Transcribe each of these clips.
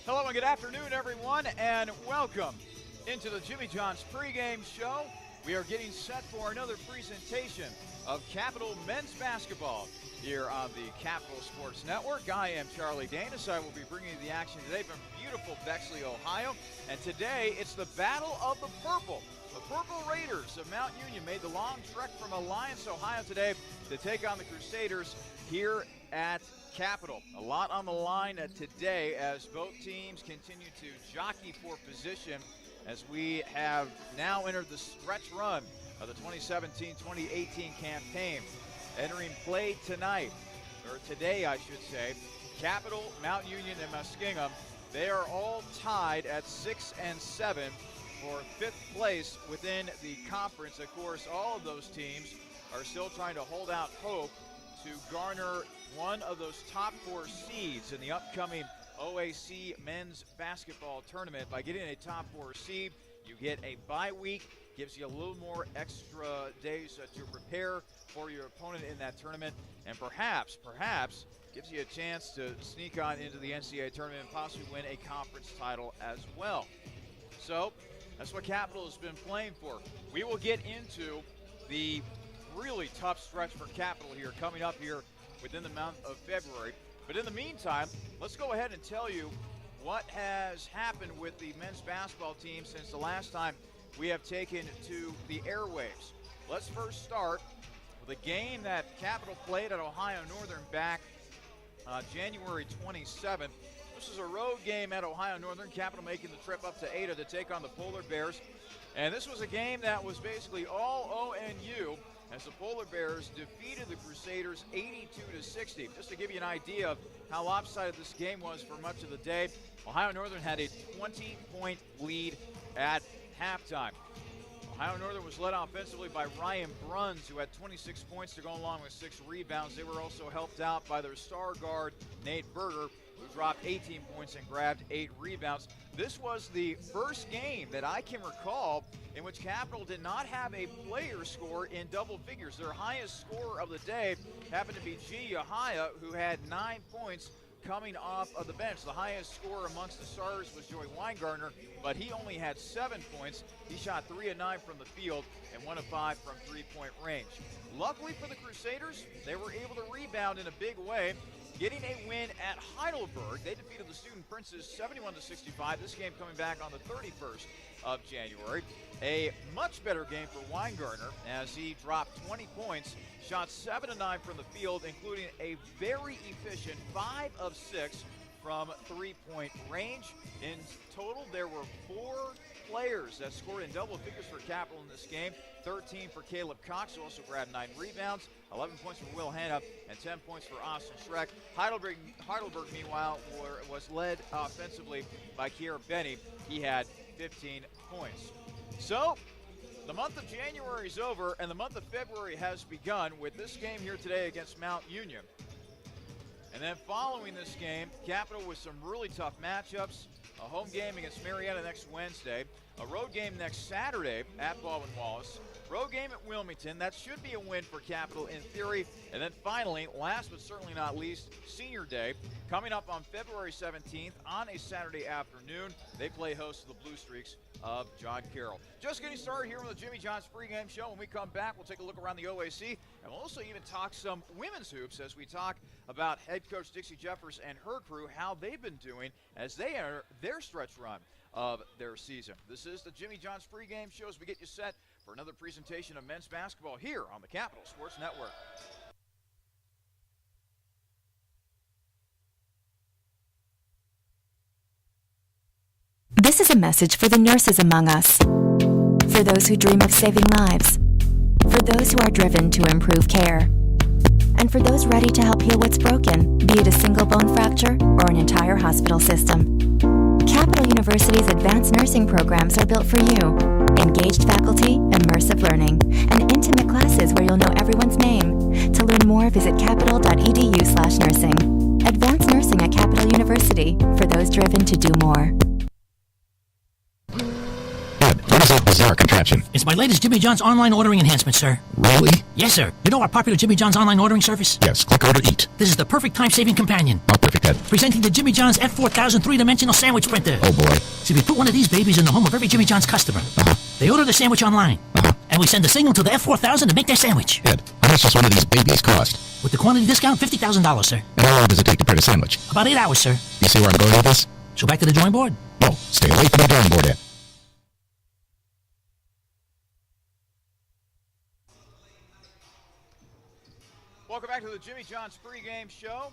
Hello and good afternoon, everyone, and welcome into the Jimmy John's pregame show. We are getting set for another presentation of Capital men's basketball here on the Capital Sports Network. I am Charlie Danis. I will be bringing you the action today from beautiful Bexley, Ohio. And today, it's the Battle of the Purple. The Purple Raiders of Mount Union made the long trek from Alliance, Ohio today to take on the Crusaders here at Capital. A lot on the line today as both teams continue to jockey for position as we have now entered the stretch run of the 2017-2018 campaign. Entering play tonight, or today I should say, Capital, Mount Union, and Muskingum, they are all tied at 6 and 7 for 5th place within the conference. Of course, all of those teams are still trying to hold out hope to garner one of those top 4 seeds in the upcoming OAC men's basketball tournament. By getting a top 4 seed, you get a bye week, gives you a little more extra days to prepare for your opponent in that tournament, and perhaps gives you a chance to sneak on into the NCAA tournament and possibly win a conference title as well. So that's what Capital has been playing for. We will get into the really tough stretch for Capital here coming up here within the month of February. But in the meantime, let's go ahead and tell you what has happened with the men's basketball team since the last time we have taken to the airwaves. Let's first start with a game that Capital played at Ohio Northern back January 27th. This is a road game at Ohio Northern. Capital making the trip up to Ada to take on the Polar Bears. And this was a game that was basically all ONU as the Polar Bears defeated the Crusaders 82-60. Just to give you an idea of how lopsided this game was for much of the day, Ohio Northern had a 20-point lead at halftime. Ohio Northern was led offensively by Ryan Bruns, who had 26 points to go along with 6 rebounds. They were also helped out by their star guard, Nate Berger, who dropped 18 points and grabbed 8 rebounds. This was the first game that I can recall in which Capital did not have a player score in double figures. Their highest scorer of the day happened to be G. Yahaya, who had 9 points coming off of the bench. The highest scorer amongst the starters was Joey Weingartner, but he only had 7 points. He shot 3 of 9 from the field and 1 of 5 from three-point range. Luckily for the Crusaders, they were able to rebound in a big way, getting a win at Heidelberg. They defeated the Student Princes 71-65. This game coming back on the 31st of January. A much better game for Weingartner as he dropped 20 points, shot 7 of 9 from the field, including a very efficient 5 of 6 from three-point range. In total, there were 4 players that scored in double figures for Capital in this game. 13 for Caleb Cox, who also grabbed 9 rebounds, 11 points for Will Hanna, and 10 points for Austin Schreck. Heidelberg meanwhile, was led offensively by Kier Benny. He had 15 points. So, the month of January is over, and the month of February has begun with this game here today against Mount Union. And then following this game, Capital with some really tough matchups. A home game against Marietta next Wednesday. A road game next Saturday at Baldwin-Wallace. Road game at Wilmington. That should be a win for Capital in theory. And then finally, last but certainly not least, Senior Day. Coming up on February 17th on a Saturday afternoon. They play host to the Blue Streaks of John Carroll. Just getting started here with the Jimmy John's pregame show. When we come back, we'll take a look around the OAC. And we'll also even talk some women's hoops as we talk about head coach Dixie Jeffers and her crew, how they've been doing as they enter their stretch run of their season. This is the Jimmy John's pregame show as we get you set for another presentation of men's basketball here on the Capital Sports Network. This is a message for the nurses among us, for those who dream of saving lives, for those who are driven to improve care, and for those ready to help heal what's broken, be it a single bone fracture or an entire hospital system. Capital University's advanced nursing programs are built for you. Engaged faculty, immersive learning, and intimate classes where you'll know everyone's name. To learn more, visit capital.edu/nursing. Advanced nursing at Capital University, for those driven to do more. What is that bizarre contraption? contraption? It's my latest Jimmy John's online ordering enhancement, sir. Really? Yes, sir. You know our popular Jimmy John's online ordering service? Yes, click order eat. This is the perfect time-saving companion. How perfect, Ed. Presenting the Jimmy John's F4000 three-dimensional sandwich printer. Oh boy. See, we put one of these babies in the home of every Jimmy John's customer. They order the sandwich online. And we send the signal to the F4000 to make their sandwich. Ed, how much does one of these babies cost? With the quantity discount, $50,000, sir. And how long does it take to print a sandwich? About 8 hours, sir. You see where I'm going with this? So back to the drawing board? No, stay away from the drawing board, Ed. Welcome back to the Jimmy John's pregame show.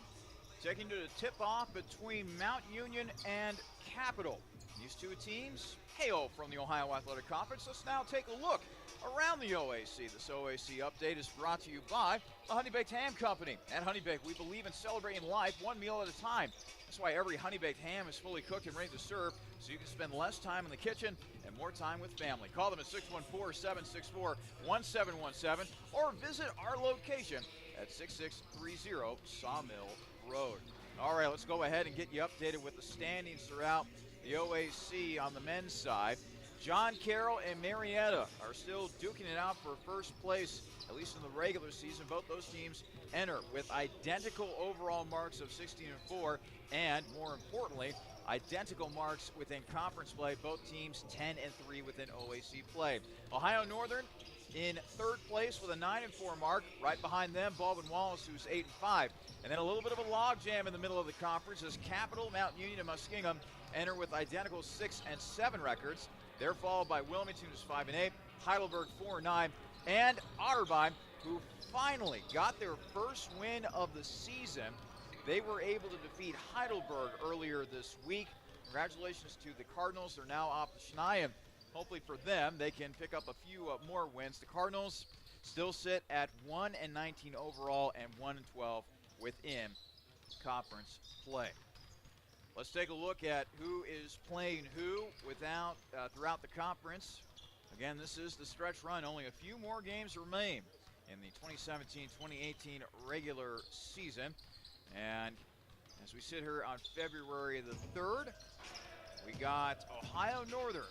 Taking to the tip-off between Mount Union and Capital. These two teams hail from the Ohio Athletic Conference. Let's now take a look around the OAC. This OAC update is brought to you by the Honey Baked Ham Company. At Honey Baked, we believe in celebrating life one meal at a time. That's why every Honey Baked ham is fully cooked and ready to serve, so you can spend less time in the kitchen and more time with family. Call them at 614-764-1717 or visit our location at 6630 Sawmill Road. All right, let's go ahead and get you updated with the standings throughout the OAC on the men's side. John Carroll and Marietta are still duking it out for first place, at least in the regular season. Both those teams enter with identical overall marks of 16-4, and more importantly, identical marks within conference play. Both teams 10-3 within OAC play. Ohio Northern in third place with a 9-4 mark. Right behind them, Baldwin Wallace, who's 8-5. And then a little bit of a logjam in the middle of the conference as Capital, Mount Union, and Muskingum enter with identical 6-7 records. They're followed by Wilmington, who's 5-8, Heidelberg 4-9, and Otterbein, who finally got their first win of the season. They were able to defeat Heidelberg earlier this week. Congratulations to the Cardinals. They're now off the Schnee, and hopefully for them, they can pick up a few more wins. The Cardinals still sit at 1-19 overall and 1-12 within conference play. Let's take a look at who is playing who throughout the conference. Again, this is the stretch run. Only a few more games remain in the 2017-2018 regular season. And as we sit here on February the 3rd, we got Ohio Northern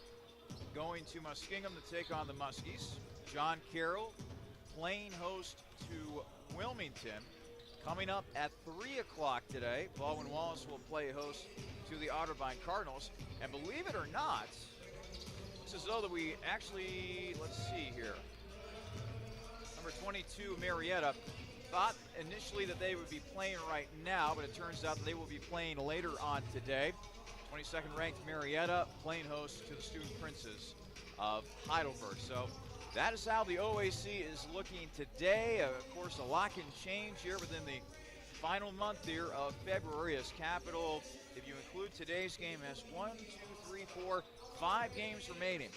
going to Muskingum to take on the Muskies. John Carroll playing host to Wilmington. Coming up at 3 o'clock today, Baldwin Wallace will play host to the Otterbein Cardinals. And believe it or not, it's as though that we actually, let's see here. Number 22, Marietta, thought initially that they would be playing right now, but it turns out that they will be playing later on today. 22nd ranked Marietta playing host to the Student Princes of Heidelberg. So that is how the OAC is looking today. Of course, a lot can change here within the final month here of February as Capital, if you include today's game, has 5 games remaining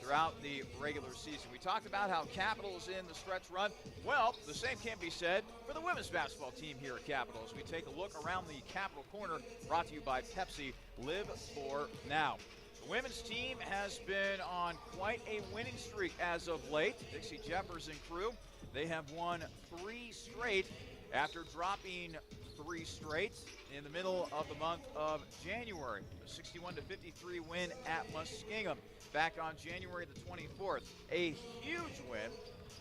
throughout the regular season. We talked about how Capital is in the stretch run. Well, the same can be said for the women's basketball team here at Capital as we take a look around the Capital Corner, brought to you by Pepsi. Live for now. The women's team has been on quite a winning streak as of late. Dixie Jefferson crew, they have won 3 straight after dropping 3 straight in the middle of the month of January. A 61-53 win at Muskingum back on January the 24th. A huge win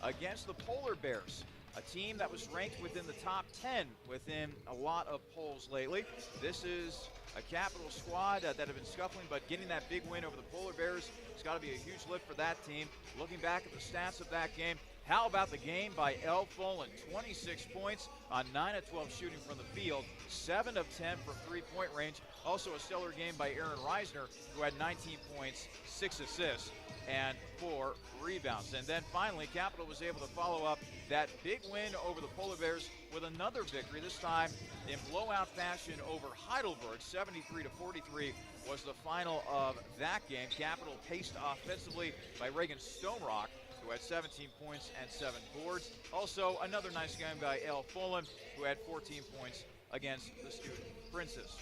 against the Polar Bears, a team that was ranked within the top 10 within a lot of polls lately. This is a Capital squad that have been scuffling, but getting that big win over the Polar Bears has got to be a huge lift for that team. Looking back at the stats of that game, how about the game by Elle Folan? 26 points on 9 of 12 shooting from the field, 7 of 10 from three-point range. Also a stellar game by Aaron Reisner, who had 19 points, 6 assists, and 4 rebounds. And then finally, Capital was able to follow up that big win over the Polar Bears with another victory, this time in blowout fashion over Heidelberg. 73-43 was the final of that game. Capital paced offensively by Reagan Stonerock, who had 17 points and 7 boards. Also, another nice game by Elle Folan, who had 14 points against the Student Princes.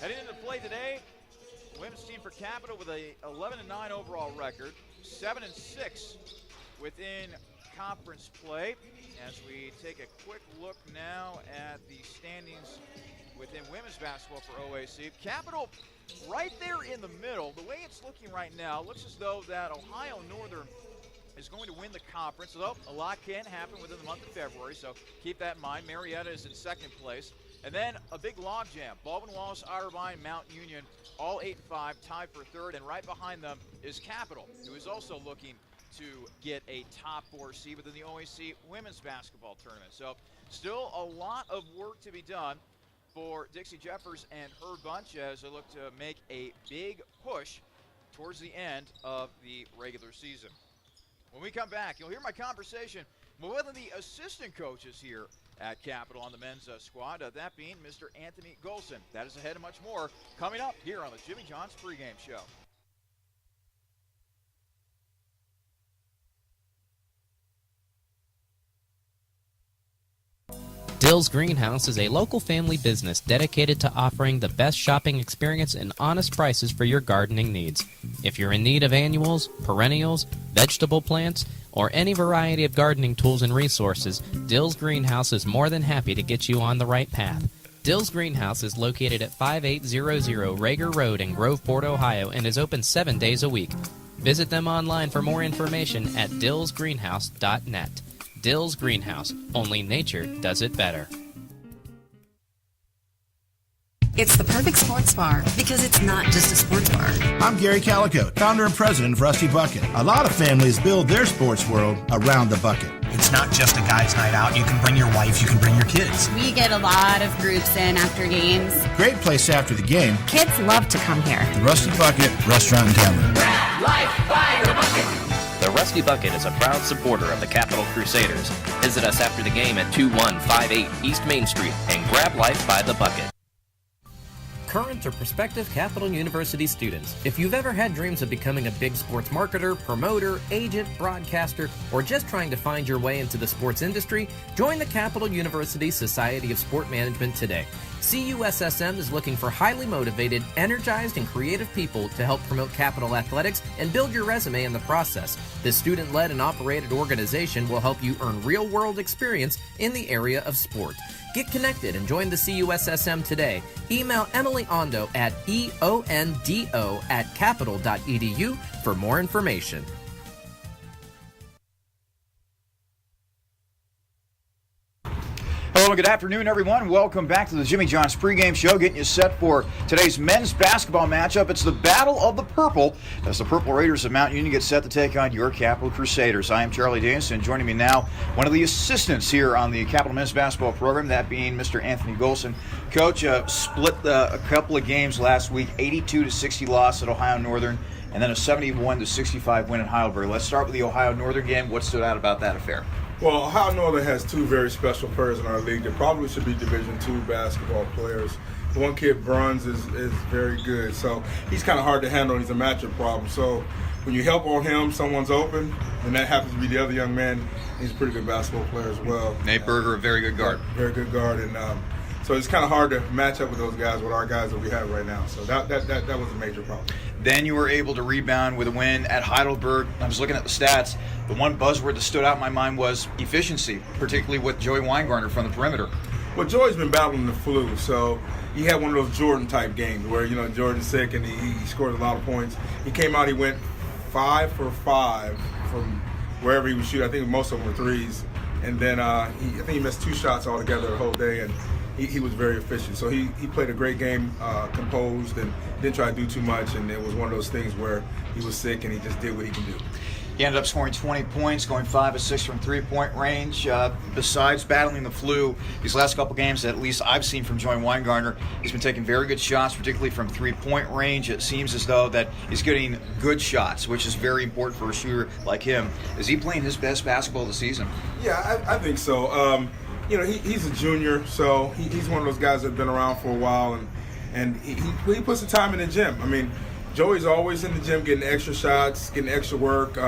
Heading into play today, women's team for Capital with a 11-9 overall record, 7-6 within conference play. As we take a quick look now at the standings within women's basketball for OAC. Capital right there in the middle. The way it's looking right now, looks as though that Ohio Northern is going to win the conference, although a lot can happen within the month of February, so keep that in mind. Marietta is in second place. And then a big logjam. Baldwin Wallace, Otterbein, Mount Union, all 8-5, tied for third. And right behind them is Capital, who is also looking to get a top 4 seed within the OAC women's basketball tournament. So still a lot of work to be done for Dixie Jeffers and her bunch as they look to make a big push towards the end of the regular season. When we come back, you'll hear my conversation with one of the assistant coaches here at Capital on the men's squad, that being Mr. Anthony Golson. That is ahead and much more coming up here on the Jimmy John's pregame show. Dill's Greenhouse is a local family business dedicated to offering the best shopping experience and honest prices for your gardening needs. If you're in need of annuals, perennials, vegetable plants, or any variety of gardening tools and resources, Dill's Greenhouse is more than happy to get you on the right path. Dill's Greenhouse is located at 5800 Rager Road in Groveport, Ohio, and is open 7 days a week. Visit them online for more information at dillsgreenhouse.net. Dill's Greenhouse. Only nature does it better. It's the perfect sports bar because it's not just a sports bar. I'm Gary Calico, founder and president of Rusty Bucket. A lot of families build their sports world around the bucket. It's not just a guy's night out. You can bring your wife, you can bring your kids. We get a lot of groups in after games. Great place after the game. Kids love to come here. The Rusty Bucket Restaurant and Tavern. Grab life by the bucket. The Rusty Bucket is a proud supporter of the Capital Crusaders. Visit us after the game at 2158 East Main Street and grab life by the bucket. Current or prospective Capital University students, if you've ever had dreams of becoming a big sports marketer, promoter, agent, broadcaster, or just trying to find your way into the sports industry, join the Capital University Society of Sport Management today. CUSSM is looking for highly motivated, energized, and creative people to help promote Capital athletics and build your resume in the process. This student-led and operated organization will help you earn real-world experience in the area of sport. Get connected and join the CUSSM today. Email Emily Ondo at eondo@capital.edu for more information. Hello and good afternoon, everyone. Welcome back to the Jimmy John's pregame show, getting you set for today's men's basketball matchup. It's the Battle of the Purple as the Purple Raiders of Mount Union get set to take on your Capital Crusaders. I am Charlie Danis, and joining me now, one of the assistants here on the Capital men's basketball program, that being Mr. Anthony Golson. Coach, split a couple of games last week, 82-60 loss at Ohio Northern, and then a 71-65 win at Heidelberg. Let's start with the Ohio Northern game. What stood out about that affair? Well, Ohio Northern has two very special players in our league that probably should be Division II basketball players. The one kid, Bruns, is very good, so he's kind of hard to handle. He's a matchup problem. So when you help on him, someone's open, and that happens to be the other young man. He's a pretty good basketball player as well. Nate Berger, a very good guard. Very good guard, and so it's kind of hard to match up with those guys, with our guys that we have right now. So that was a major problem. Then you were able to rebound with a win at Heidelberg. I was looking at the stats. The one buzzword that stood out in my mind was efficiency, particularly with Joey Weingartner from the perimeter. Well, Joey's been battling the flu, so he had one of those Jordan-type games where, Jordan's sick and he scored a lot of points. He came out, he went 5 for 5 from wherever he was shooting. I think most of them were threes. And then I think he missed 2 shots altogether the whole day, and he was very efficient. So he played a great game, composed, and didn't try to do too much. And it was one of those things where he was sick and he just did what he can do. He ended up scoring 20 points, going 5 of 6 from three-point range. Besides battling the flu, these last couple games, at least I've seen from Joey Weingartner, he's been taking very good shots, particularly from three-point range. It seems as though that he's getting good shots, which is very important for a shooter like him. Is he playing his best basketball of the season? Yeah, I think so. He's a junior, so he's one of those guys that have been around for a while, and he puts the time in the gym. I mean, Joey's always in the gym getting extra shots, getting extra work.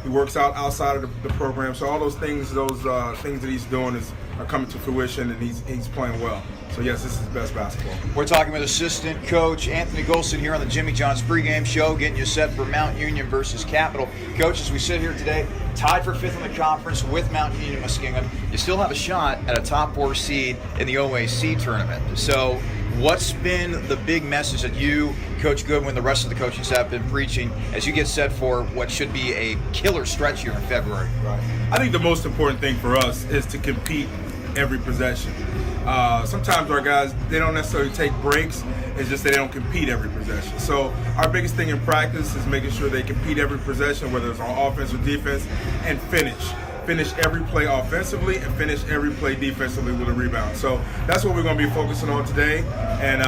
He works out outside of the program, so all those things that he's doing are coming to fruition, and he's playing well. So yes, this is best basketball. We're talking with assistant coach Anthony Golson here on the Jimmy John's pregame show, getting you set for Mount Union versus Capital. Coach, as we sit here today, tied for 5th in the conference with Mount Union Muskegon, you still have a shot at a top 4 seed in the OAC tournament. So what's been the big message that you, Coach Goodwin, the rest of the coaching staff have been preaching as you get set for what should be a killer stretch here in February? Right. I think the most important thing for us is to compete every possession. Sometimes our guys, they don't necessarily take breaks. It's just they don't compete every possession. So our biggest thing in practice is making sure they compete every possession, whether it's on offense or defense, and finish every play offensively and finish every play defensively with a rebound. So that's what we're going to be focusing on today, and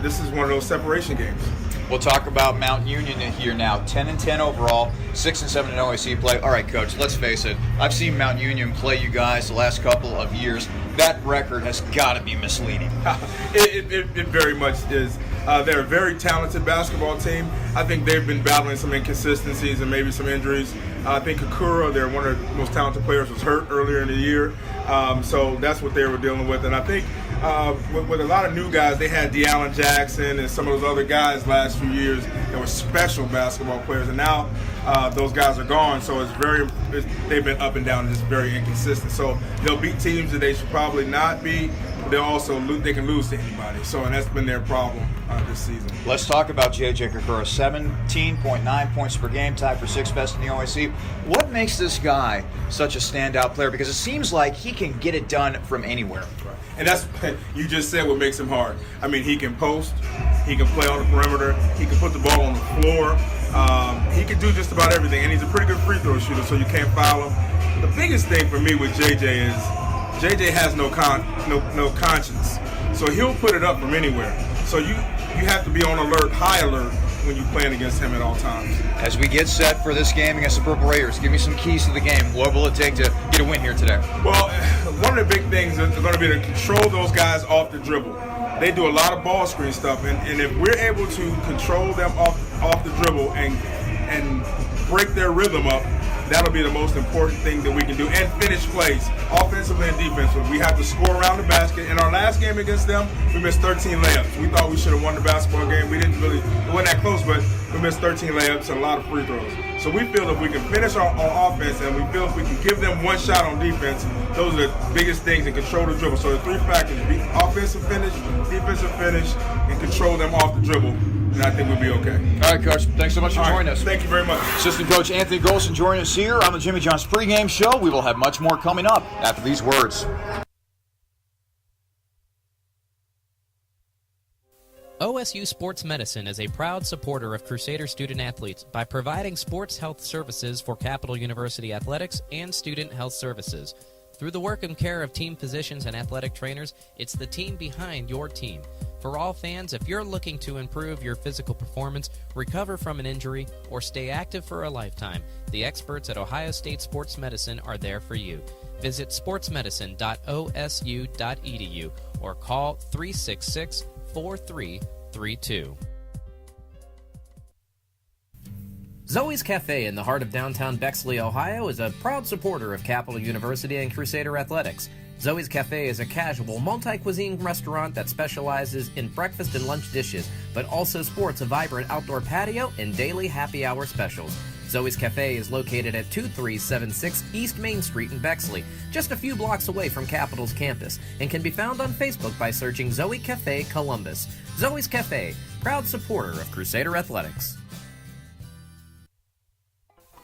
this is one of those separation games. We'll talk about Mount Union here now. 10-10 overall, 6-7 in OAC play. All right, Coach, let's face it. I've seen Mount Union play you guys the last couple of years. That record has got to be misleading. It very much is. They're a very talented basketball team. I think they've been battling some inconsistencies and maybe some injuries. I think Kakura, they're one of the most talented players, was hurt earlier in the year. So that's what they were dealing with. And I think with a lot of new guys, they had DeAllen Jackson and some of those other guys last few years that were special basketball players. And now those guys are gone. So they've been up and down and just very inconsistent. So they'll beat teams that they should probably not beat. They can lose to anybody. So, and that's been their problem this season. Let's talk about J.J. Kakura. 17.9 points per game, tied for 6th best in the OAC. What makes this guy such a standout player? Because it seems like he can get it done from anywhere. Right. And that's, you just said what makes him hard. I mean, he can post, he can play on the perimeter, he can put the ball on the floor, he can do just about everything, and he's a pretty good free throw shooter, so you can't foul him. The biggest thing for me with JJ is JJ has no conscience, so he'll put it up from anywhere. So you have to be on alert, high alert, when you're playing against him at all times. As we get set for this game against the Purple Raiders, give me some keys to the game. What will it take to get a win here today? Well, one of the big things is going to be to control those guys off the dribble. They do a lot of ball screen stuff, and if we're able to control them off the dribble and break their rhythm up, that'll be the most important thing that we can do, and finish plays, offensively and defensively. We have to score around the basket. In our last game against them, we missed 13 layups. We thought we should have won the basketball game. It wasn't that close, but we missed 13 layups and a lot of free throws. So we feel if we can finish on offense, and we feel if we can give them one shot on defense, those are the biggest things, and control the dribble. So the 3 factors: offensive finish, defensive finish, and control them off the dribble. And I think we'll be okay. All right, Coach. Thanks so much for joining us. Thank you very much. Assistant Coach Anthony Golson joining us here on the Jimmy John's pregame show. We will have much more coming up after these words. OSU Sports Medicine is a proud supporter of Crusader student-athletes by providing sports health services for Capital University athletics and student health services. Through the work and care of team physicians and athletic trainers, it's the team behind your team. For all fans, if you're looking to improve your physical performance, recover from an injury, or stay active for a lifetime, the experts at Ohio State Sports Medicine are there for you. Visit sportsmedicine.osu.edu or call 366-4332. Zoe's Cafe in the heart of downtown Bexley, Ohio is a proud supporter of Capital University and Crusader Athletics. Zoe's Cafe is a casual, multi-cuisine restaurant that specializes in breakfast and lunch dishes, but also sports a vibrant outdoor patio and daily happy hour specials. Zoe's Cafe is located at 2376 East Main Street in Bexley, just a few blocks away from Capital's campus, and can be found on Facebook by searching Zoe Cafe Columbus. Zoe's Cafe, proud supporter of Crusader Athletics.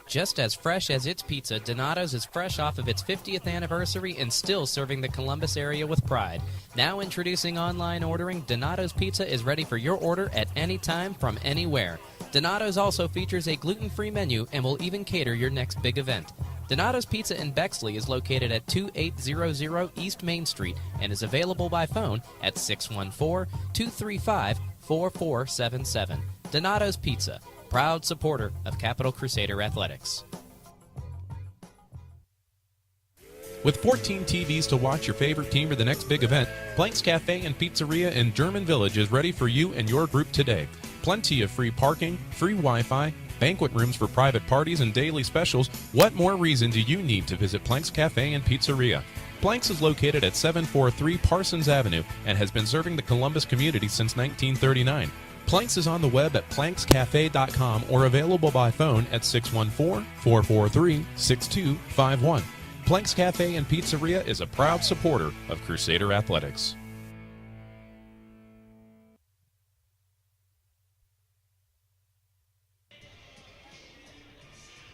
Just as fresh as its pizza, Donato's is fresh off of its 50th anniversary and still serving the Columbus area with pride. Now introducing online ordering, Donato's Pizza is ready for your order at any time from anywhere. Donato's also features a gluten-free menu and will even cater your next big event. Donato's Pizza in Bexley is located at 2800 East Main Street and is available by phone at 614-235-4477. Donato's Pizza, proud supporter of Capital Crusader Athletics. With 14 TVs to watch your favorite team or the next big event, Blank's Cafe and Pizzeria in German Village is ready for you and your group today. Plenty of free parking, free Wi-Fi, banquet rooms for private parties, and daily specials. What more reason do you need to visit Blank's Cafe and Pizzeria? Planks is located at 743 Parsons Avenue and has been serving the Columbus community since 1939. Planks is on the web at plankscafe.com or available by phone at 614-443-6251. Planks Cafe and Pizzeria is a proud supporter of Crusader Athletics.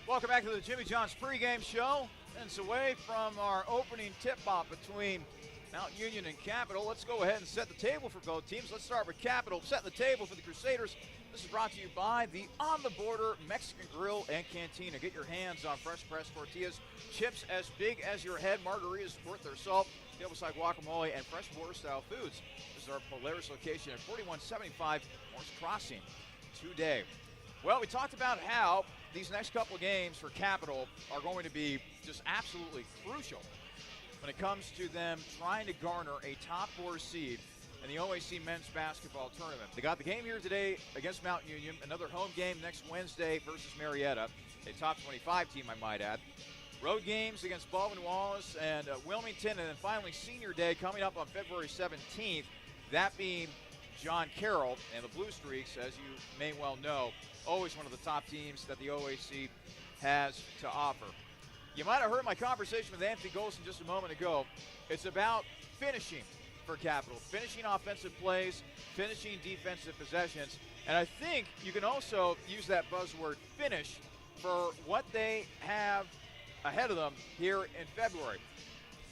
Welcome back to the Jimmy John's pregame show. Minutes away from our opening tip-off between Mount Union and Capital. Let's go ahead and set the table for both teams. Let's start with Capital. Set the table for the Crusaders. This is brought to you by the On the Border Mexican Grill and Cantina. Get your hands on fresh pressed tortillas, chips as big as your head, margaritas worth their salt, tableside guacamole, and fresh border-style foods. This is our Polaris location at 4175 Morse Crossing today. Well, we talked about how these next couple of games for Capital are going to be just absolutely crucial when it comes to them trying to garner a top 4 seed in the OAC men's basketball tournament. They got the game here today against Mount Union, another home game next Wednesday versus Marietta, a top 25 team, I might add. Road games against Baldwin Wallace and Wilmington, and then finally Senior Day coming up on February 17th, that being John Carroll and the Blue Streaks, as you may well know, always one of the top teams that the OAC has to offer. You might have heard my conversation with Anthony Golson just a moment ago. It's about finishing for Capital, finishing offensive plays, finishing defensive possessions, and I think you can also use that buzzword finish for what they have ahead of them here in February.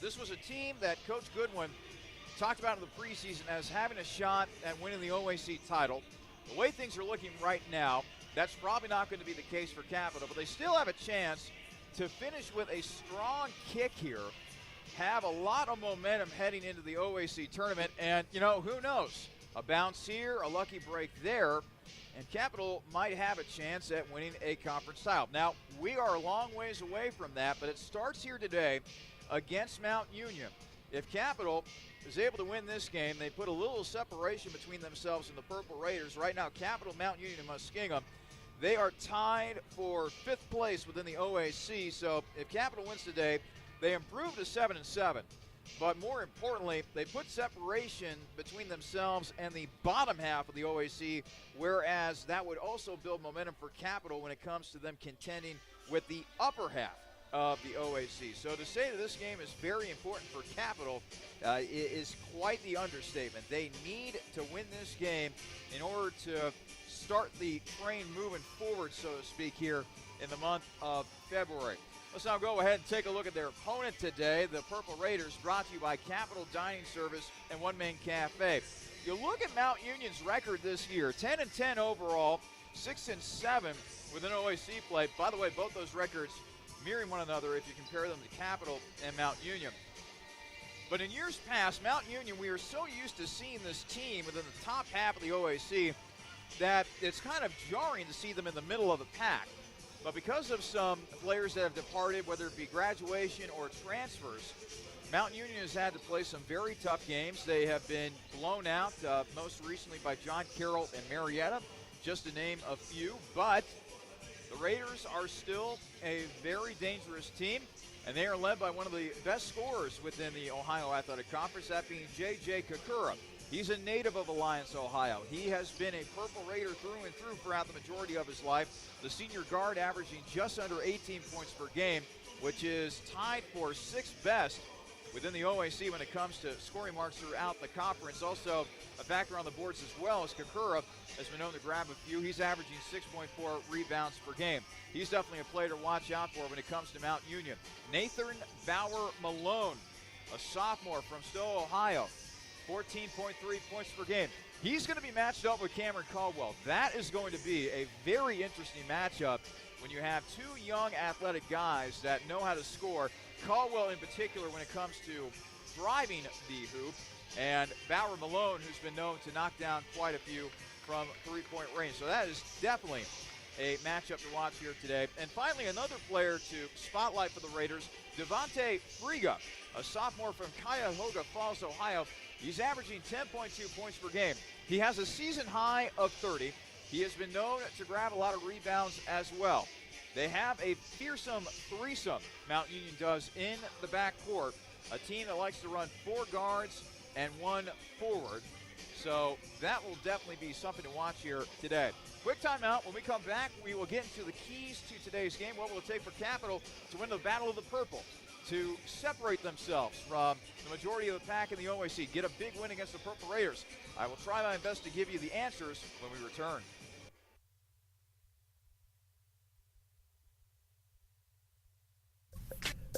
This was a team that Coach Goodwin talked about in the preseason as having a shot at winning the OAC title. The way things are looking right now, that's probably not going to be the case for Capital, but they still have a chance to finish with a strong kick here, have a lot of momentum heading into the OAC tournament, and, you know, who knows? A bounce here, a lucky break there, and Capital might have a chance at winning a conference title. Now, we are a long ways away from that, but it starts here today against Mount Union. If Capital is able to win this game, they put a little separation between themselves and the Purple Raiders. Right now, Capital, Mount Union, and Muskingum, they are tied for 5th place within the OAC. So if Capital wins today, they improve to 7-7. But more importantly, they put separation between themselves and the bottom half of the OAC, whereas that would also build momentum for Capital when it comes to them contending with the upper half of the OAC. So to say that this game is very important for Capital is quite the understatement. They need to win this game in order to start the train moving forward, so to speak, here in the month of February. Let's now go ahead and take a look at their opponent today, the Purple Raiders, brought to you by Capital Dining Service and One Man Cafe. You look at Mount Union's record this year, 10-10 overall, 6-7 within OAC play. By the way, both those records mirroring one another if you compare them to Capital and Mount Union. But in years past, Mount Union, we are so used to seeing this team within the top half of the OAC that it's kind of jarring to see them in the middle of the pack. But because of some players that have departed, whether it be graduation or transfers, Mount Union has had to play some very tough games. They have been blown out, most recently by John Carroll and Marietta, just to name a few. But the Raiders are still a very dangerous team, and they are led by one of the best scorers within the Ohio Athletic Conference, that being J.J. Kakura. He's a native of Alliance, Ohio. He has been a Purple Raider through and through throughout the majority of his life. The senior guard averaging just under 18 points per game, which is tied for 6th best within the OAC when it comes to scoring marks throughout the conference. Also, a factor on the boards as well as Kakura has been known to grab a few. He's averaging 6.4 rebounds per game. He's definitely a player to watch out for when it comes to Mount Union. Nathan Bauer Malone, a sophomore from Stowe, Ohio, 14.3 points per game. He's going to be matched up with Cameron Caldwell. That is going to be a very interesting matchup when you have two young athletic guys that know how to score. Caldwell in particular when it comes to driving the hoop, and Bauer Malone, who's been known to knock down quite a few from three-point range. So that is definitely a matchup to watch here today. And finally, another player to spotlight for the Raiders, Devontae Friga, a sophomore from Cuyahoga Falls, Ohio. He's averaging 10.2 points per game. He has a season high of 30. He has been known to grab a lot of rebounds as well. They have a fearsome threesome, Mount Union does, in the backcourt. a team that likes to run 4 guards and 1 forward. So that will definitely be something to watch here today. Quick timeout. When we come back, we will get into the keys to today's game. What will it take for Capital to win the Battle of the Purple, to separate themselves from the majority of the pack in the OAC, get a big win against the Purple Raiders? I will try my best to give you the answers when we return.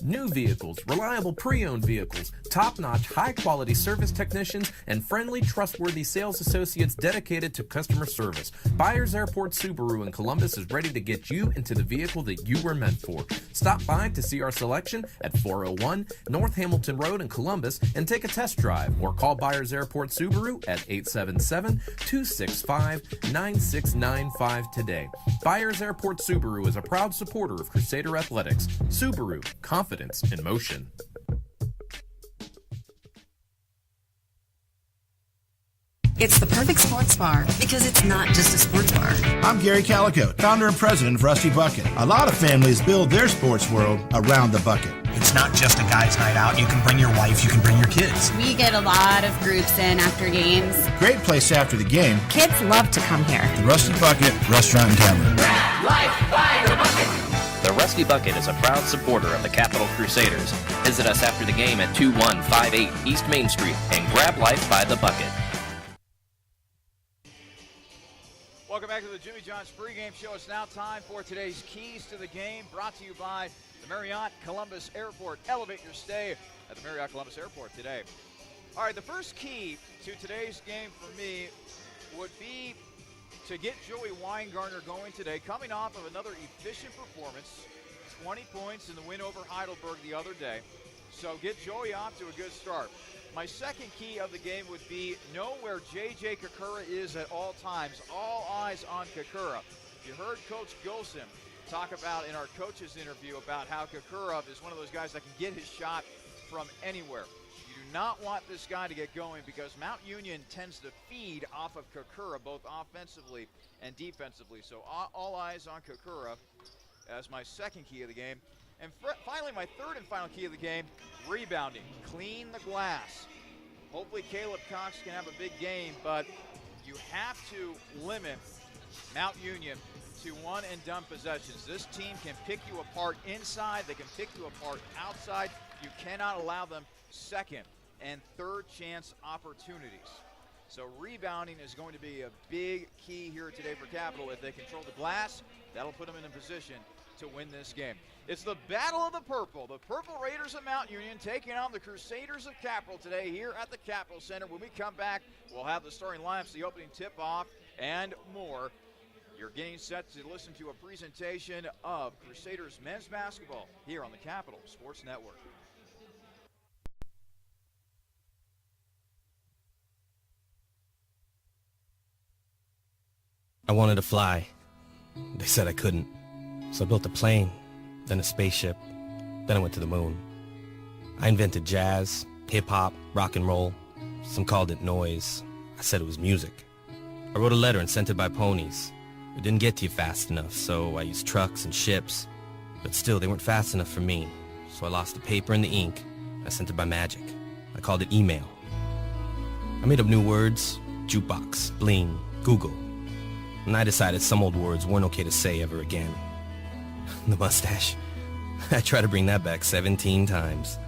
New vehicles, reliable pre-owned vehicles, top-notch, high-quality service technicians, and friendly, trustworthy sales associates dedicated to customer service. Byers Airport Subaru in Columbus is ready to get you into the vehicle that you were meant for. Stop by to see our selection at 401 North Hamilton Road in Columbus and take a test drive, or call Byers Airport Subaru at 877-265-9695 today. Byers Airport Subaru is a proud supporter of Crusader Athletics. Subaru, confidence in motion. It's the perfect sports bar because it's not just a sports bar. I'm Gary Calico, founder and president of Rusty Bucket. A lot of families build their sports world around the bucket. It's not just a guys' night out. You can bring your wife, you can bring your kids. We get a lot of groups in after games. Great place after the game. Kids love to come here. The Rusty Bucket Restaurant and Tavern. Grab life by the bucket. The Rusty Bucket is a proud supporter of the Capital Crusaders. Visit us after the game at 2158 East Main Street and grab life by the bucket. Welcome back to the Jimmy John's pregame show. It's now time for today's keys to the game, brought to you by the Marriott Columbus Airport. Elevate your stay at the Marriott Columbus Airport today. All right, the first key to today's game for me would be to get Joey Weingartner going today, coming off of another efficient performance, 20 points in the win over Heidelberg the other day. So get Joey off to a good start. My second key of the game would be know where J.J. Kakura is at all times. All eyes on Kakura. You heard Coach Golson talk about in our coaches interview about how Kakura is one of those guys that can get his shot from anywhere. You do not want this guy to get going because Mount Union tends to feed off of Kakura both offensively and defensively. So all eyes on Kakura as my second key of the game. And finally, my third and final key of the game, rebounding. Clean the glass. Hopefully Caleb Cox can have a big game, but you have to limit Mount Union to one-and-done possessions. This team can pick you apart inside. They can pick you apart outside. You cannot allow them second and third chance opportunities. So rebounding is going to be a big key here today for Capital. If they control the glass, that'll put them in a position to win this game. It's the Battle of the Purple. The Purple Raiders of Mount Union taking on the Crusaders of Capital today here at the Capitol Center. When we come back, we'll have the starting lineups, the opening tip-off, and more. You're getting set to listen to a presentation of Crusaders men's basketball here on the Capital Sports Network. I wanted to fly. They said I couldn't. So I built a plane, then a spaceship, then I went to the moon. I invented jazz, hip-hop, rock and roll. Some called it noise. I said it was music. I wrote a letter and sent it by ponies. It didn't get to you fast enough, so I used trucks and ships. But still, they weren't fast enough for me. So I lost the paper and the ink. I sent it by magic. I called it email. I made up new words: jukebox, bling, Google. And I decided some old words weren't okay to say ever again. The mustache. I tried to bring that back 17 times.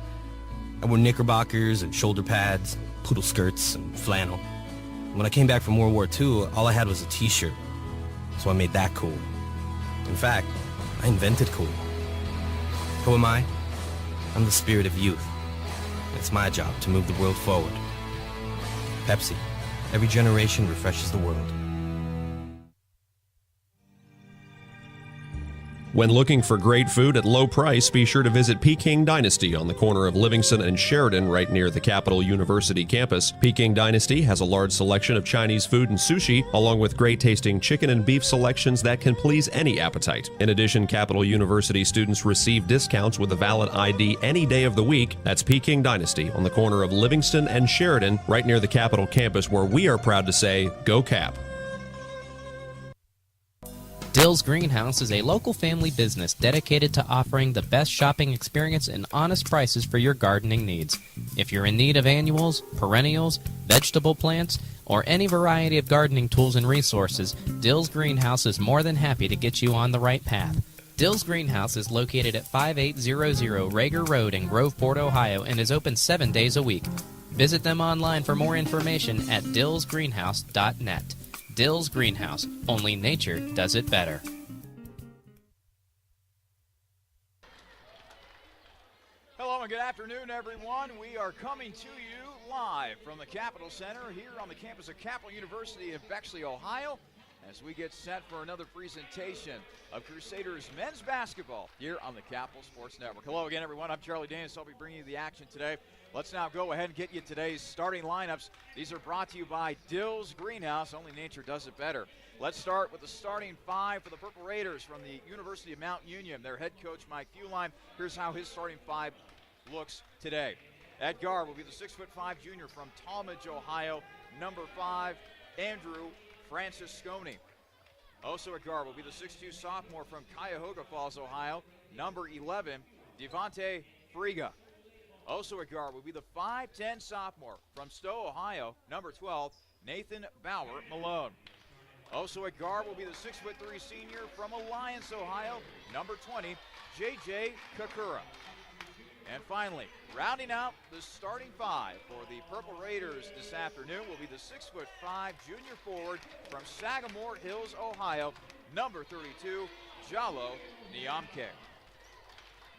I wore knickerbockers and shoulder pads, poodle skirts and flannel. When I came back from World War II, all I had was a t-shirt. So I made that cool. In fact, I invented cool. Who am I? I'm the spirit of youth. It's my job to move the world forward. Pepsi. Every generation refreshes the world. When looking for great food at low price, be sure to visit Peking Dynasty on the corner of Livingston and Sheridan, right near the Capital University campus. Peking Dynasty has a large selection of Chinese food and sushi, along with great-tasting chicken and beef selections that can please any appetite. In addition, Capital University students receive discounts with a valid ID any day of the week. That's Peking Dynasty on the corner of Livingston and Sheridan, right near the Capital campus, where we are proud to say, Go Cap! Dill's Greenhouse is a local family business dedicated to offering the best shopping experience and honest prices for your gardening needs. If you're in need of annuals, perennials, vegetable plants, or any variety of gardening tools and resources, Dill's Greenhouse is more than happy to get you on the right path. Dill's Greenhouse is located at 5800 Rager Road in Groveport, Ohio, and is open 7 days a week. Visit them online for more information at dillsgreenhouse.net. Dill's Greenhouse. Only nature does it better. Hello and good afternoon, everyone. We are coming to you live from the Capitol Center here on the campus of Capital University in Bexley, Ohio, as we get set for another presentation of Crusaders men's basketball here on the Capital Sports Network. Hello again, everyone. I'm Charlie Danis. I'll be bringing you the action today. Let's now go ahead and get you today's starting lineups. These are brought to you by Dill's Greenhouse. Only nature does it better. Let's start with the starting five for the Purple Raiders from the University of Mount Union. Their head coach, Mike Fuline. Here's how his starting five looks today. At guard will be the 6'5" junior from Talmadge, Ohio. Number 5, Andrew Francisconi. Also at guard will be the 6'2" sophomore from Cuyahoga Falls, Ohio. Number 11, Devontae Friga. Also at guard will be the 5'10" sophomore from Stowe, Ohio. Number 12, Nathan Bauer Malone. Also at guard will be the 6'3" senior from Alliance, Ohio. Number 20, J.J. Kakura. And finally, rounding out the starting five for the Purple Raiders this afternoon will be the 6'5" junior forward from Sagamore Hills, Ohio. Number 32, Jalo Niamke.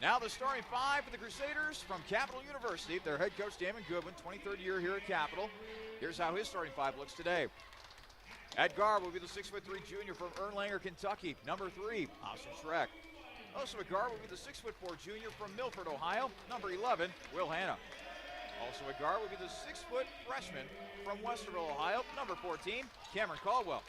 Now the starting five for the Crusaders from Capital University. Their head coach, Damon Goodwin, 23rd year here at Capital. Here's how his starting five looks today. At guard will be the 6'3" junior from Erlanger, Kentucky. Number 3, Austin Schreck. Also at guard will be the 6'4" junior from Milford, Ohio. Number 11, Will Hanna. Also at guard will be the 6' freshman from Westerville, Ohio. Number 14, Cameron Caldwell.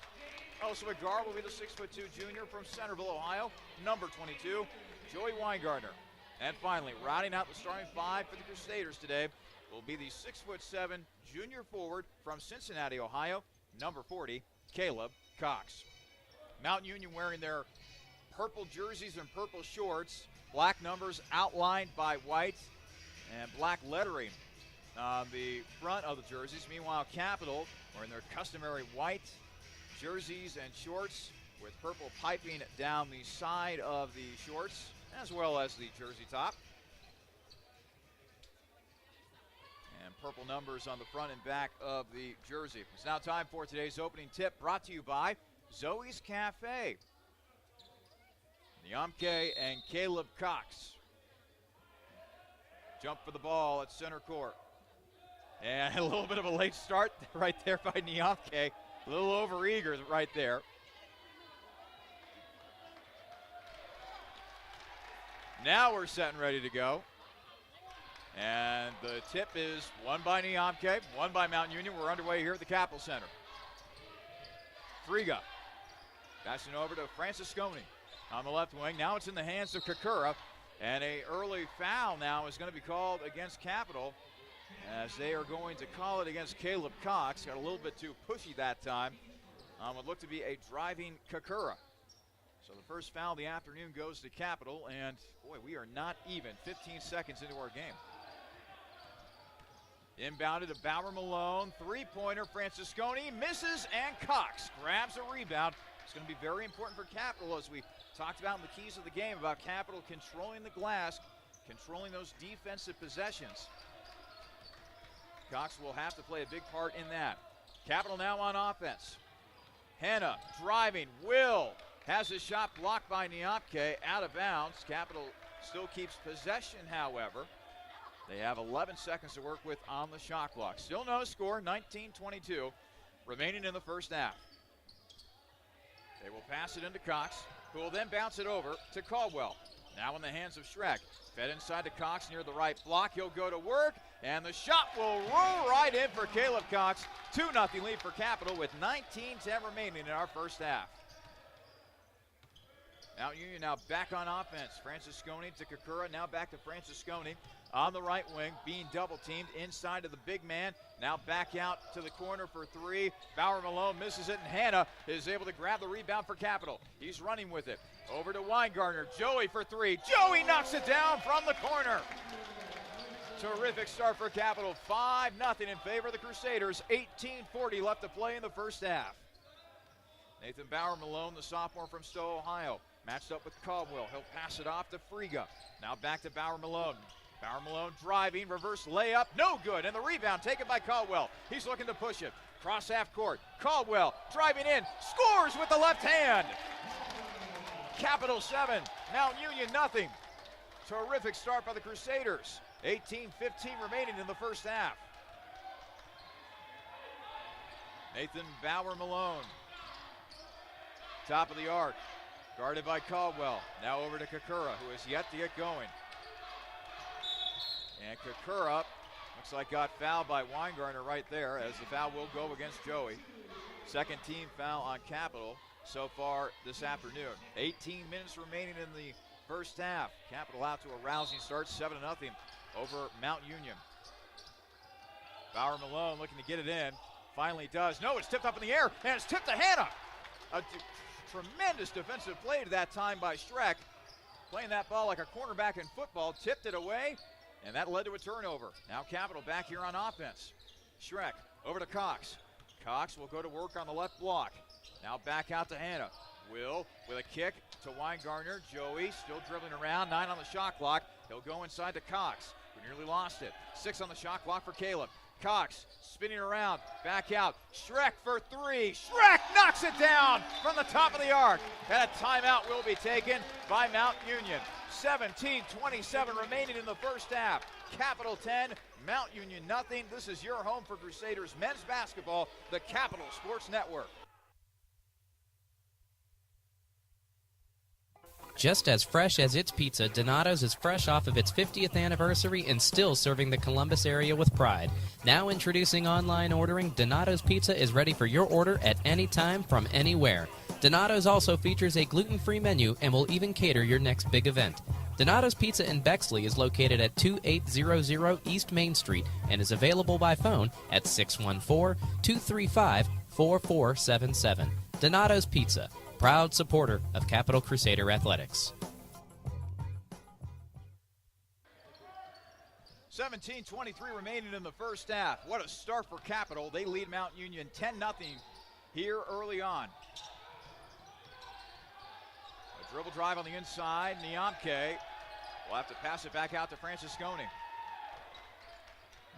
Also at guard will be the 6'2" junior from Centerville, Ohio. Number 22, Joey Weingartner. And finally, rounding out the starting five for the Crusaders today will be the 6'7" junior forward from Cincinnati, Ohio. Number 40, Caleb Cox. Mount Union wearing their purple jerseys and purple shorts, black numbers outlined by white, and black lettering on the front of the jerseys. Meanwhile, Capital wearing their customary white jerseys and shorts with purple piping down the side of the shorts, as well as the jersey top. And purple numbers on the front and back of the jersey. It's now time for today's opening tip, brought to you by Zoe's Cafe. Niamke and Caleb Cox. Jump for the ball at center court. And a little bit of a late start right there by Niamke. A little overeager right there. Now we're set and ready to go. And the tip is one by Niamke, one by Mount Union. We're underway here at the Capitol Center. Friga passing over to Francisconi on the left wing. Now it's in the hands of Kakura. And an early foul now is going to be called against Capital, as they are going to call it against Caleb Cox. Got a little bit too pushy that time. What looked to be a driving Kakura. So the first foul of the afternoon goes to Capital, and boy, we are not even 15 seconds into our game. Inbounded to Bauer Malone, three-pointer, Francisconi misses, and Cox grabs a rebound. It's going to be very important for Capital, as we talked about in the keys of the game, about Capital controlling the glass, controlling those defensive possessions. Cox will have to play a big part in that. Capital now on offense. Hanna driving, Will has his shot blocked by Niamke, out of bounds. Capital still keeps possession, however. They have 11 seconds to work with on the shot clock. Still no score, 19-22, remaining in the first half. They will pass it into Cox, who will then bounce it over to Caldwell. Now in the hands of Schreck. Fed inside to Cox near the right block. He'll go to work, and the shot will roll right in for Caleb Cox. 2-0 lead for Capital with 19-10 remaining in our first half. Mount Union now back on offense. Francisconi to Kakura, now back to Francisconi on the right wing, being double teamed inside of the big man. Now back out to the corner for three. Bauer Malone misses it, and Hanna is able to grab the rebound for Capital. He's running with it. Over to Weingartner. Joey for three. Joey knocks it down from the corner. Terrific start for Capital. 5-0 in favor of the Crusaders. 18:40 left to play in the first half. Nathan Bauer Malone, the sophomore from Stowe, Ohio, matched up with Caldwell. He'll pass it off to Friga. Now back to Bauer Malone. Bauer Malone driving, reverse layup, no good, and the rebound taken by Caldwell. He's looking to push it. Cross half court. Caldwell driving in, scores with the left hand. Capital 7, Mount Union nothing. Terrific start by the Crusaders. 18:15 remaining in the first half. Nathan Bauer Malone. Top of the arc. Guarded by Caldwell. Now over to Kakura, who has yet to get going. And Kakura looks like got fouled by Weingartner right there, as the foul will go against Joey. Second team foul on Capital so far this afternoon. 18 minutes remaining in the first half. Capital out to a rousing start, 7-0 over Mount Union. Bauer Malone looking to get it in. Finally does. No, it's tipped up in the air, and it's tipped to Hanna. A tremendous defensive play to that time by Schreck. Playing that ball like a cornerback in football, tipped it away, and that led to a turnover. Now Capital back here on offense. Schreck over to Cox. Cox will go to work on the left block. Now back out to Hanna. Will with a kick to Weingartner. Joey still dribbling around. 9 on the shot clock. He'll go inside to Cox, who nearly lost it. 6 on the shot clock for Caleb. Cox spinning around, back out. Schreck for three. Schreck knocks it down from the top of the arc. And a timeout will be taken by Mount Union. 17:27 remaining in the first half. Capital 10, Mount Union nothing. This is your home for Crusaders men's basketball, the Capital Sports Network. Just as fresh as its pizza, Donato's is fresh off of its 50th anniversary and still serving the Columbus area with pride. Now introducing online ordering, Donato's Pizza is ready for your order at any time from anywhere. Donato's also features a gluten-free menu and will even cater your next big event. Donato's Pizza in Bexley is located at 2800 East Main Street and is available by phone at 614-235-4477. Donato's Pizza, proud supporter of Capital Crusader Athletics. 17:23 remaining in the first half. What a start for Capital. They lead Mount Union 10-0 here early on. A dribble drive on the inside. Niamke will have to pass it back out to Francisconi.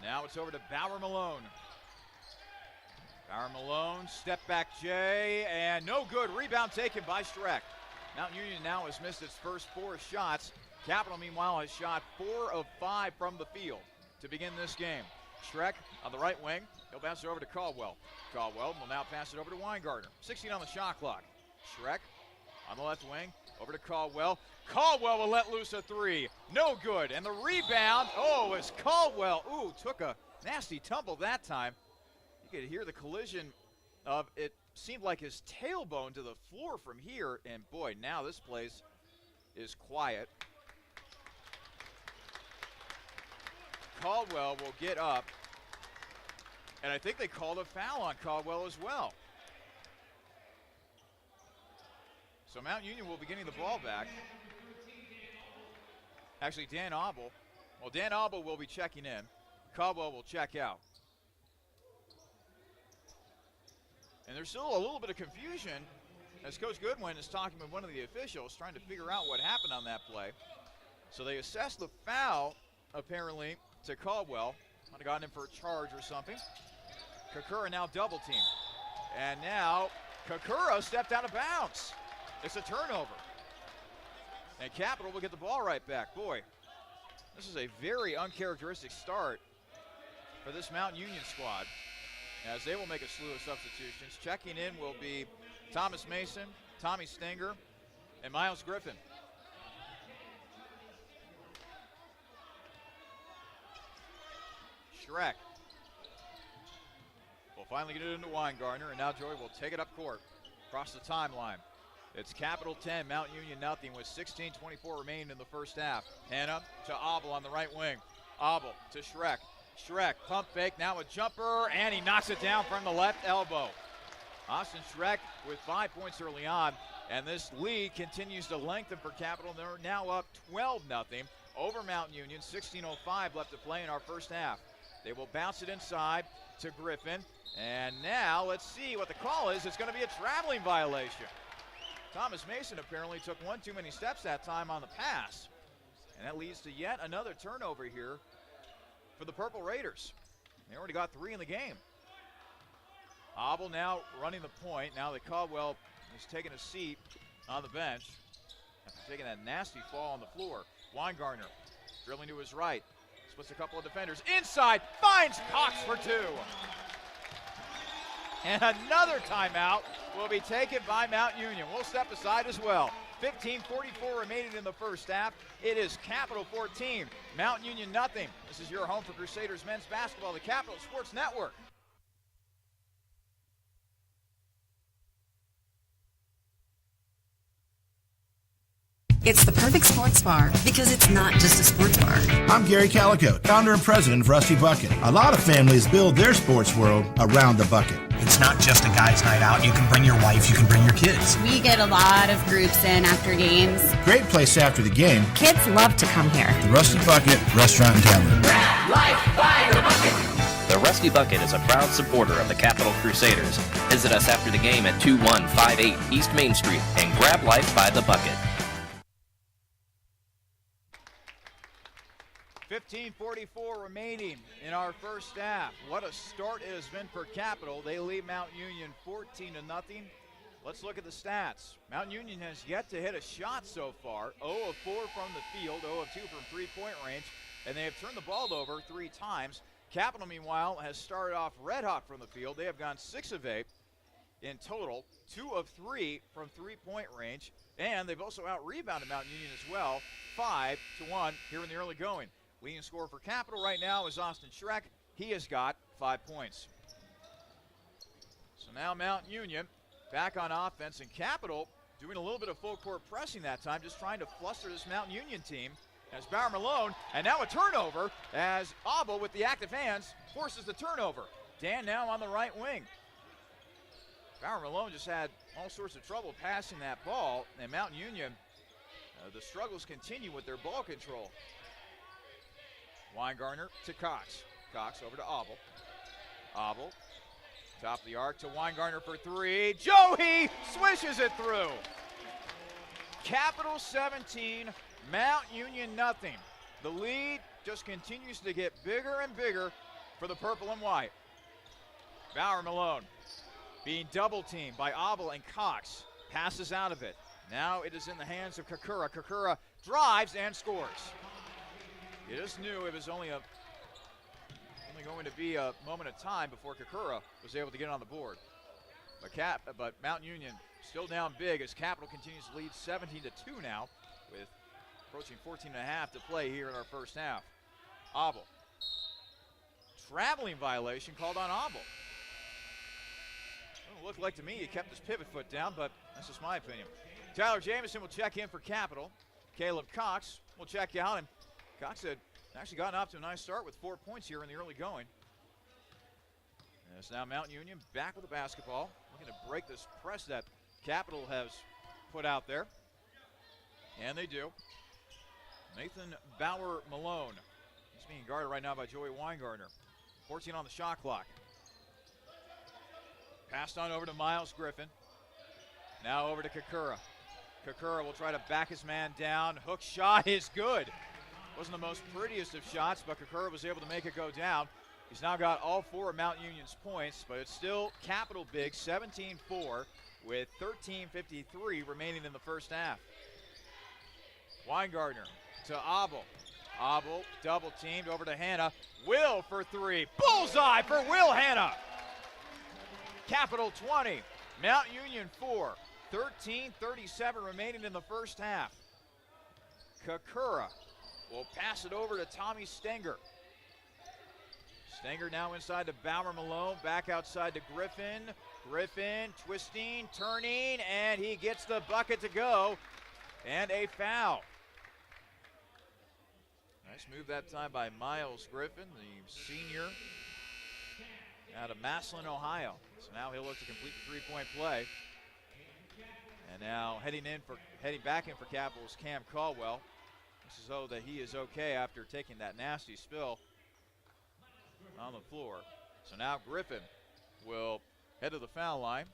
Now it's over to Bauer Malone. Bauer Malone, step back Jay, and no good. Rebound taken by Schreck. Mount Union now has missed its first 4 shots. Capital, meanwhile, has shot 4 of 5 from the field to begin this game. Schreck on the right wing. He'll pass it over to Caldwell. Caldwell will now pass it over to Weingartner. 16 on the shot clock. Schreck on the left wing. Over to Caldwell. Caldwell will let loose a 3. No good. And the rebound, as Caldwell, took a nasty tumble that time. You could hear the collision of, it seemed like his tailbone to the floor from here, and boy, now this place is quiet. Caldwell will get up, and I think they called a foul on Caldwell as well. So Mount Union will be getting the ball back. Actually, Dan Auble will be checking in. Caldwell will check out. And there's still a little bit of confusion as Coach Goodwin is talking with one of the officials, trying to figure out what happened on that play. So they assessed the foul, apparently, to Caldwell. Might have gotten him for a charge or something. Kakura now double team. And now Kakura stepped out of bounds. It's a turnover. And Capital will get the ball right back. Boy, this is a very uncharacteristic start for this Mount Union squad, as they will make a slew of substitutions. Checking in will be Thomas Mason, Tommy Stenger, and Miles Griffin. Schreck will finally get it into Weingartner, and now Joey will take it up court, across the timeline. It's Capital 10, Mount Union nothing with 16:24 remaining in the first half. Hannah to Abel on the right wing. Abel to Schreck. Schreck, pump fake, now a jumper, and he knocks it down from the left elbow. Austin Schreck with 5 points early on, and this lead continues to lengthen for Capital. They're now up 12-0 over Mount Union. 16:05 left to play in our first half. They will bounce it inside to Griffin, and now let's see what the call is. It's going to be a traveling violation. Thomas Mason apparently took one too many steps that time on the pass, and that leads to yet another turnover here for the Purple Raiders. They already got 3 in the game. Abel now running the point. Now that Caldwell is taking a seat on the bench after taking that nasty fall on the floor. Weingartner dribbling to his right. Splits a couple of defenders. Inside, finds Cox for 2. And another timeout will be taken by Mount Union. We'll step aside as well. 15:44 remaining in the first half. It is Capital 14, Mount Union nothing. This is your home for Crusaders men's basketball, the Capital Sports Network. It's the perfect sports bar because it's not just a sports bar. I'm Gary Calico, founder and president of Rusty Bucket. A lot of families build their sports world around the bucket. It's not just a guy's night out. You can bring your wife, you can bring your kids. We get a lot of groups in after games. Great place after the game. Kids love to come here. The Rusty Bucket Restaurant and Tavern. Grab life by the bucket. The Rusty Bucket is a proud supporter of the Capital Crusaders. Visit us after the game at 2158 East Main Street and grab life by the bucket. 15:44 remaining in our first half. What a start it has been for Capital. They lead Mount Union 14-0. Let's look at the stats. Mount Union has yet to hit a shot so far. 0 of 4 from the field, 0 of 2 from three-point range, and they have turned the ball over 3 times. Capital, meanwhile, has started off red hot from the field. They have gone 6 of 8 in total, 2 of 3 from three-point range, and they've also out-rebounded Mount Union as well, 5-1 here in the early going. Leading scorer for Capital right now is Austin Schreck. He has got 5 points. So now Mount Union back on offense, and Capital doing a little bit of full court pressing that time, just trying to fluster this Mount Union team. As Bauer Malone, and now a turnover as Abel with the active hands forces the turnover. Dan now on the right wing. Bauer Malone just had all sorts of trouble passing that ball, and Mount Union, the struggles continue with their ball control. Weingartner to Cox. Cox over to Abel. Abel, top of the arc to Weingartner for 3. Joey swishes it through. Capital 17, Mount Union nothing. The lead just continues to get bigger and bigger for the purple and white. Bauer Malone being double teamed by Abel and Cox. Passes out of it. Now it is in the hands of Kakura. Kakura drives and scores. You just knew it was only going to be a moment of time before Kakura was able to get on the board. But Mount Union still down big as Capital continues to lead 17-2 now, with approaching 14.5 to play here in our first half. Abel. Traveling violation called on Abel. It looked like to me he kept his pivot foot down, but that's just my opinion. Tyler Jamison will check in for Capital. Caleb Cox will check out, and Cox had actually gotten off to a nice start with 4 points here in the early going. And it's now Mount Union back with the basketball, looking to break this press that Capital has put out there. And they do. Nathan Bauer Malone. He's being guarded right now by Joey Weingartner. 14 on the shot clock. Passed on over to Miles Griffin. Now over to Kakura. Kakura will try to back his man down. Hook shot is good. Wasn't the most prettiest of shots, but Kakura was able to make it go down. He's now got all 4 of Mount Union's points, but it's still Capital big, 17-4, with 13:53 remaining in the first half. Weingartner to Abel. Abel double teamed over to Hanna. Will for 3. Bullseye for Will Hanna. Capital 20, Mount Union 4. 13:37 remaining in the first half. Kakura will pass it over to Tommy Stenger. Stenger now inside to Bauer Malone, back outside to Griffin. Griffin twisting, turning, and he gets the bucket to go. And a foul. Nice move that time by Miles Griffin, the senior out of Massillon, Ohio. So now he'll look to complete the three-point play. And now heading back in for Capital's Cam Caldwell. This is so that he is okay after taking that nasty spill on the floor. So now Griffin will head to the foul line.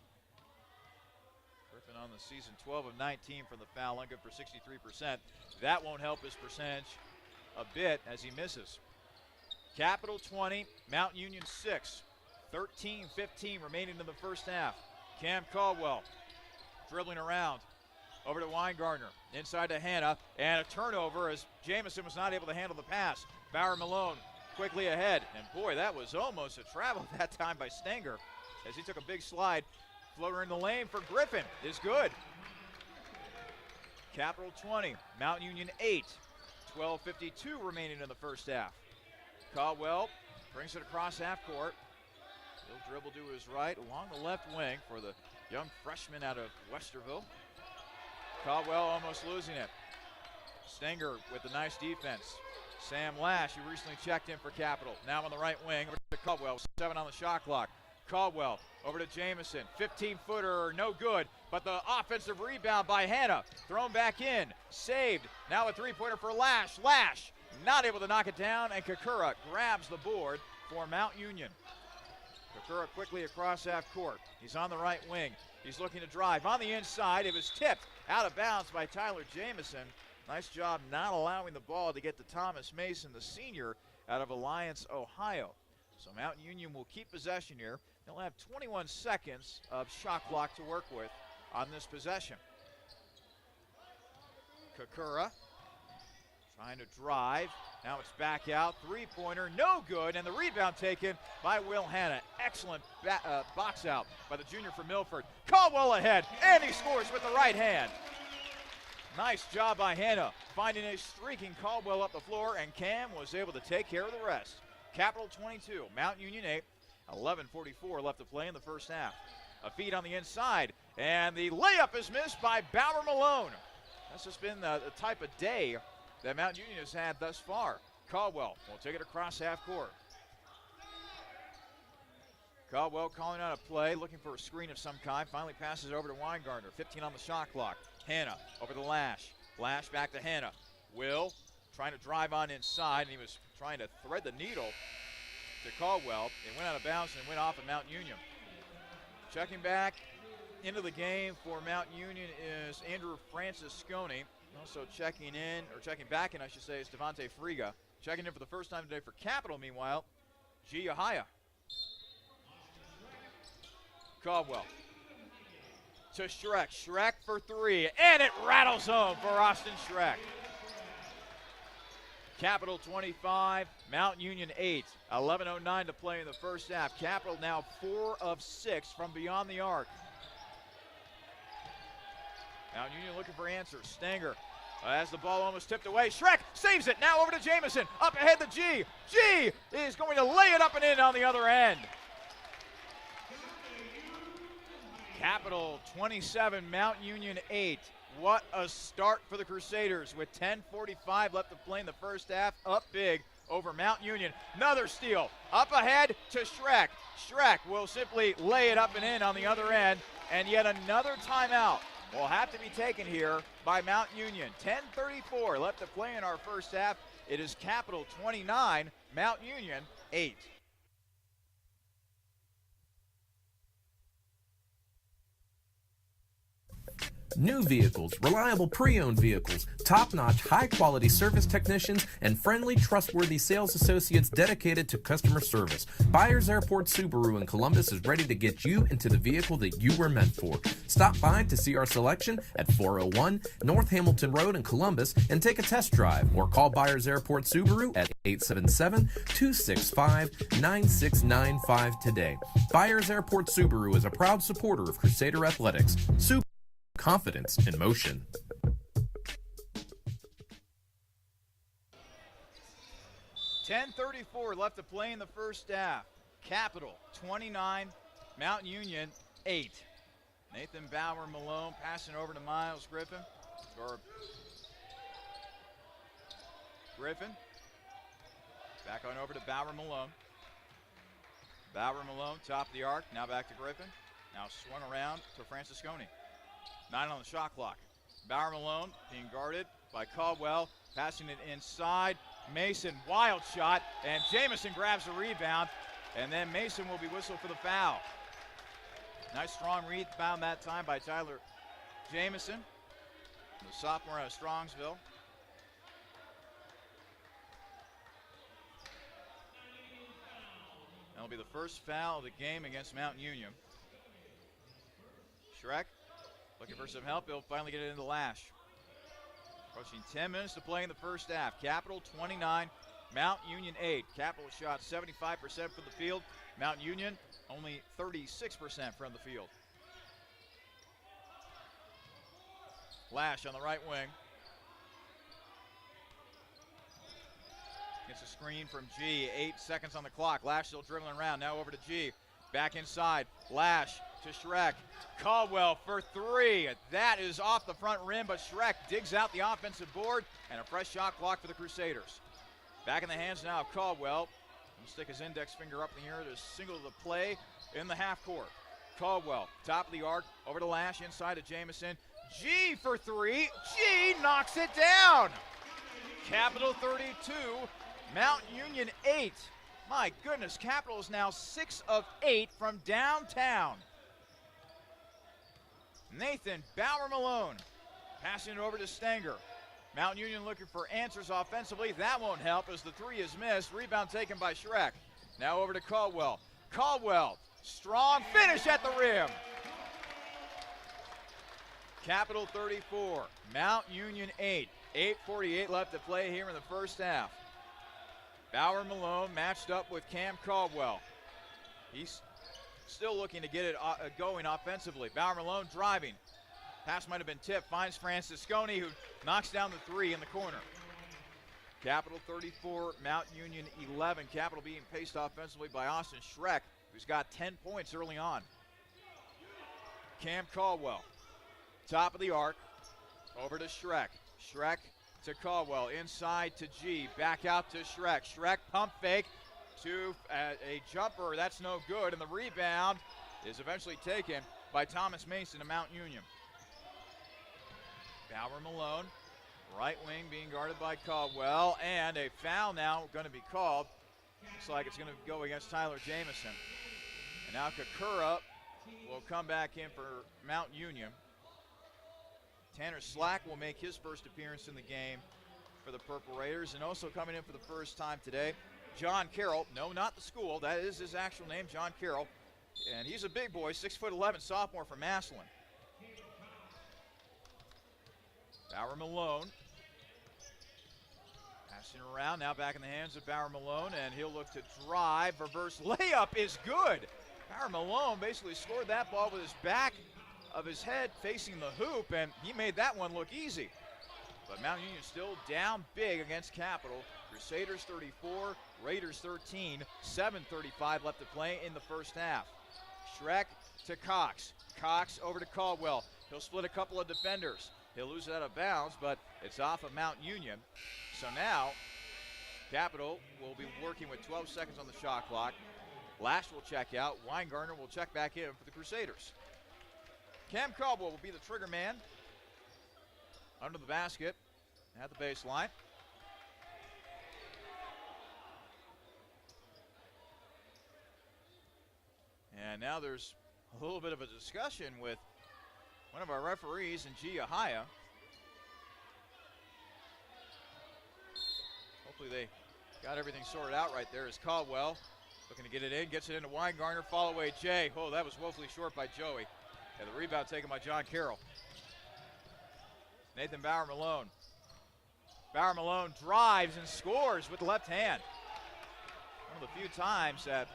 Griffin on the season 12 of 19 from the foul line, good for 63%. That won't help his percentage a bit as he misses. Capital 20, Mount Union 6. 13-15 remaining in the first half. Cam Caldwell dribbling around over to Weingartner, inside to Hanna, and a turnover as Jamison was not able to handle the pass. Bauer Malone quickly ahead, and boy, that was almost a travel that time by Stenger as he took a big slide. Floater in the lane for Griffin is good. Capital 20, Mount Union 8. 12:52 remaining in the first half. Caldwell brings it across half court. He'll dribble to his right along the left wing for the young freshman out of Westerville. Caldwell almost losing it. Stenger with a nice defense. Sam Lash, who recently checked in for Capital, now on the right wing. Over to Caldwell, 7 on the shot clock. Caldwell over to Jamison, 15-footer, no good, but the offensive rebound by Hanna, thrown back in, saved. Now a three-pointer for Lash. Lash not able to knock it down, and Kakura grabs the board for Mount Union. Kakura quickly across half court. He's on the right wing. He's looking to drive on the inside. It was tipped out of bounds by Tyler Jamison. Nice job not allowing the ball to get to Thomas Mason, the senior out of Alliance, Ohio. So Mount Union will keep possession here. They'll have 21 seconds of shot clock to work with on this possession. Kakura trying to drive. Now it's back out. Three-pointer, no good. And the rebound taken by Will Hanna. Excellent box out by the junior from Milford. Caldwell ahead, and he scores with the right hand. Nice job by Hanna, finding a streaking Caldwell up the floor, and Cam was able to take care of the rest. Capital 22, Mount Union 8. 11:44 left to play in the first half. A feed on the inside, and the layup is missed by Bauer Malone. That's just been the type of day that Mount Union has had thus far. Caldwell will take it across half court. Caldwell calling out a play, looking for a screen of some kind. Finally passes over to Weingartner. 15 on the shot clock. Hanna over to Lash. Lash back to Hanna. Will trying to drive on inside, and he was trying to thread the needle to Caldwell. It went out of bounds and went off of Mount Union. Checking back into the game for Mount Union is Andrew Francisconi. Also checking back in, I should say, is Devontae Friga. Checking in for the first time today for Capital, meanwhile, G. Yahaya. Caldwell to Schreck. Schreck for three, and it rattles home for Austin Schreck. Capital 25, Mount Union 8. 11:09 to play in the first half. Capital now 4 of 6 from beyond the arc. Mount Union looking for answers. Stenger has the ball almost tipped away. Schreck saves it. Now over to Jamison. Up ahead to G. G is going to lay it up and in on the other end. Capital 27, Mount Union 8. What a start for the Crusaders with 10:45 left to play in the first half. Up big over Mount Union. Another steal. Up ahead to Schreck. Schreck will simply lay it up and in on the other end. And yet another timeout will have to be taken here by Mount Union. 10:34 left to play in our first half. It is Capital 29, Mount Union 8. New vehicles, reliable pre-owned vehicles, top-notch, high-quality service technicians, and friendly, trustworthy sales associates dedicated to customer service. Byers Airport Subaru in Columbus is ready to get you into the vehicle that you were meant for. Stop by to see our selection at 401 North Hamilton Road in Columbus and take a test drive, or call Byers Airport Subaru at 877-265-9695 today. Byers Airport Subaru is a proud supporter of Crusader Athletics. Confidence in motion. .34 left to play in the first half. Capital 29, Mount Union 8. Nathan Bauer Malone passing over to Miles Griffin. Griffin. Back on over to Bauer Malone. Bauer Malone, top of the arc. Now back to Griffin. Now swung around to Francisconi. 9 on the shot clock. Bauer Malone being guarded by Caldwell. Passing it inside. Mason, wild shot. And Jamison grabs the rebound. And then Mason will be whistled for the foul. Nice strong rebound that time by Tyler Jamison, the sophomore out of Strongsville. That'll be the first foul of the game against Mount Union. Schreck looking for some help. He'll finally get it into Lash. Approaching 10 minutes to play in the first half. Capital 29, Mount Union 8. Capital shot 75% from the field. Mount Union only 36% from the field. Lash on the right wing. Gets a screen from G. 8 seconds on the clock. Lash still dribbling around. Now over to G. Back inside. Lash to Schreck. Caldwell for 3. That is off the front rim, but Schreck digs out the offensive board, and a fresh shot clock for the Crusaders. Back in the hands now of Caldwell. He'll stick his index finger up in the air to single the play in the half court. Caldwell, top of the arc, over to Lash, inside to Jamison. G for 3. G knocks it down. Capital 32, Mount Union 8. My goodness, Capital is now 6 of 8 from downtown. Nathan Bauer Malone passing it over to Stenger. Mount Union looking for answers offensively. That won't help as the 3 is missed. Rebound taken by Schreck. Now over to Caldwell. Caldwell, strong finish at the rim. Capital 34, Mount Union 8. 8:48 left to play here in the first half. Bauer Malone matched up with Cam Caldwell. He's still looking to get it going offensively. Bauer Malone driving. Pass might have been tipped. Finds Francisconi, who knocks down the 3 in the corner. Capital 34, Mount Union 11. Capital being paced offensively by Austin Schreck, who's got 10 points early on. Cam Caldwell, top of the arc, over to Schreck. Schreck to Caldwell, inside to G, back out to Schreck. Schreck pump fake to a jumper. That's no good, and the rebound is eventually taken by Thomas Mason of Mount Union. Bauer Malone, right wing being guarded by Caldwell, and a foul now going to be called. Looks like it's going to go against Tyler Jamison. And now Kakura will come back in for Mount Union. Tanner Slack will make his first appearance in the game for the Purple Raiders, and also coming in for the first time today, John Carroll. No, not the school. That is his actual name, John Carroll. And he's a big boy, 6'11", sophomore from Massillon. Bauer Malone. Passing around, now back in the hands of Bauer Malone, and he'll look to drive. Reverse layup is good. Bauer Malone basically scored that ball with his back of his head facing the hoop, and he made that one look easy. But Mount Union still down big against Capital. Crusaders 34, Raiders 13, 7:35 left to play in the first half. Schreck to Cox. Cox over to Caldwell. He'll split a couple of defenders. He'll lose it out of bounds, but it's off of Mount Union. So now, Capital will be working with 12 seconds on the shot clock. Lash will check out. Weingartner will check back in for the Crusaders. Cam Caldwell will be the trigger man under the basket at the baseline. And now there's a little bit of a discussion with one of our referees, and G. Ahaya. Hopefully they got everything sorted out right there as Caldwell looking to get it in, gets it into Weingartner, fall away Jay. Oh, that was woefully short by Joey. And the rebound taken by John Carroll. Nathan Bauer Malone. Bauer Malone drives and scores with the left hand. One of the few times that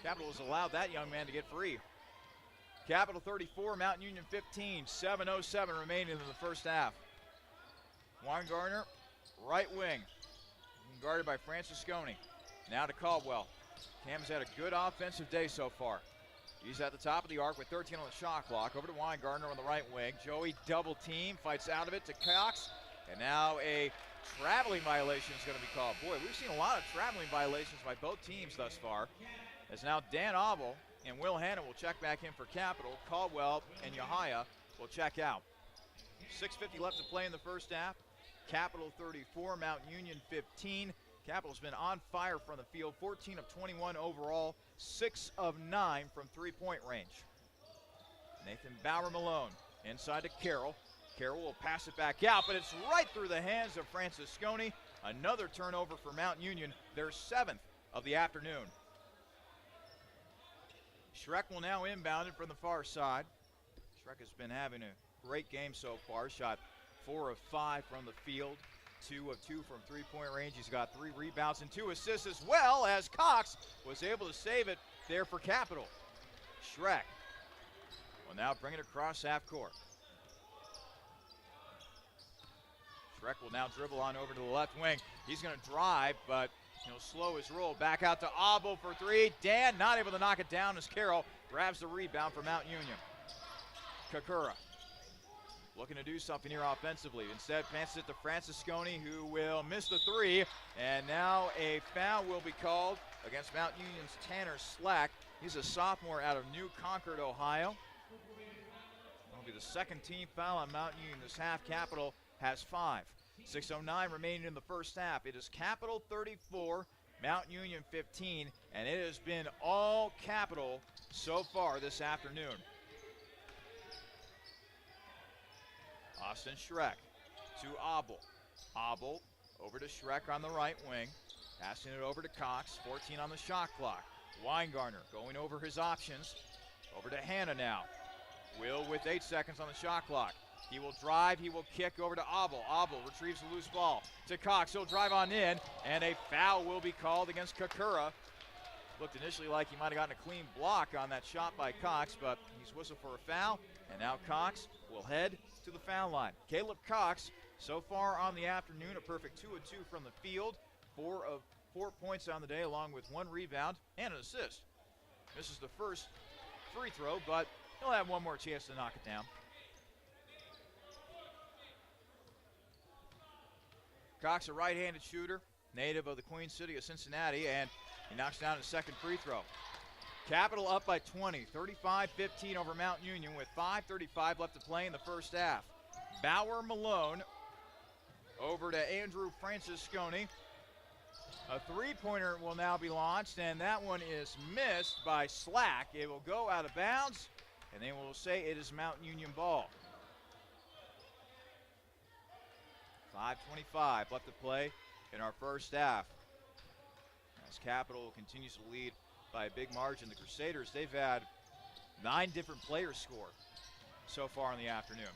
Capital has allowed that young man to get free. Capital 34, Mount Union 15, 7:07 remaining in the first half. Weingartner, right wing, guarded by Francisconi. Now to Caldwell. Cam's had a good offensive day so far. He's at the top of the arc with 13 on the shot clock. Over to Weingartner on the right wing. Joey double team, fights out of it to Cox. And now a traveling violation is going to be called. Boy, we've seen a lot of traveling violations by both teams thus far. As now Dan Abel and Will Hanna will check back in for Capital. Caldwell and Yahaya will check out. 6:50 left to play in the first half. Capital 34, Mount Union 15. Capital's been on fire from the field, 14 of 21 overall, 6 of 9 from three-point range. Nathan Bauer-Malone inside to Carroll. Carroll will pass it back out, but it's right through the hands of Francisconi. Another turnover for Mount Union, their 7th of the afternoon. Schreck will now inbound it from the far side. Schreck has been having a great game so far. Shot 4 of 5 from the field, 2 of 2 from three-point range. He's got 3 rebounds and 2 assists, as well as Cox was able to save it there for Capital. Schreck will now bring it across half court. Schreck will now dribble on over to the left wing. He's going to drive, but he'll slow his roll. Back out to Abel for 3. Dan not able to knock it down as Carroll grabs the rebound for Mount Union. Kakura looking to do something here offensively. Instead, passes it to Francisconi, who will miss the 3. And now a foul will be called against Mount Union's Tanner Slack. He's a sophomore out of New Concord, Ohio. That'll be the second team foul on Mount Union this half. Capital has 5. 6:09 remaining in the first half. It is Capital 34, Mount Union 15, and it has been all Capital so far this afternoon. Austin Schreck to Abel. Abel over to Schreck on the right wing. Passing it over to Cox, 14 on the shot clock. Weingartner going over his options. Over to Hanna now. Will with 8 seconds on the shot clock. He will drive, he will kick over to Abel. Abel retrieves the loose ball to Cox. He'll drive on in, and a foul will be called against Kakura. Looked initially like he might have gotten a clean block on that shot by Cox, but he's whistled for a foul, and now Cox will head to the foul line. Caleb Cox, so far on the afternoon, a perfect 2 of 2 from the field, 4 of 4 points on the day, along with 1 rebound and an assist. Misses the first free throw, but he'll have one more chance to knock it down. Cox, a right-handed shooter, native of the Queen City of Cincinnati, and he knocks down his second free throw. Capital up by 20, 35-15 over Mount Union with 5:35 left to play in the first half. Bauer-Malone over to Andrew Francisconi. A three-pointer will now be launched, and that one is missed by Slack. It will go out of bounds, and they will say it is Mount Union ball. 5:25 left to play in our first half. As Capital continues to lead by a big margin, the Crusaders, they've had 9 different players score so far in the afternoon.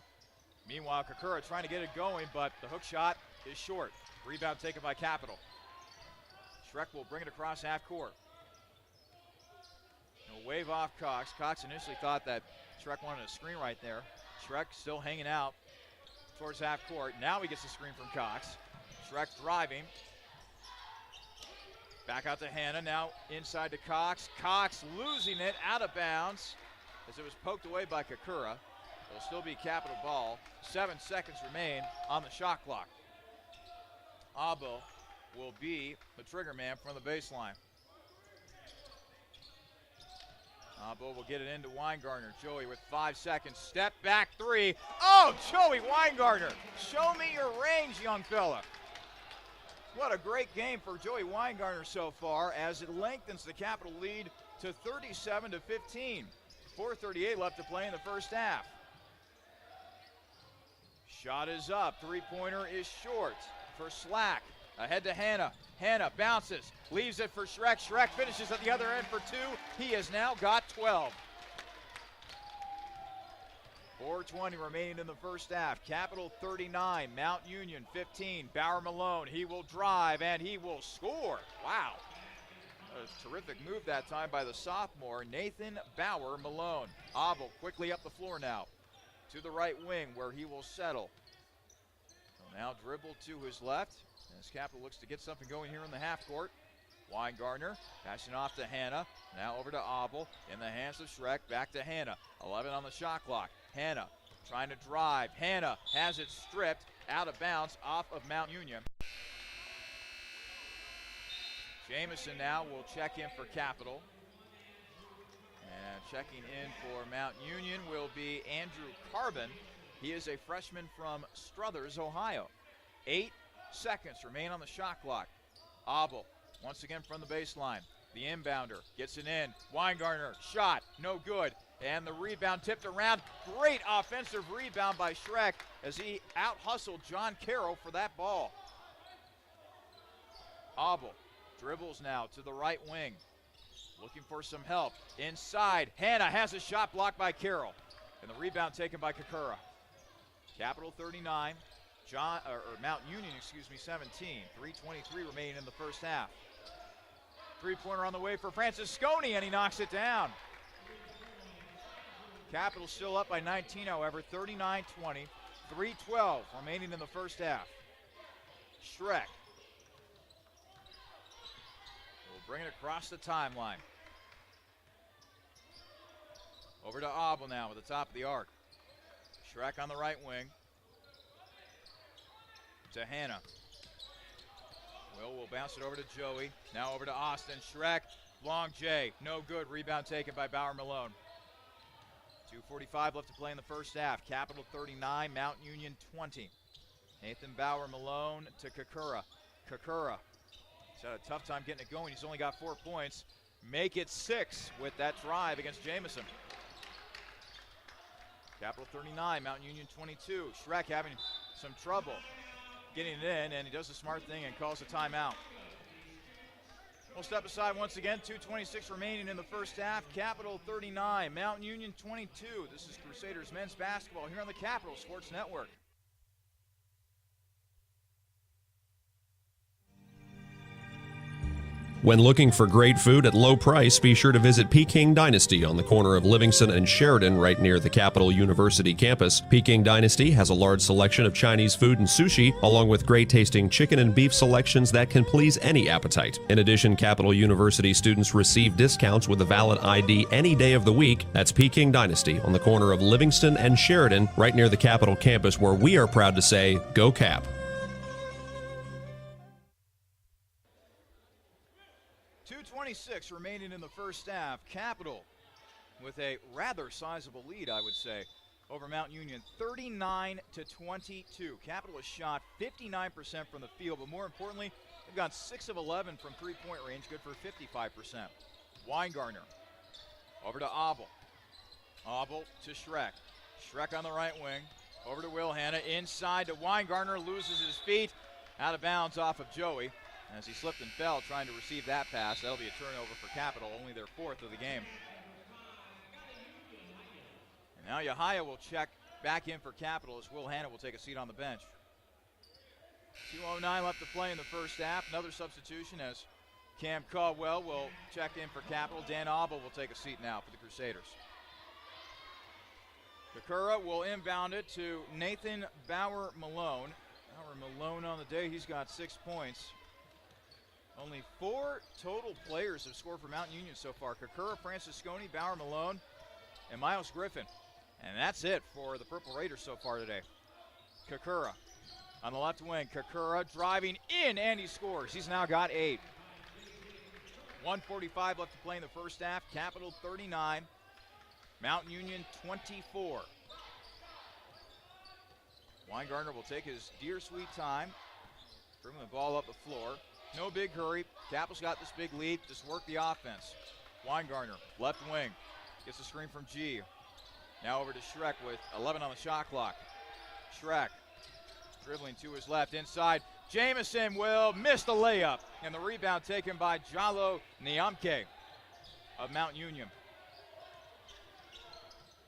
Meanwhile, Kakura trying to get it going, but the hook shot is short. Rebound taken by Capital. Schreck will bring it across half court. He'll wave off Cox. Cox initially thought that Schreck wanted a screen right there. Schreck still hanging out towards half court. Now he gets the screen from Cox. Schreck driving. Back out to Hanna, now inside to Cox. Cox losing it out of bounds as it was poked away by Kakura. It'll still be Capital ball. 7 seconds remain on the shot clock. Abo will be the trigger man from the baseline. Abo will get it into Weingartner. Joey with 5 seconds. Step back 3. Oh, Joey Weingartner. Show me your range, young fella. What a great game for Joey Weingartner so far as it lengthens the Capital lead to 37-15. 4:38 left to play in the first half. Shot is up. Three-pointer is short for Slack. Ahead to Hanna. Hanna bounces, leaves it for Schreck. Schreck finishes at the other end for 2. He has now got 12. 4:20 remaining in the first half. Capital 39, Mount Union 15. Bauer-Malone, he will drive and he will score. Wow. A terrific move that time by the sophomore, Nathan Bauer-Malone. Abel quickly up the floor now to the right wing where he will settle. He'll now dribble to his left as Capital looks to get something going here in the half court. Weingartner passing off to Hanna. Now over to Abel. In the hands of Schreck. Back to Hanna. 11 on the shot clock. Hanna trying to drive. Hanna has it stripped out of bounds off of Mount Union. Jamison now will check in for Capital. And checking in for Mount Union will be Andrew Carbon. He is a freshman from Struthers, Ohio. 8 seconds remain on the shot clock. Abel once again from the baseline. The inbounder gets it in. Weingartner, shot, no good. And the rebound tipped around. Great offensive rebound by Schreck as he out-hustled John Carroll for that ball. Abel dribbles now to the right wing. Looking for some help. Inside, Hanna has a shot blocked by Carroll. And the rebound taken by Kakura. Capital 39, Mount Union, 17. 3:23 remaining in the first half. Three-pointer on the way for Francisconi, and he knocks it down. Capital still up by 19, however, 39-20. 3:12 remaining in the first half. Schreck will bring it across the timeline. Over to Abel now at the top of the arc. Schreck on the right wing. To Hanna. Will bounce it over to Joey. Now over to Austin. Schreck. Long J. No good. Rebound taken by Bauer Malone. 2:45 left to play in the first half. Capital 39, Mount Union 20. Nathan Bauer Malone to Kakura. Kakura. He's had a tough time getting it going. He's only got 4 points. Make it 6 with that drive against Jamison. Capital 39, Mount Union 22. Schreck having some trouble getting it in, and he does the smart thing and calls a timeout. We'll step aside once again. 2:26 remaining in the first half. Capital 39, Mount Union 22. This is Crusaders men's basketball here on the Capital Sports Network. When looking for great food at low price, be sure to visit Peking Dynasty on the corner of Livingston and Sheridan right near the Capital University campus. Peking Dynasty has a large selection of Chinese food and sushi, along with great tasting chicken and beef selections that can please any appetite. In addition, Capital University students receive discounts with a valid ID any day of the week. That's Peking Dynasty on the corner of Livingston and Sheridan right near the Capital campus, where we are proud to say, Go Cap! 2:26 remaining in the first half. Capital with a rather sizable lead, I would say, over Mount Union, 39-22. Capital has shot 59% from the field, but more importantly, they've got 6 of 11 from three-point range, good for 55%. Weingartner over to Abel. Abel to Schreck. Schreck on the right wing. Over to Will Hanna. Inside to Weingartner. Loses his feet. Out of bounds off of Joey as he slipped and fell trying to receive that pass. That'll be a turnover for Capital, only their 4th of the game. And now Yahaya will check back in for Capital as Will Hanna will take a seat on the bench. 2:09 left to play in the first half. Another substitution as Cam Caldwell will check in for Capital. Dan Abel will take a seat now for the Crusaders. Kakura will inbound it to Nathan Bauer Malone. Bauer Malone on the day, he's got 6 points. Only 4 total players have scored for Mount Union so far. Kakura, Francisconi, Bauer Malone, and Miles Griffin. And that's it for the Purple Raiders so far today. Kakura on the left wing. Kakura driving in, and he scores. He's now got 8. 1:45 left to play in the first half. Capital 39, Mount Union 24. Weingartner will take his dear sweet time, bringing the ball up the floor. No big hurry. Capital's got this big lead. Just work the offense. Weingartner, left wing, gets a screen from G. Now over to Schreck with 11 on the shot clock. Schreck dribbling to his left inside. Jamison will miss the layup, and the rebound taken by Jalo Niamke of Mount Union.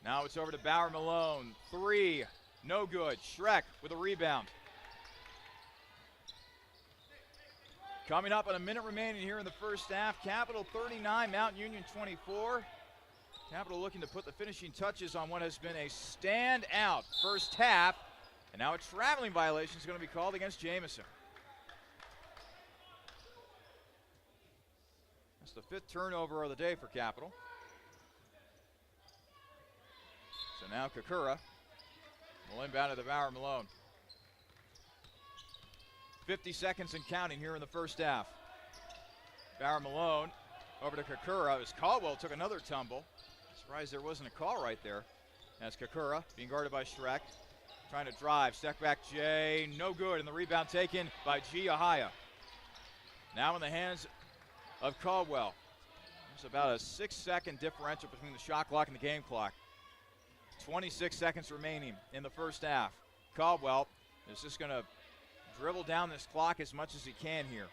Now it's over to Bauer Malone. 3, no good. Schreck with a rebound. Coming up on a minute remaining here in the first half. Capital 39, Mount Union 24. Capital looking to put the finishing touches on what has been a standout first half. And now a traveling violation is going to be called against Jamison. That's the 5th turnover of the day for Capital. So now Kakura will inbound to the Bauer Malone. 50 seconds and counting here in the first half. Bauer Malone over to Kakura as Caldwell took another tumble. Surprised there wasn't a call right there. As Kakura being guarded by Shrek. Trying to drive, step back Jay, no good, and the rebound taken by G. Ahaya. Now in the hands of Caldwell. There's about a 6-second differential between the shot clock and the game clock. 26 seconds remaining in the first half. Caldwell is just going to dribble down this clock as much as he can here.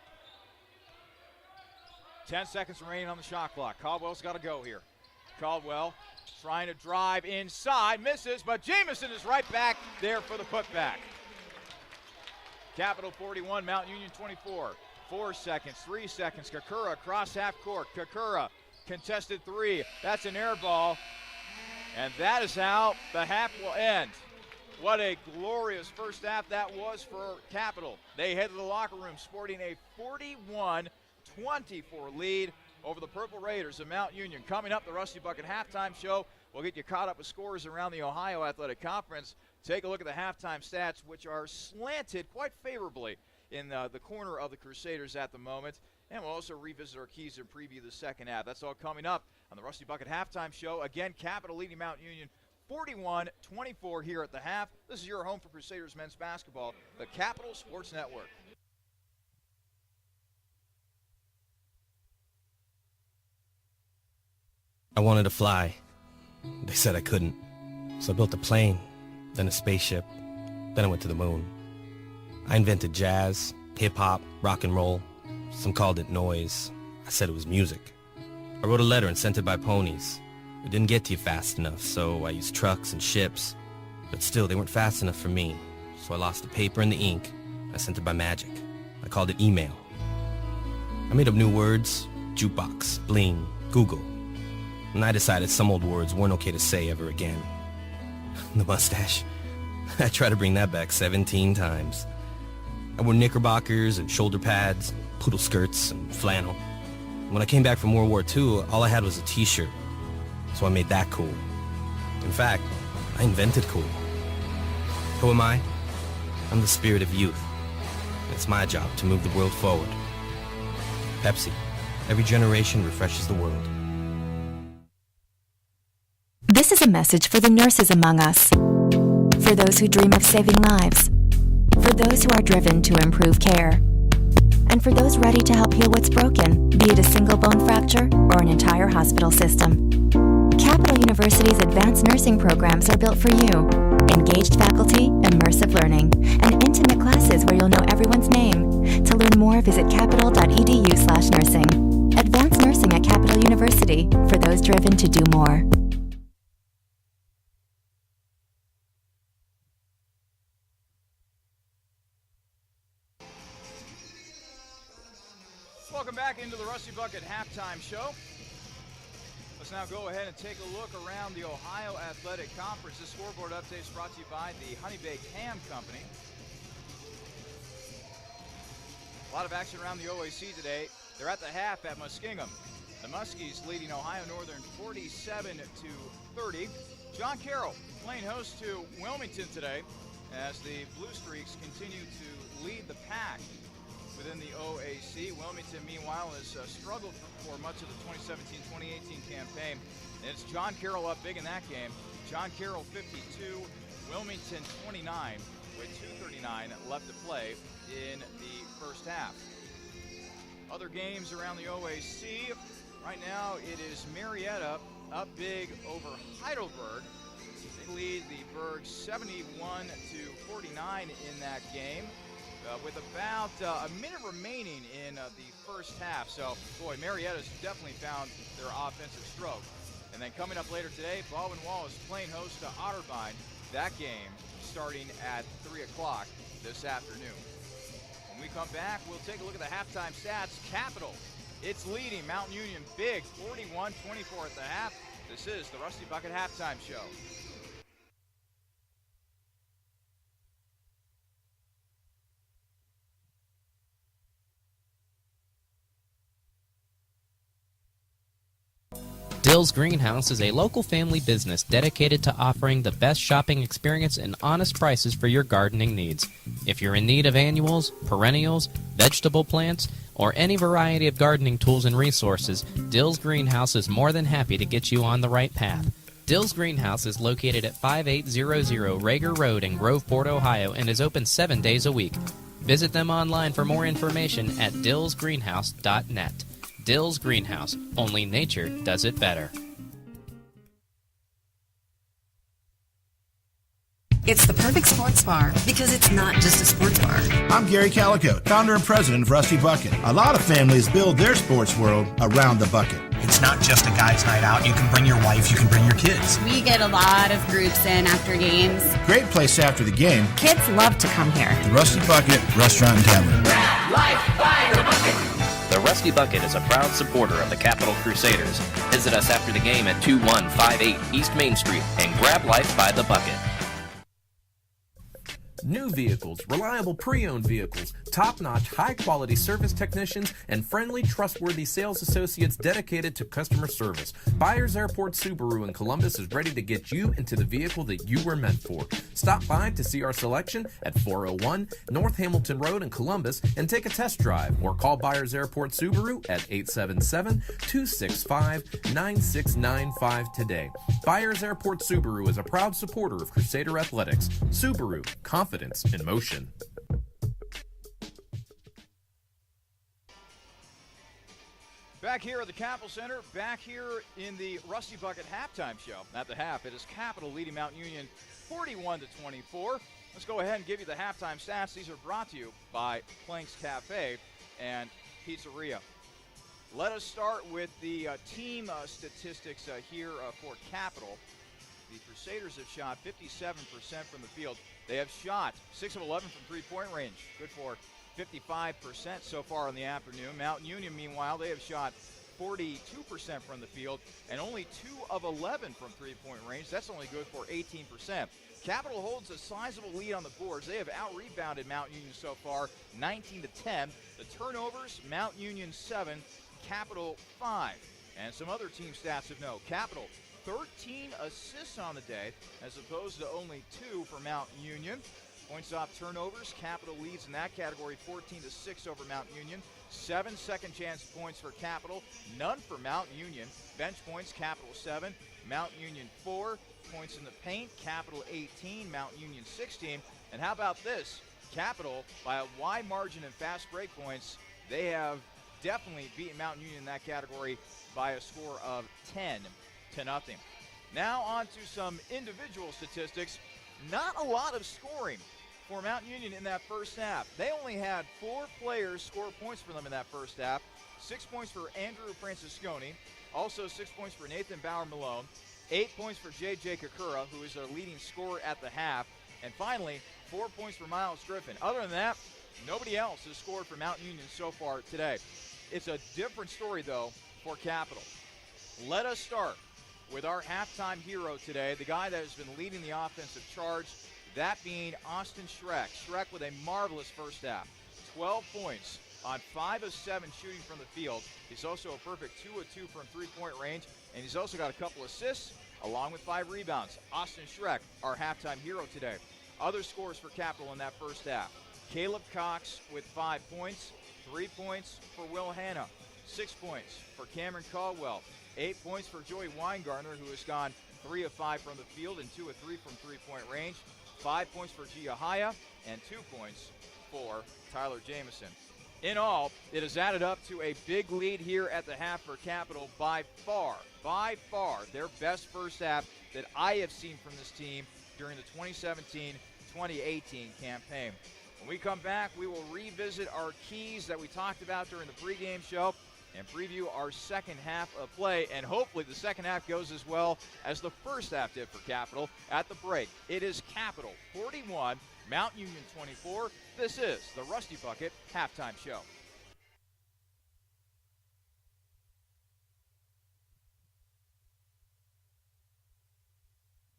10 seconds remaining on the shot clock. Caldwell's got to go here. Caldwell trying to drive inside, misses, but Jamison is right back there for the putback. Capital 41, Mount Union 24. 4 seconds, 3 seconds. Kakura across half court. Kakura contested 3. That's an air ball. And that is how the half will end. What a glorious first half that was for Capital. They head to the locker room sporting a 41-24 lead over the Purple Raiders of Mount Union. Coming up, the Rusty Bucket halftime show. We'll get you caught up with scores around the Ohio Athletic Conference. Take a look at the halftime stats, which are slanted quite favorably in the corner of the Crusaders at the moment. And we'll also revisit our keys and preview the second half. That's all coming up on the Rusty Bucket halftime show. Again, Capital leading Mount Union 41-24 here at the half. This is your home for Crusaders men's basketball, the Capital Sports Network. I wanted to fly. They said I couldn't. So I built a plane, then a spaceship, then I went to the moon. I invented jazz, hip-hop, rock and roll. Some called it noise. I said it was music. I wrote a letter and sent it by ponies. It didn't get to you fast enough, so I used trucks and ships. But still, they weren't fast enough for me. So I lost the paper and the ink. I sent it by magic. I called it email. I made up new words: jukebox, bling, Google. And I decided some old words weren't okay to say ever again. The mustache. I tried to bring that back 17 times. I wore knickerbockers and shoulder pads, poodle skirts and flannel. When I came back from World War II, all I had was a t-shirt. So I made that cool. In fact, I invented cool. Who am I? I'm the spirit of youth. It's my job to move the world forward. Pepsi. Every generation refreshes the world. This is a message for the nurses among us, for those who dream of saving lives, for those who are driven to improve care, and for those ready to help heal what's broken, be it a single bone fracture or an entire hospital system. Capital University's advanced nursing programs are built for you. Engaged faculty, immersive learning, and intimate classes where you'll know everyone's name. To learn more, visit capital.edu/nursing. Advanced nursing at Capital University, for those driven to do more. Welcome back into the Rusty Bucket halftime show. Let's now go ahead and take a look around the Ohio Athletic Conference. This scoreboard update is brought to you by the Honey Baked Ham Company. A lot of action around the OAC today. They're at the half at Muskingum. The Muskies leading Ohio Northern 47-30. John Carroll playing host to Wilmington today as the Blue Streaks continue to lead the pack within the OAC. Wilmington, meanwhile, has struggled for much of the 2017-2018 campaign. And it's John Carroll up big in that game. John Carroll 52, Wilmington 29, with 2:39 left to play in the first half. Other games around the OAC. Right now, it is Marietta up big over Heidelberg. They lead the Bergs 71-49 in that game. With about a minute remaining in the first half. So, boy, Marietta's definitely found their offensive stroke. And then coming up later today, Baldwin Wallace playing host to Otterbein. That game starting at 3 o'clock this afternoon. When we come back, we'll take a look at the halftime stats. Capital, it's leading Mount Union big, 41-24 at the half. This is the Rusty Bucket halftime show. Dill's Greenhouse is a local family business dedicated to offering the best shopping experience and honest prices for your gardening needs. If you're in need of annuals, perennials, vegetable plants, or any variety of gardening tools and resources, Dill's Greenhouse is more than happy to get you on the right path. Dill's Greenhouse is located at 5800 Rager Road in Groveport, Ohio, and is open 7 days a week. Visit them online for more information at dillsgreenhouse.net. Dill's Greenhouse. Only nature does it better. It's the perfect sports bar because it's not just a sports bar. I'm Gary Calico, founder and president of Rusty Bucket. A lot of families build their sports world around the bucket. It's not just a guy's night out. You can bring your wife, you can bring your kids. We get a lot of groups in after games. Great place after the game. Kids love to come here. The Rusty Bucket Restaurant and Tavern. Grab life by the bucket. The Rusty Bucket is a proud supporter of the Capital Crusaders. Visit us after the game at 2158 East Main Street and grab life by the bucket. New vehicles, reliable pre-owned vehicles, top-notch, high-quality service technicians, and friendly, trustworthy sales associates dedicated to customer service. Byers Airport Subaru in Columbus is ready to get you into the vehicle that you were meant for. Stop by to see our selection at 401 North Hamilton Road in Columbus and take a test drive, or call Byers Airport Subaru at 877-265-9695 today. Byers Airport Subaru is a proud supporter of Crusader Athletics. Subaru, confidence in motion. Back here at the Capitol Center, back here in the Rusty Bucket halftime show. At the half, it is Capital leading Mount Union 41-24. Let's go ahead and give you the halftime stats. These are brought to you by Planks Cafe and Pizzeria. Let us start with the team statistics here for Capital. The Crusaders have shot 57% from the field. They have shot 6 of 11 from three-point range. Good for 55% so far in the afternoon. Mount Union, meanwhile, they have shot 42% from the field and only 2 of 11 from three-point range. That's only good for 18%. Capital holds a sizable lead on the boards. They have out-rebounded Mount Union so far, 19-10. The turnovers, Mount Union 7, Capital 5. And some other team stats of note. Capital 13 assists on the day, as opposed to only 2 for Mount Union. Points off turnovers, Capital leads in that category 14-6 over Mount Union. 7 second chance points for Capital, none for Mount Union. Bench points, Capital 7, Mount Union 4. Points in the paint, Capital 18, Mount Union 16. And how about this? Capital, by a wide margin in fast break points, they have definitely beaten Mount Union in that category by a score of 10-0. Now on to some individual statistics. Not a lot of scoring for Mount Union in that first half. They only had 4 players score points for them in that first half. 6 points for Andrew Francisconi. Also 6 points for Nathan Bauer-Malone. 8 points for J.J. Kakura, who is their leading scorer at the half. And finally, 4 points for Miles Griffin. Other than that, nobody else has scored for Mount Union so far today. It's a different story, though, for Capital. Let us start with our halftime hero today, the guy that has been leading the offensive charge, that being Austin Schreck. Schreck with a marvelous first half. 12 points on 5 of 7 shooting from the field. He's also a perfect 2 of 2 from three-point range, and he's also got a couple assists along with 5 rebounds. Austin Schreck, our halftime hero today. Other scores for Capital in that first half. Caleb Cox with 5 points, 3 points for Will Hanna, 6 points for Cameron Caldwell, 8 points for Joey Weingartner, who has gone 3 of 5 from the field and 2 of 3 from three-point range, 5 points for Gia Haya, and 2 points for Tyler Jamison. In all, it has added up to a big lead here at the half for Capital by far, their best first half that I have seen from this team during the 2017-2018 campaign. When we come back, we will revisit our keys that we talked about during the pregame show and preview our second half of play, and hopefully the second half goes as well as the first half did for Capital. At the break, it is Capital 41, Mount Union 24. This is the Rusty Bucket Halftime Show.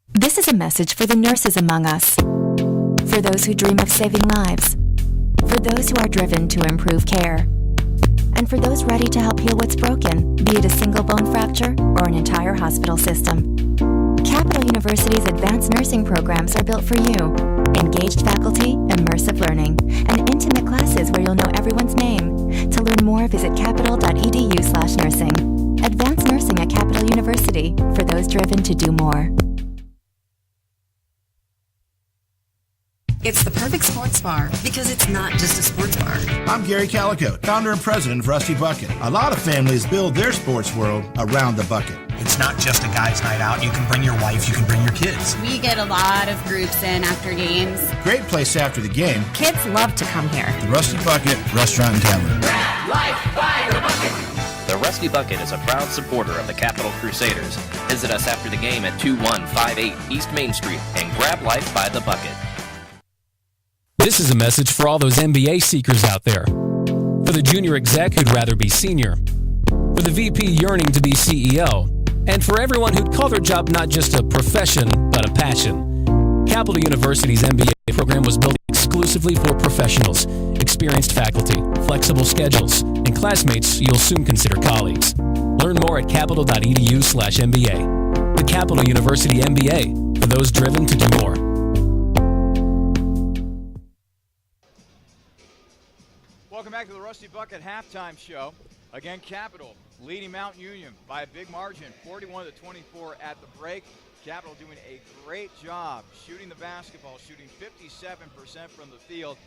This is a message for the nurses among us, for those who dream of saving lives, for those who are driven to improve care, And for those ready to help heal what's broken, be it a single bone fracture or an entire hospital system. Capital University's advanced nursing programs are built for you. Engaged faculty, immersive learning, and intimate classes where you'll know everyone's name. To learn more, visit capital.edu/nursing. Advanced nursing at Capital University for those driven to do more. It's the perfect sports bar because it's not just a sports bar. I'm Gary Calico, founder and president of Rusty Bucket. A lot of families build their sports world around the bucket. It's not just a guy's night out. You can bring your wife, you can bring your kids. We get a lot of groups in after games. Great place after the game. Kids love to come here. The Rusty Bucket Restaurant and Tavern. Grab life by the bucket. The Rusty Bucket is a proud supporter of the Capital Crusaders. Visit us after the game at 2158 East Main Street and grab life by the bucket. This is a message for all those MBA seekers out there. For the junior exec who'd rather be senior. For the VP yearning to be CEO. And for everyone who'd call their job not just a profession, but a passion. Capital University's MBA program was built exclusively for professionals, experienced faculty, flexible schedules, and classmates you'll soon consider colleagues. Learn more at capital.edu/MBA. The Capital University MBA, for those driven to do more. Welcome back to the Rusty Bucket halftime show. Again, Capital leading Mount Union by a big margin, 41-24 at the break. Capital doing a great job shooting the basketball, shooting 57% from the field,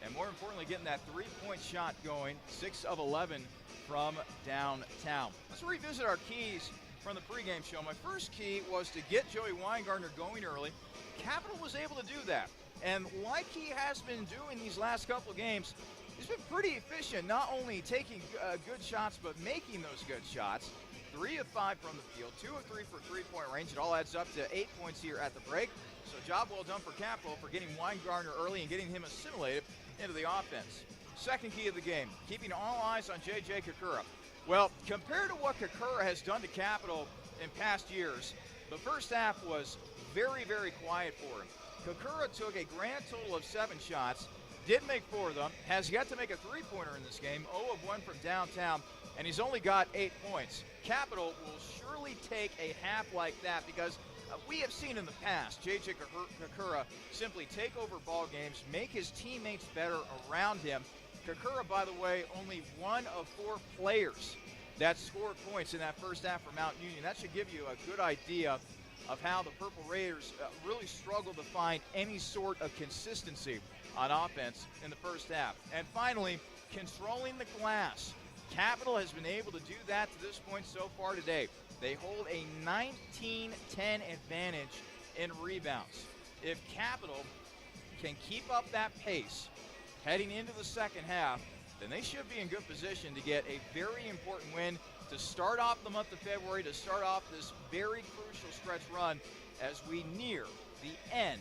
and more importantly, getting that three-point shot going, 6 of 11 from downtown. Let's revisit our keys from the pregame show. My first key was to get Joey Weingartner going early. Capital was able to do that, and like he has been doing these last couple of games, he's been pretty efficient, not only taking good shots, but making those good shots. 3 of 5 from the field, 2 of 3 for three-point range. It all adds up to 8 points here at the break. So job well done for Capital for getting Weingartner early and getting him assimilated into the offense. Second key of the game, keeping all eyes on J.J. Kakura. Well, compared to what Kakura has done to Capital in past years, the first half was very, very quiet for him. Kakura took a grand total of 7 shots, did make 4 of them, has yet to make a three-pointer in this game, 0 of 1 from downtown, and he's only got 8 points. Capital will surely take a half like that because we have seen in the past J.J. Kakura simply take over ball games, make his teammates better around him. Kakura, by the way, only 1 of 4 players that scored points in that first half for Mount Union. That should give you a good idea of how the Purple Raiders really struggle to find any sort of consistency on offense in the first half. And finally, controlling the glass. Capital has been able to do that to this point so far today. They hold a 19-10 advantage in rebounds. If Capital can keep up that pace heading into the second half, then they should be in good position to get a very important win to start off the month of February, to start off this very crucial stretch run as we near the end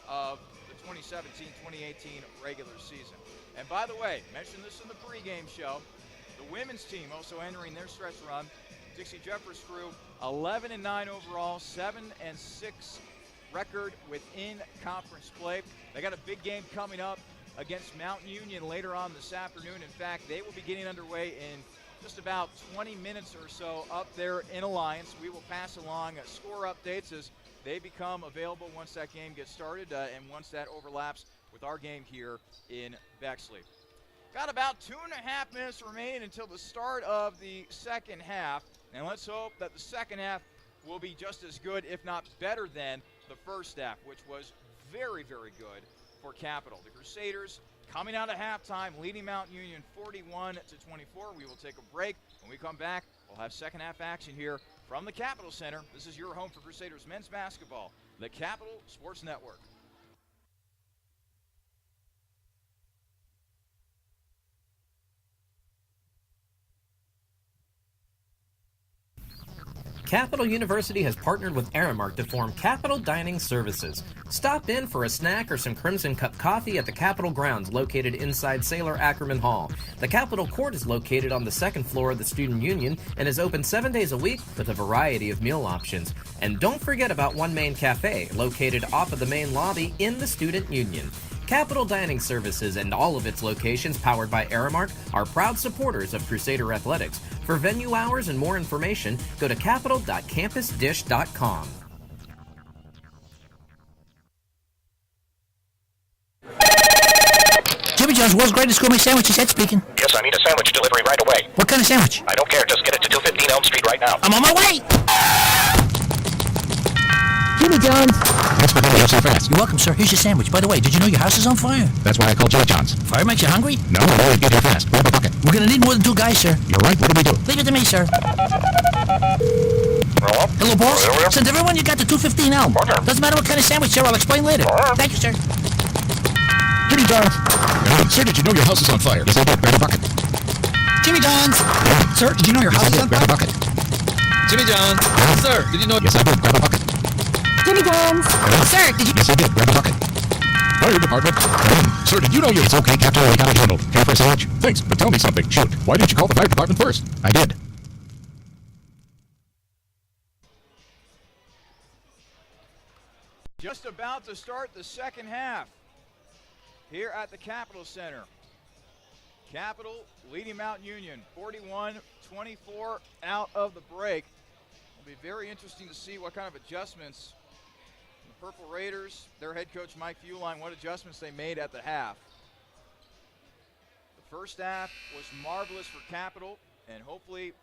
of the 2017-2018 regular season. And by the way, mentioned this in the pregame show, the women's team also entering their stretch run. Dixie Jeffers crew, 11-9 overall, 7-6 record within conference play. They got a big game coming up against Mount Union later on this afternoon. In fact, they will be getting underway in just about 20 minutes or so up there in Alliance. We will pass along score updates as they become available once that game gets started and once that overlaps with our game here in Bexley. Got about 2.5 minutes remaining until the start of the second half, and let's hope that the second half will be just as good, if not better than the first half, which was very, very good for Capital. The Crusaders coming out of halftime, leading Mount Union 41-24. We will take a break. When we come back, we'll have second half action here from the Capital Center. This is your home for Crusaders men's basketball, the Capital Sports Network. Capital University has partnered with Aramark to form Capital Dining Services. Stop in for a snack or some Crimson Cup coffee at the Capitol grounds located inside Sailor Ackerman Hall. The Capitol Court is located on the second floor of the Student Union and is open 7 days a week with a variety of meal options. And don't forget about One Main Cafe, located off of the main lobby in the Student Union. Capital Dining Services and all of its locations powered by Aramark are proud supporters of Crusader Athletics. For venue hours and more information, go to capital.campusdish.com. Jimmy John's World's Greatest Gourmet Sandwiches, Ed speaking. Yes, I need a sandwich delivery right away. What kind of sandwich? I don't care. Just get it to 215 Elm Street right now. I'm on my way! Jimmy John's. Thanks for coming up so fast. You're welcome, sir. Here's your sandwich. By the way, did you know your house is on fire? That's why I called Jimmy John's. Fire makes you hungry? No, I always get here fast. Grab a bucket. We're gonna need more than 2 guys, sir. You're right. What do we do? Leave it to me, sir. Hello, boss. Send everyone you got to 215 Elm. Doesn't matter what kind of sandwich, sir. I'll explain later. Thank you, sir. Jimmy John's. Sir, did you know your house is on fire? Yes, I did. Grab a bucket. Jimmy John's. Sir, did you know your house is on fire? Grab a bucket. Jimmy John's. Sir, did you know? Yes, I did. Grab a bucket. Jimmy John's. Sir, did you? Yes, I did. Grab a bucket. Fire department. Sir, did you know you... It's okay, Captain. I got it handled. Care for a sandwich? Thanks, but tell me something. Shoot. Why didn't you call the fire department first? I did. Just about to start the second half here at the Capitol Center. Capital leading Mount Union 41-24 out of the break. It'll be very interesting to see what kind of adjustments the Purple Raiders, their head coach Mike Fuline, what adjustments they made at the half. The first half was marvelous for Capital, and hopefully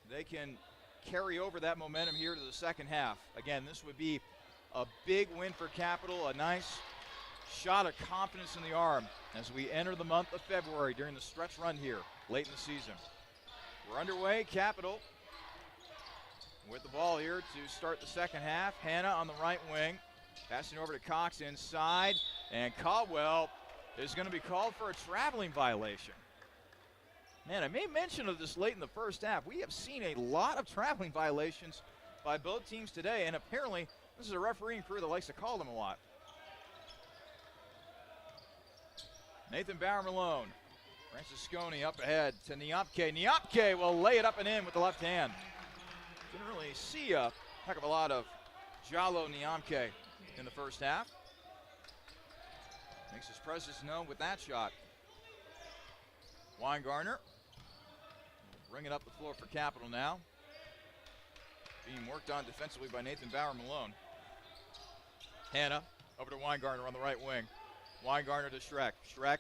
they can carry over that momentum here to the second half. Again, this would be a big win for Capital, a nice shot of confidence in the arm as we enter the month of February during the stretch run here late in the season. We're underway. Capital with the ball here to start the second half. Hannah on the right wing, passing over to Cox inside, and Caldwell is going to be called for a traveling violation. Man, I made mention of this late in the first half. We have seen a lot of traveling violations by both teams today, and apparently this is a refereeing crew that likes to call them a lot. Nathan Bauer-Malone. Francisconi up ahead to Niapke. Niapke will lay it up and in with the left hand. Didn't really see a heck of a lot of Jalo Niamke in the first half. Makes his presence known with that shot. Weingartner bringing up the floor for Capital now. Being worked on defensively by Nathan Bauer-Malone. Hannah over to Weingartner on the right wing. Weingartner to Schreck. Schreck,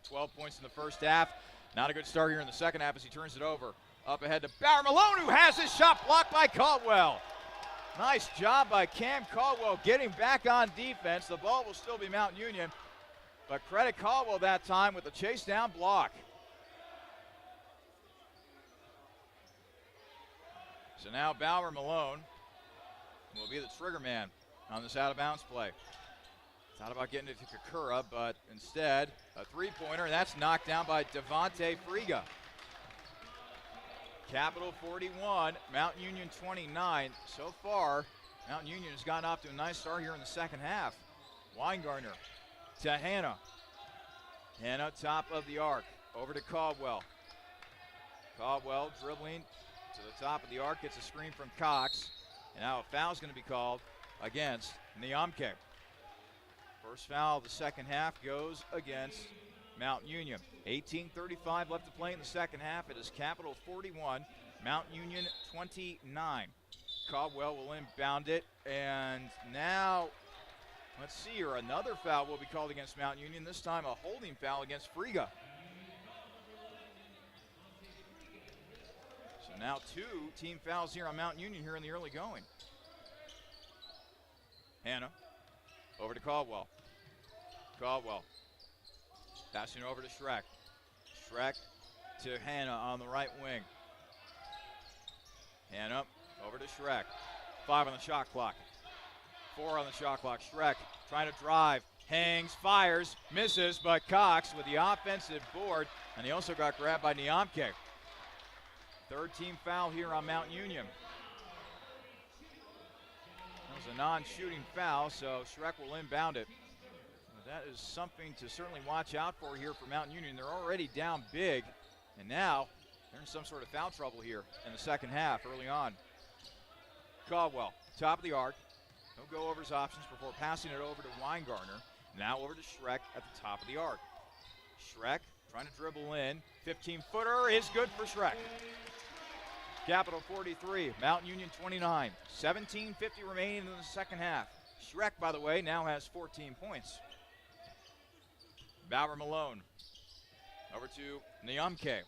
12 points in the first half. Not a good start here in the second half as he turns it over. Up ahead to Bauer-Malone, who has his shot blocked by Caldwell. Nice job by Cam Caldwell getting back on defense. The ball will still be Mount Union, but credit Caldwell that time with the chase down block. So now Bauer-Malone will be the trigger man on this out-of-bounds play. Thought about getting it to Kakura, but instead, a three-pointer, and that's knocked down by Devontae Friga. Capital 41, Mount Union 29. So far, Mount Union has gotten off to a nice start here in the second half. Weingartner to Hannah. Hannah, top of the arc, over to Caldwell. Caldwell dribbling to the top of the arc, gets a screen from Cox, and now a foul is going to be called against Niamke. First foul of the second half goes against Mount Union. 18:35 left to play in the second half. It is Capital 41, Mount Union 29. Caldwell will inbound it, and now, let's see here, another foul will be called against Mount Union, this time a holding foul against Friga. So now 2 team fouls here on Mount Union here in the early going. Hannah over to Caldwell. Caldwell passing over to Schreck. Schreck to Hannah on the right wing. Hannah over to Schreck. 5 on the shot clock. 4 on the shot clock. Schreck trying to drive. Hangs, fires, misses, but Cox with the offensive board, and he also got grabbed by Niamke. Third team foul here on Mount Union. That was a non-shooting foul, so Schreck will inbound it. That is something to certainly watch out for here for Mount Union. They're already down big, and now they're in some sort of foul trouble here in the second half early on. Caldwell, top of the arc. He'll go over his options before passing it over to Weingartner. Now over to Schreck at the top of the arc. Schreck trying to dribble in. 15-footer is good for Schreck. Capital 43, Mountain Union 29. 17:50 remaining in the second half. Schreck, by the way, now has 14 points. Bauer Malone. Over to Niamke.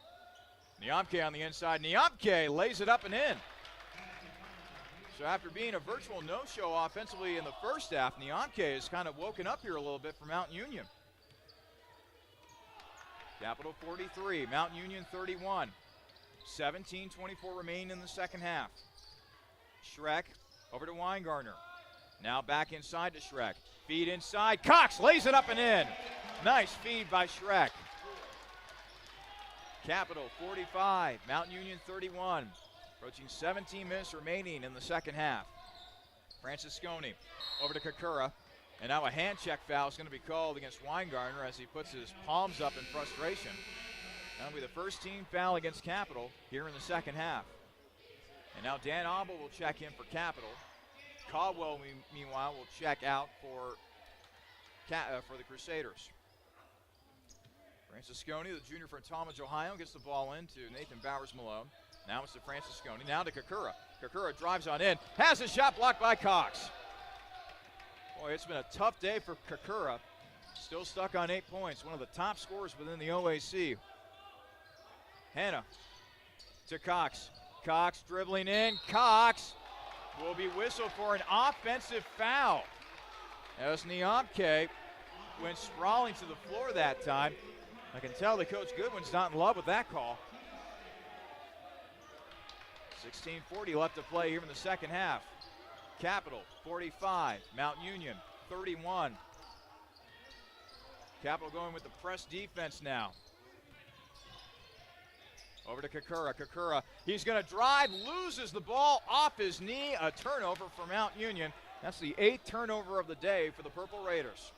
Niamke on the inside. Niamke lays it up and in. So after being a virtual no-show offensively in the first half, Niamke has kind of woken up here a little bit for Mountain Union. Capital 43, Mountain Union 31. 17:24 remaining in the second half. Schreck over to Weingartner. Now back inside to Schreck. Feed inside. Cox lays it up and in. Nice feed by Schreck. Capital 45, Mountain Union 31. Approaching 17 minutes remaining in the second half. Francisconi over to Kakura. And now a hand check foul is going to be called against Weingartner as he puts his palms up in frustration. That'll be the first team foul against Capital here in the second half. And now Dan Abel will check in for Capital. Caldwell, meanwhile, will check out for the Crusaders. Francisconi, the junior from Talmadge, Ohio, gets the ball in to Nathan Bowers-Malone. Now it's to Francisconi. Now to Kakura. Kakura drives on in. Has a shot blocked by Cox. Boy, it's been a tough day for Kakura. Still stuck on 8 points. One of the top scorers within the OAC. Hanna to Cox. Cox dribbling in. Cox will be whistled for an offensive foul. As Niamke went sprawling to the floor that time. I can tell that Coach Goodwin's not in love with that call. 16:40 left to play here in the second half. Capital 45, Mountain Union 31. Capital going with the press defense now. Over to Kakura. Kakura, he's going to drive, loses the ball off his knee. A turnover for Mount Union. That's the 8th turnover of the day for the Purple Raiders.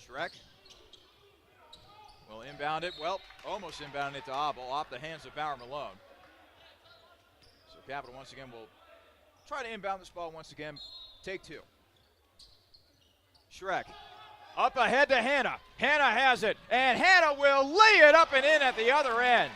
Schreck will inbound it. Well, almost inbounded it to Abel off the hands of Bauer Malone. So Capital once again will try to inbound this ball once again. Take two. Schreck up ahead to Hanna. Hanna has it, and Hanna will lay it up and in at the other end.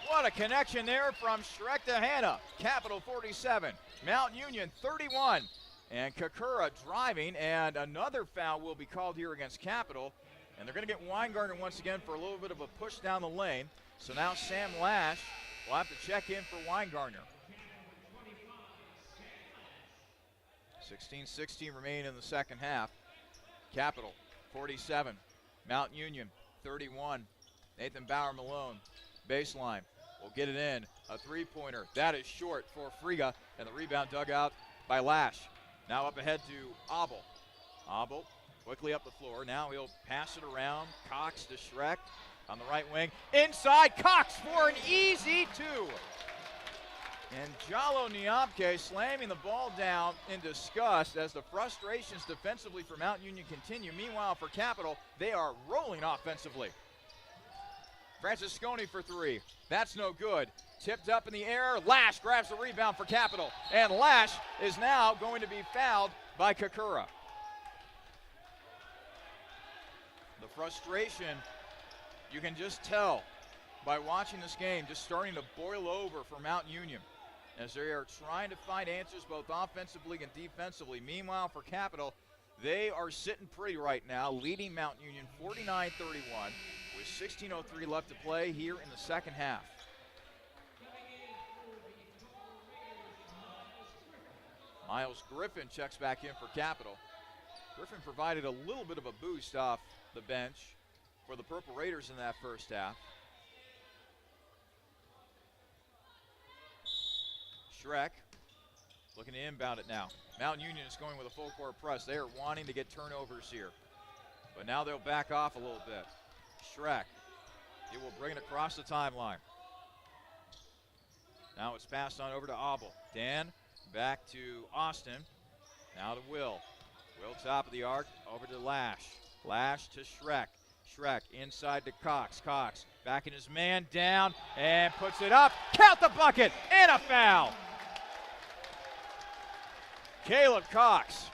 What a connection there from Schreck to Hanna. Capital 47, Mount Union 31. And Kakura driving, and another foul will be called here against Capital. And they're going to get Weingartner once again for a little bit of a push down the lane. So now Sam Lash will have to check in for Weingartner. 16-16 remain in the second half. Capital 47, Mount Union 31. Nathan Bauer Malone, baseline, will get it in. A three-pointer, that is short for Friga, and the rebound dug out by Lash. Now up ahead to Abel. Abel quickly up the floor. Now he'll pass it around. Cox to Schreck on the right wing. Inside, Cox for an easy two. And Jalo Niamke slamming the ball down in disgust as the frustrations defensively for Mount Union continue. Meanwhile, for Capital, they are rolling offensively. Francisconi for three. That's no good. Tipped up in the air. Lash grabs the rebound for Capital. And Lash is now going to be fouled by Kakura. The frustration, you can just tell by watching this game, just starting to boil over for Mount Union as they are trying to find answers both offensively and defensively. Meanwhile, for Capital, they are sitting pretty right now, leading Mount Union 49-31 with 16:03 left to play here in the second half. Miles Griffin checks back in for Capital. Griffin provided a little bit of a boost off the bench for the Purple Raiders in that first half. Schreck looking to inbound it now. Mount Union is going with a full court press. They are wanting to get turnovers here. But now they'll back off a little bit. Schreck, he will bring it across the timeline. Now it's passed on over to Abel. Dan back to Austin. Now to Will. Will top of the arc, over to Lash. Lash to Schreck. Schreck inside to Cox. Cox backing his man down and puts it up. Count the bucket and a foul. Caleb Cox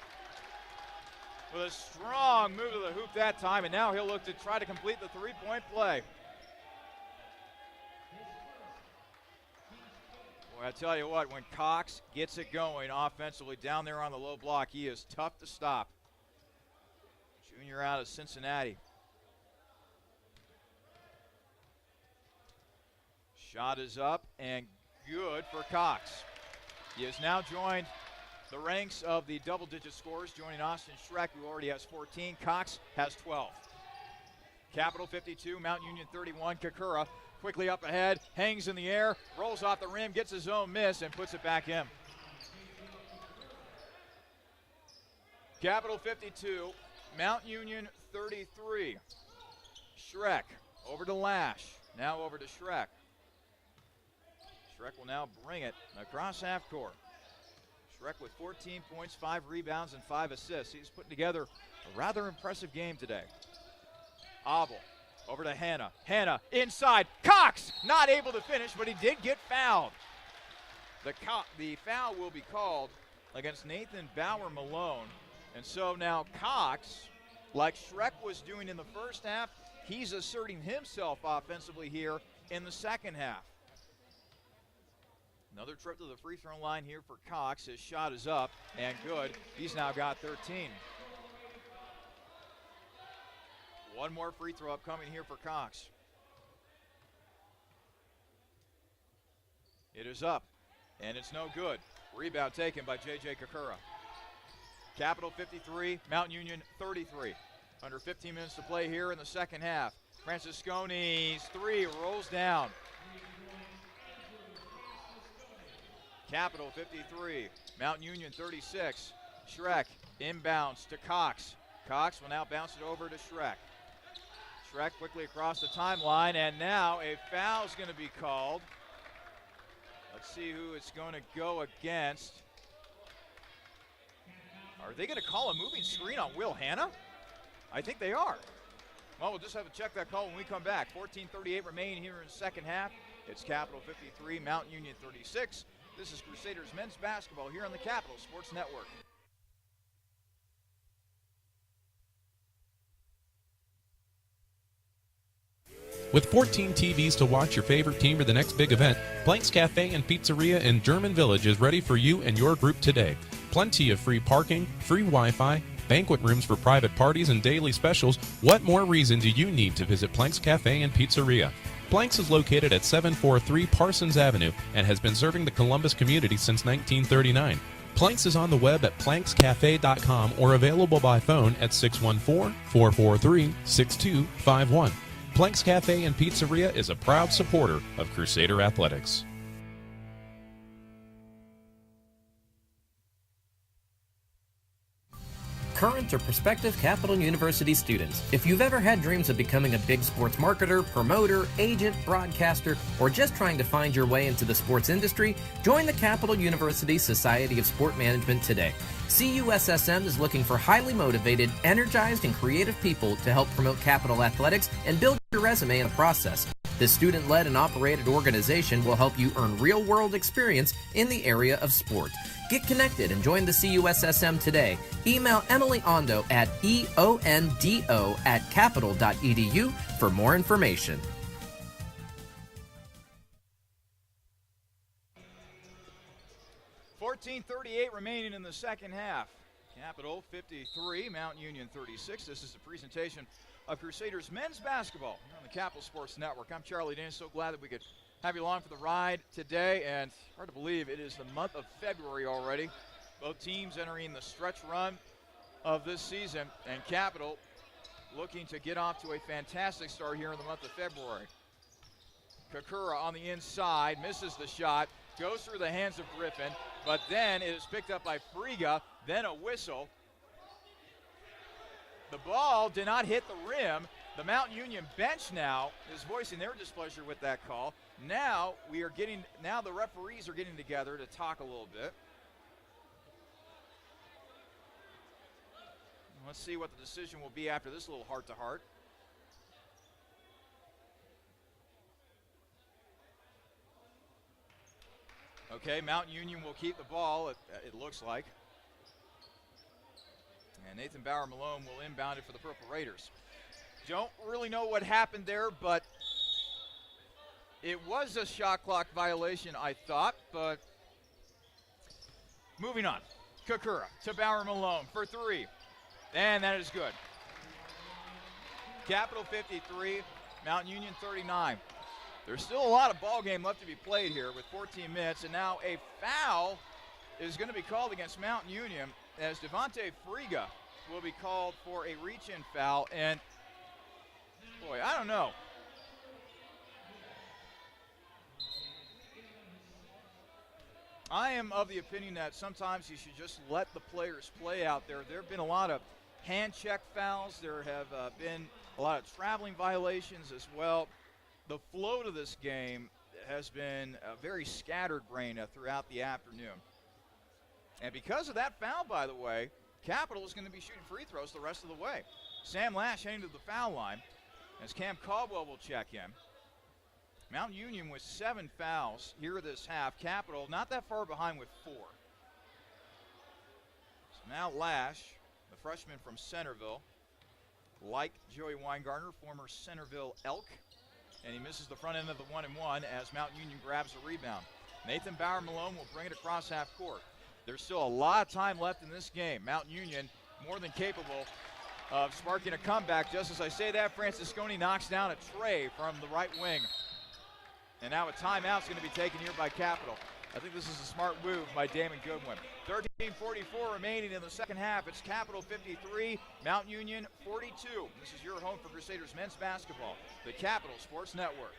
with a strong move to the hoop that time, and now he'll look to try to complete the three-point play. Boy, I tell you what, when Cox gets it going offensively down there on the low block, he is tough to stop. Junior out of Cincinnati. Shot is up and good for Cox. He has now joined the ranks of the double-digit scorers, joining Austin Schreck, who already has 14. Cox has 12. Capital 52, Mount Union 31. Kakura quickly up ahead, hangs in the air, rolls off the rim, gets his own miss, and puts it back in. Capital 52, Mount Union 33. Schreck over to Lash, now over to Schreck. Schreck will now bring it across half court. Schreck with 14 points, 5 rebounds, and 5 assists. He's putting together a rather impressive game today. Abel over to Hanna. Hanna inside. Cox not able to finish, but he did get fouled. The foul will be called against Nathan Bauer Malone. And so now Cox, like Schreck was doing in the first half, he's asserting himself offensively here in the second half. Another trip to the free throw line here for Cox. His shot is up and good. He's now got 13. One more free throw upcoming here for Cox. It is up, and it's no good. Rebound taken by J.J. Kakura. Capital 53, Mount Union 33. Under 15 minutes to play here in the second half. Francisconi's three rolls down. Capital 53, Mount Union 36. Schreck inbounds to Cox. Cox will now bounce it over to Schreck. Schreck quickly across the timeline, and now a foul is going to be called. Let's see who it's going to go against. Are they going to call a moving screen on Will Hanna? I think they are. Well, we'll just have to check that call when we come back. 14:38 remaining here in the second half. It's Capital 53, Mount Union 36. This is Crusaders men's basketball here on the Capital Sports Network. With 14 TVs to watch your favorite team or the next big event, Blank's Cafe and Pizzeria in German Village is ready for you and your group today. Plenty of free parking, free Wi-Fi, banquet rooms for private parties, and daily specials. What more reason do you need to visit Blank's Cafe and Pizzeria? Blank's is located at 743 Parsons Avenue and has been serving the Columbus community since 1939. Planks is on the web at plankscafe.com or available by phone at 614-443-6251. Planks Cafe and Pizzeria is a proud supporter of Crusader Athletics. Current or prospective Capital University students, if you've ever had dreams of becoming a big sports marketer, promoter, agent, broadcaster, or just trying to find your way into the sports industry, join the Capital University Society of Sport Management today. CUSSM is looking for highly motivated, energized, and creative people to help promote Capital athletics and build your resume in the process. This student-led and operated organization will help you earn real-world experience in the area of sport. Get connected and join the CUSSM today. Email Emily Ondo at eondo@capital.edu for more information. $14:38 remaining in the second half. Capital 53, Mount Union 36. This is a presentation of Crusaders men's basketball here on the Capital Sports Network. I'm Charlie Danis. So glad that we could have you along for the ride today, and hard to believe it is the month of February already. Both teams entering the stretch run of this season, and Capital looking to get off to a fantastic start here in the month of February. Kakura on the inside, misses the shot, goes through the hands of Griffin, but then it is picked up by Friga, then a whistle. The ball did not hit the rim. The Mount Union bench now is voicing their displeasure with that call. Now the referees are getting together to talk a little bit. Let's see what the decision will be after this little heart-to-heart. Okay, Mount Union will keep the ball, it looks like. And Nathan Bauer-Malone will inbound it for the Purple Raiders. Don't really know what happened there, but it was a shot clock violation, I thought, but moving on. Kakura to Bauer-Malone for three, and that is good. Capital 53, Mount Union 39. There's still a lot of ball game left to be played here with 14 minutes, and now a foul is going to be called against Mount Union as Devontae Friga will be called for a reach-in foul, and boy, I don't know. I am of the opinion that sometimes you should just let the players play out there. There have been a lot of hand check fouls. There have been a lot of traveling violations as well. The flow to this game has been a very scattered brain throughout the afternoon. And because of that foul, by the way, Capital is going to be shooting free throws the rest of the way. Sam Lash heading to the foul line as Cam Caldwell will check in. Mount Union with 7 fouls here this half. Capital not that far behind with 4. So now Lash, the freshman from Centerville, like Joey Weingartner, former Centerville Elk, and he misses the front end of the 1-and-1 as Mount Union grabs the rebound. Nathan Bauer-Malone will bring it across half court. There's still a lot of time left in this game. Mount Union more than capable of sparking a comeback. Just as I say that, Francisconi knocks down a tray from the right wing. And now a timeout is going to be taken here by Capital. I think this is a smart move by Damon Goodwin. 13:44 remaining in the second half. It's Capital 53, Mount Union 42. This is your home for Crusaders men's basketball, the Capital Sports Network.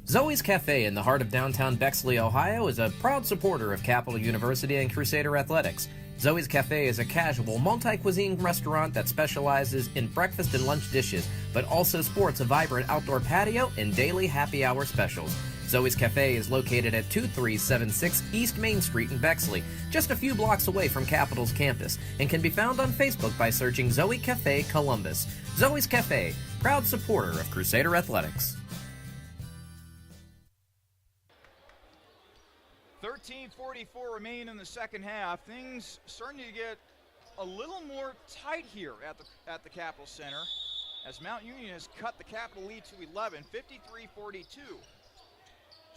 Zoe's Cafe in the heart of downtown Bexley, Ohio is a proud supporter of Capital University and Crusader Athletics. Zoe's Cafe is a casual, multi-cuisine restaurant that specializes in breakfast and lunch dishes, but also sports a vibrant outdoor patio and daily happy hour specials. Zoe's Cafe is located at 2376 East Main Street in Bexley, just a few blocks away from Capital's campus, and can be found on Facebook by searching Zoe Cafe Columbus. Zoe's Cafe, proud supporter of Crusader Athletics. 13:44 remaining in the second half. Things starting to get a little more tight here at the Capital Center as Mount Union has cut the Capital lead to 11, 53-42.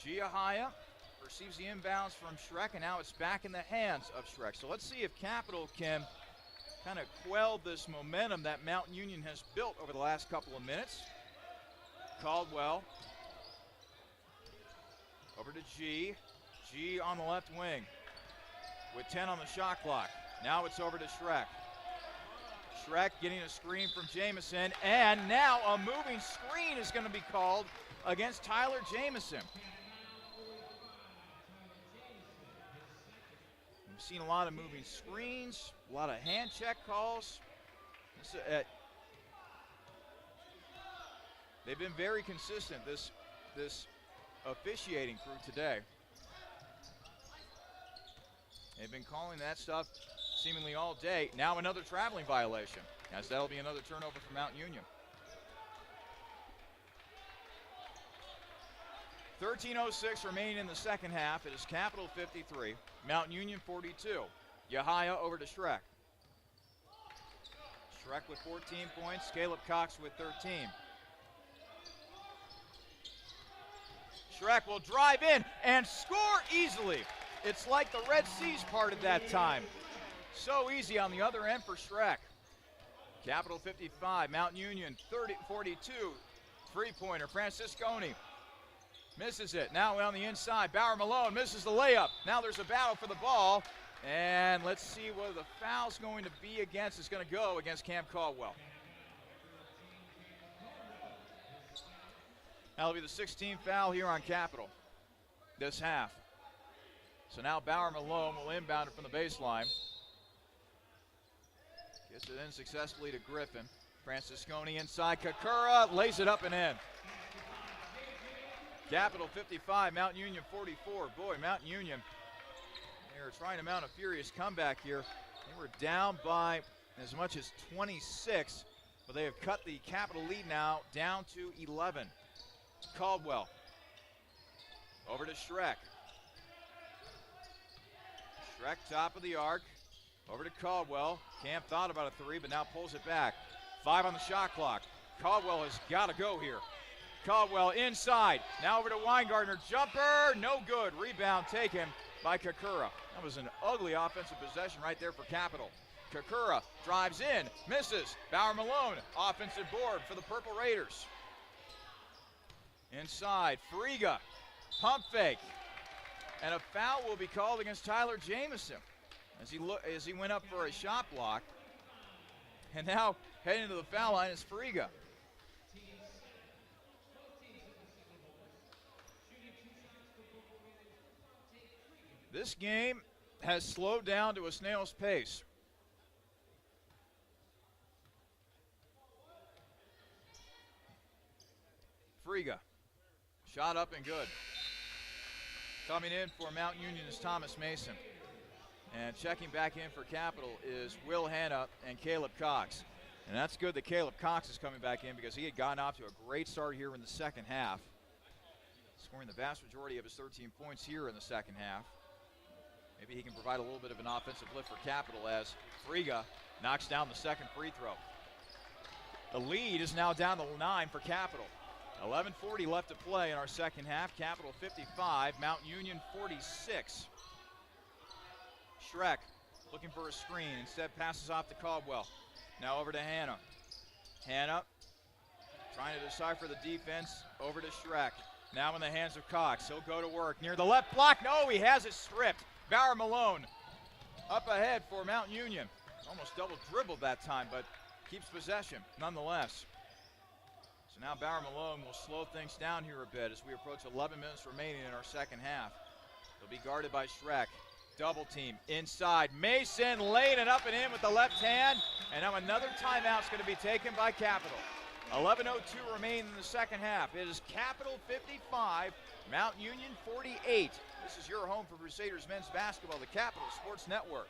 Giahaya receives the inbounds from Schreck, and now it's back in the hands of Schreck. So let's see if Capital can kind of quell this momentum that Mount Union has built over the last couple of minutes. Caldwell over to G. G on the left wing with 10 on the shot clock. Now it's over to Schreck. Schreck getting a screen from Jamison, and now a moving screen is going to be called against Tyler Jamison. We've seen a lot of moving screens, a lot of hand check calls. They've been very consistent, this officiating crew today. They've been calling that stuff seemingly all day. Now another traveling violation, as that'll be another turnover for Mount Union. 13:06 remaining in the second half. It is Capital 53, Mount Union 42. Yahaya over to Schreck. Schreck with 14 points, Caleb Cox with 13. Schreck will drive in and score easily. It's like the Red Seas parted that time. So easy on the other end for Schreck. Capital 55, Mount Union 42. Three-pointer, Francisconi misses it. Now on the inside, Bauer-Malone misses the layup. Now there's a battle for the ball. And let's see whether the foul's going to be against. It's going to go against Cam Caldwell. That'll be the 16th foul here on Capital this half. So now Bauer-Malone will inbound it from the baseline. Gets it in successfully to Griffin. Francisconi inside. Kakura lays it up and in. Capital 55, Mount Union 44. Boy, Mount Union, they were trying to mount a furious comeback here. They were down by as much as 26 but they have cut the Capital lead now down to 11. Caldwell over to Schreck. Schreck top of the arc, over to Caldwell. Camp thought about a three, but now pulls it back. 5 on the shot clock. Caldwell has got to go here. Caldwell inside, now over to Weingartner. Jumper, no good. Rebound taken by Kakura. That was an ugly offensive possession right there for Capital. Kakura drives in, misses. Bauer Malone, offensive board for the Purple Raiders. Inside, Friga, pump fake. And a foul will be called against Tyler Jamison as he went up for a shot block. And now heading to the foul line is Friga. This game has slowed down to a snail's pace. Friga, shot up and good. Coming in for Mount Union is Thomas Mason. And checking back in for Capital is Will Hanna and Caleb Cox. And that's good that Caleb Cox is coming back in because he had gotten off to a great start here in the second half, scoring the vast majority of his 13 points here in the second half. Maybe he can provide a little bit of an offensive lift for Capital as Friga knocks down the second free throw. The lead is now down to 9 for Capital. 11:40 left to play in our second half. Capital 55, Mount Union 46. Schreck looking for a screen. Instead passes off to Caldwell. Now over to Hanna. Hanna trying to decipher the defense. Over to Schreck. Now in the hands of Cox. He'll go to work near the left block. No, he has it stripped. Bauer Malone up ahead for Mount Union. Almost double dribbled that time, but keeps possession nonetheless. So now Bauer Malone will slow things down here a bit as we approach 11 minutes remaining in our second half. He'll be guarded by Schreck. Double team inside. Mason laying it up and in with the left hand. And now another timeout's going to be taken by Capital. 11:02 remaining in the second half. It is Capital 55, Mount Union 48. This is your home for Crusaders men's basketball, the Capital Sports Network.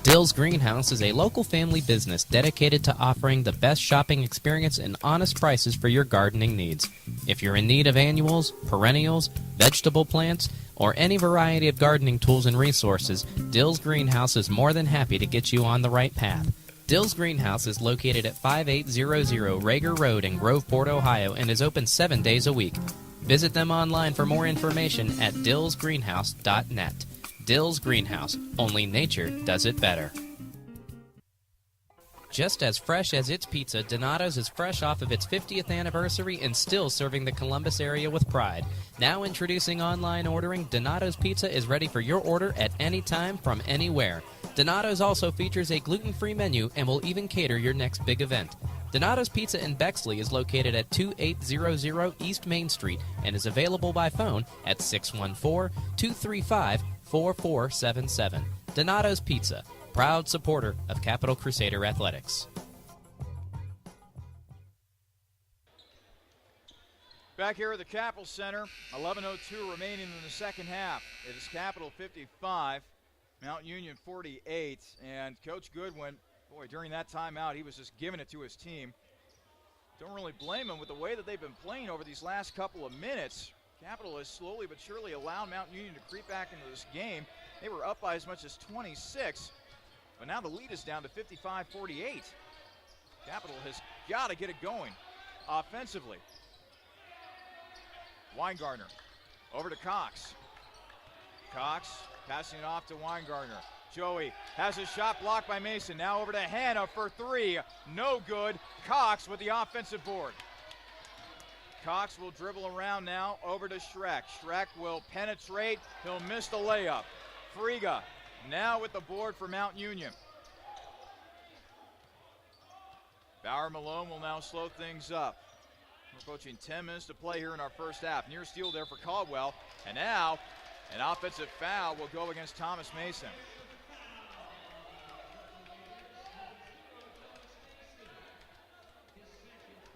Dill's Greenhouse is a local family business dedicated to offering the best shopping experience and honest prices for your gardening needs. If you're in need of annuals, perennials, vegetable plants, or any variety of gardening tools and resources, Dill's Greenhouse is more than happy to get you on the right path. Dill's Greenhouse is located at 5800 Rager Road in Groveport, Ohio, and is open 7 days a week. Visit them online for more information at dillsgreenhouse.net. Dill's Greenhouse. Only nature does it better. Just as fresh as its pizza, Donato's is fresh off of its 50th anniversary and still serving the Columbus area with pride. Now introducing online ordering, Donato's Pizza is ready for your order at any time from anywhere. Donato's also features a gluten-free menu and will even cater your next big event. Donato's Pizza in Bexley is located at 2800 East Main Street and is available by phone at 614-235-4477. Donato's Pizza, proud supporter of Capital Crusader Athletics. Back here at the Capitol Center, 11:02 remaining in the second half. It is Capital 55, Mount Union 48, and Coach Goodwin, boy, during that timeout, he was just giving it to his team. Don't really blame him with the way that they've been playing over these last couple of minutes. Capital has slowly but surely allowed Mount Union to creep back into this game. They were up by as much as 26, but now the lead is down to 55-48. Capital has got to get it going offensively. Weingartner over to Cox. Cox passing it off to Weingartner. Joey has his shot blocked by Mason. Now over to Hanna for three. No good. Cox with the offensive board. Cox will dribble around now over to Schreck. Schreck will penetrate. He'll miss the layup. Friga now with the board for Mount Union. Bauer Malone will now slow things up. We're approaching 10 minutes to play here in our first half. Near steal there for Caldwell. And now an offensive foul will go against Thomas Mason.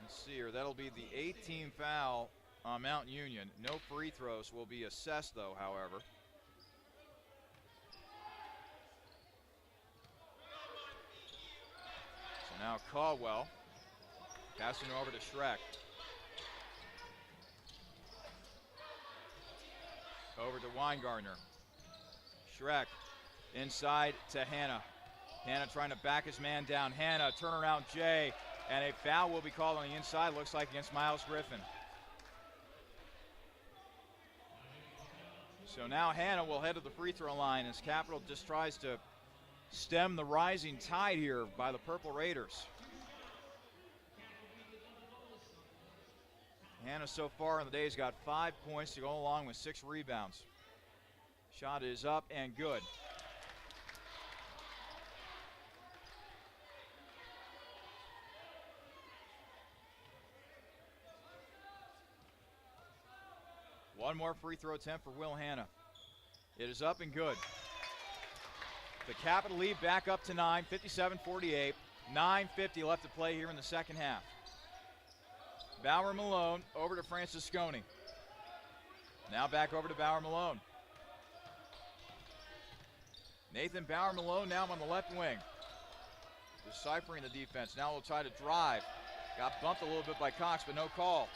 Let's see here. That'll be the 18th foul on Mount Union. No free throws will be assessed, though, however. Now Caldwell passing over to Schreck. Over to Weingartner. Schreck inside to Hanna. Hanna trying to back his man down. Hanna, turnaround Jay, and a foul will be called on the inside, looks like against Miles Griffin. So now Hanna will head to the free throw line as Capital just tries to stem the rising tide here by the Purple Raiders. Hanna so far in the day has got 5 points to go along with 6 rebounds. Shot is up and good. One more free throw attempt for Will Hanna. It is up and good. The Capital lead back up to 9, 57-48. 9:50 left to play here in the second half. Bauer Malone over to Francisconi. Now back over to Bauer Malone. Nathan Bauer Malone now on the left wing. Deciphering the defense. Now will try to drive. Got bumped a little bit by Cox, but no call.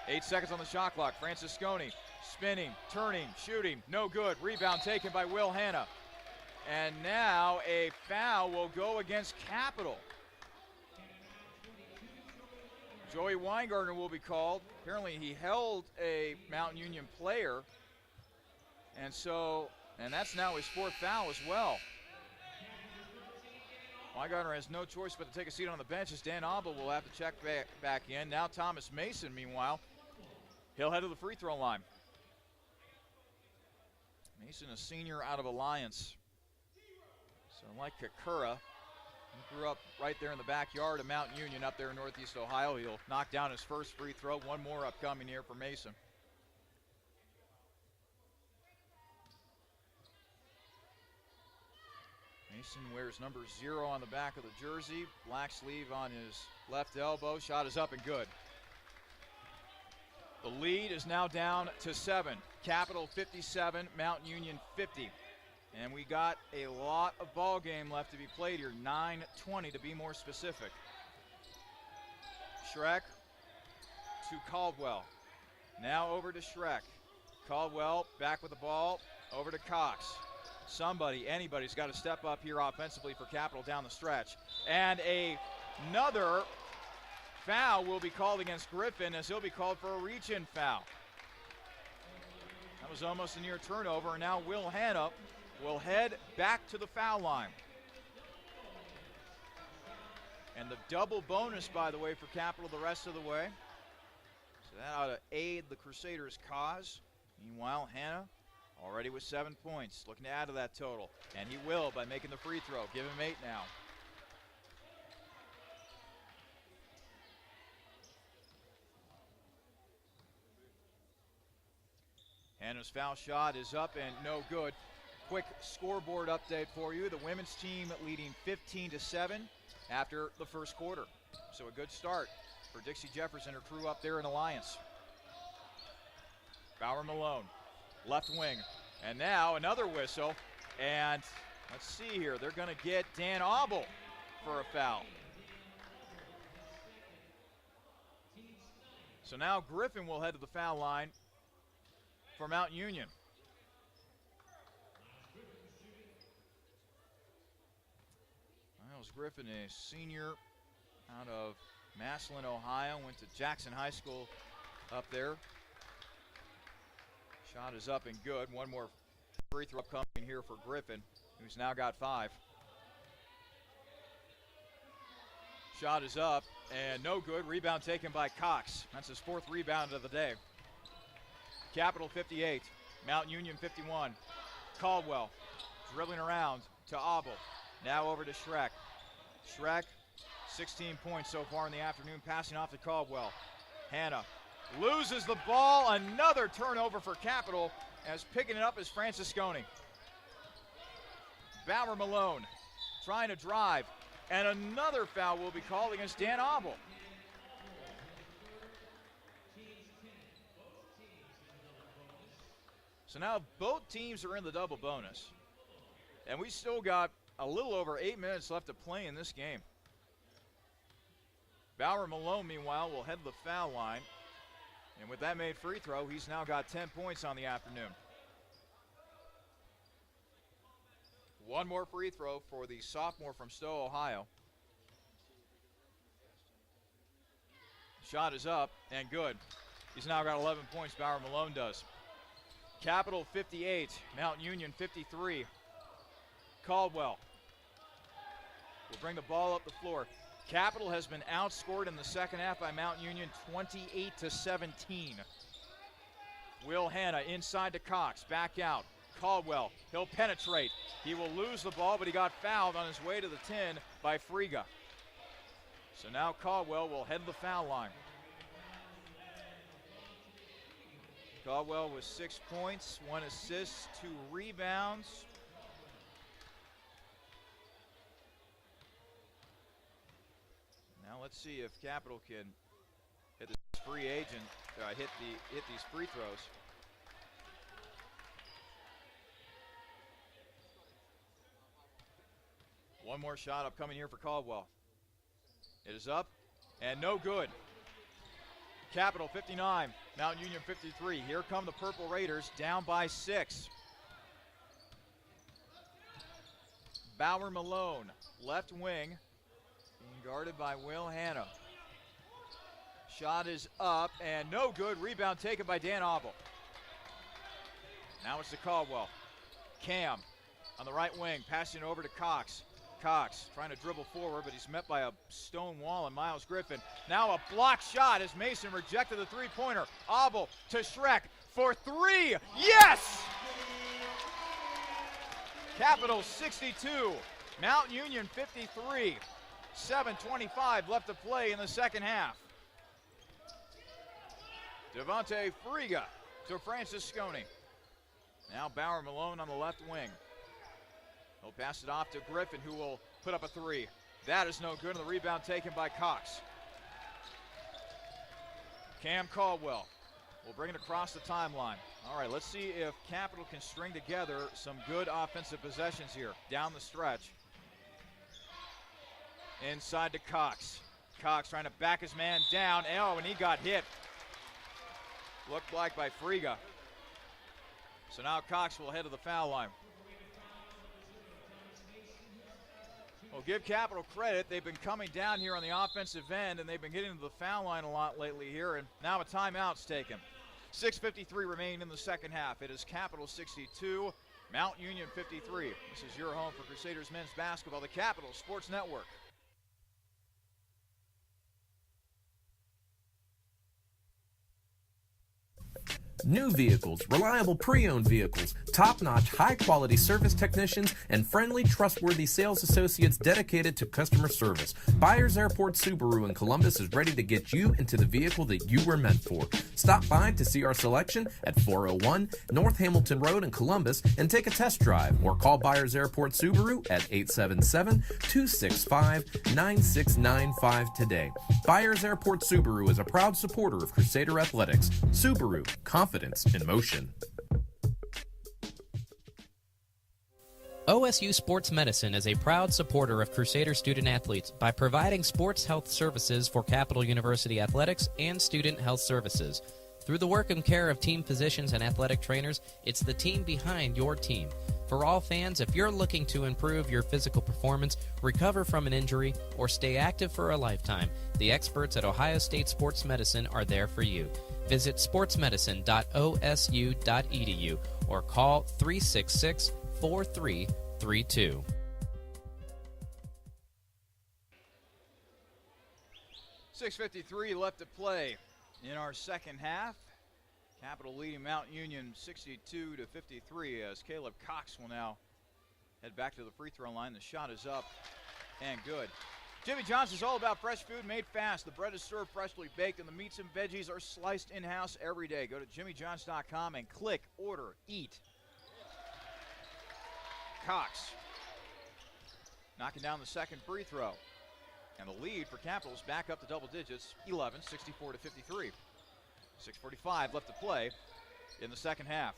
8 seconds on the shot clock. Francisconi spinning, turning, shooting. No good. Rebound taken by Will Hanna. And now a foul will go against Capital. Joey Weingartner will be called. Apparently he held a Mountain Union player. And that's now his 4th foul as well. Weingartner has no choice but to take a seat on the bench as Dan Abel will have to check back in. Now Thomas Mason, meanwhile, he'll head to the free throw line. Mason, a senior out of Alliance. So like Kakura, he grew up right there in the backyard of Mountain Union up there in Northeast Ohio. He'll knock down his first free throw. One more upcoming here for Mason. Mason wears number 0 on the back of the jersey, black sleeve on his left elbow. Shot is up and good. The lead is now down to 7. Capital 57, Mountain Union 50. And we got a lot of ball game left to be played here, 9:20 to be more specific. Schreck to Caldwell. Now over to Schreck. Caldwell back with the ball, over to Cox. Anybody's got to step up here offensively for Capital down the stretch. And another foul will be called against Griffin as he'll be called for a reach-in foul. That was almost a near turnover, and now Will Hanna will head back to the foul line. And the double bonus, by the way, for Capital the rest of the way. So that ought to aid the Crusaders' cause. Meanwhile, Hanna already with 7 points, looking to add to that total. And he will by making the free throw. Give him 8 now. Hanna's foul shot is up and no good. Quick scoreboard update for you. The women's team leading 15-7 after the first quarter. So a good start for Dixie Jefferson, her crew up there in Alliance. Bauer Malone, left wing. And now another whistle. And let's see here. They're going to get Dan Abel for a foul. So now Griffin will head to the foul line for Mount Union. Miles Griffin, a senior out of Massillon, Ohio, went to Jackson High School up there. Shot is up and good. One more free throw coming here for Griffin, who's now got 5. Shot is up and no good. Rebound taken by Cox. That's his 4th rebound of the day. Capital 58, Mount Union 51. Caldwell dribbling around to Abel. Now over to Schreck. Schreck, 16 points so far in the afternoon, passing off to Caldwell. Hanna loses the ball. Another turnover for Capital, as picking it up is Francisconi. Bauer Malone trying to drive, and another foul will be called against Dan Abel. So now both teams are in the double bonus, and we still got a little over 8 minutes left to play in this game. Bauer Malone, meanwhile, will head to the foul line. And with that made free throw, he's now got 10 points on the afternoon. One more free throw for the sophomore from Stowe, Ohio. Shot is up and good. He's now got 11 points, Bauer Malone does. Capital 58, Mount Union 53. Caldwell will bring the ball up the floor. Capital has been outscored in the second half by Mount Union 28-17. Will Hanna inside to Cox, back out. Caldwell, he'll penetrate. He will lose the ball, but he got fouled on his way to the 10 by Friga. So now Caldwell will head to the foul line. Caldwell with 6 points, 1 assist, 2 rebounds. Now let's see if Capital can hit this free agent, hit these free throws. One more shot upcoming here for Caldwell. It is up and no good. Capital 59, Mount Union 53. Here come the Purple Raiders, down by 6. Bauer Malone, left wing, being guarded by Will Hanna. Shot is up and no good. Rebound taken by Dan Abel. Now it's to Caldwell. Cam on the right wing, passing over to Cox. Cox trying to dribble forward, but he's met by a stone wall and Miles Griffin. Now a block shot as Mason rejected the three-pointer. Abel to Schreck for 3. Yes! Capital 62, Mount Union 53. 7:25 left to play in the second half. Devontae Friga to Francisconi. Now Bauer Malone on the left wing. He'll pass it off to Griffin, who will put up a 3. That is no good, and the rebound taken by Cox. Cam Caldwell will bring it across the timeline. All right, let's see if Capital can string together some good offensive possessions here down the stretch. Inside to Cox. Cox trying to back his man down. Oh, and he got hit. Looked like by Friga. So now Cox will head to the foul line. Well, give Capital credit. They've been coming down here on the offensive end, and they've been getting to the foul line a lot lately here, and now a timeout's taken. 6:53 remain in the second half. It is Capital 62, Mount Union 53. This is your home for Crusaders men's basketball, the Capital Sports Network. New vehicles, reliable pre-owned vehicles, top-notch, high-quality service technicians, and friendly, trustworthy sales associates dedicated to customer service. Byers Airport Subaru in Columbus is ready to get you into the vehicle that you were meant for. Stop by to see our selection at 401 North Hamilton Road in Columbus and take a test drive, or call Byers Airport Subaru at 877-265-9695 today. Byers Airport Subaru is a proud supporter of Crusader Athletics. Subaru, confidence in motion. OSU Sports Medicine is a proud supporter of Crusader student athletes by providing sports health services for Capital University Athletics and student health services. Through the work and care of team physicians and athletic trainers, it's the team behind your team. For all fans, if you're looking to improve your physical performance, recover from an injury, or stay active for a lifetime, the experts at Ohio State Sports Medicine are there for you. Visit sportsmedicine.osu.edu or call 366-4332. .53 left to play in our second half. Capital leading Mount Union 62-53 as Caleb Cox will now head back to the free throw line. The shot is up and good. Jimmy John's is all about fresh food made fast. The bread is served freshly baked, and the meats and veggies are sliced in-house every day. Go to jimmyjohns.com and click Order Eat. Cox knocking down the second free throw. And the lead for Capital is back up to double digits, 11, 64-53. 6:45 left to play in the second half.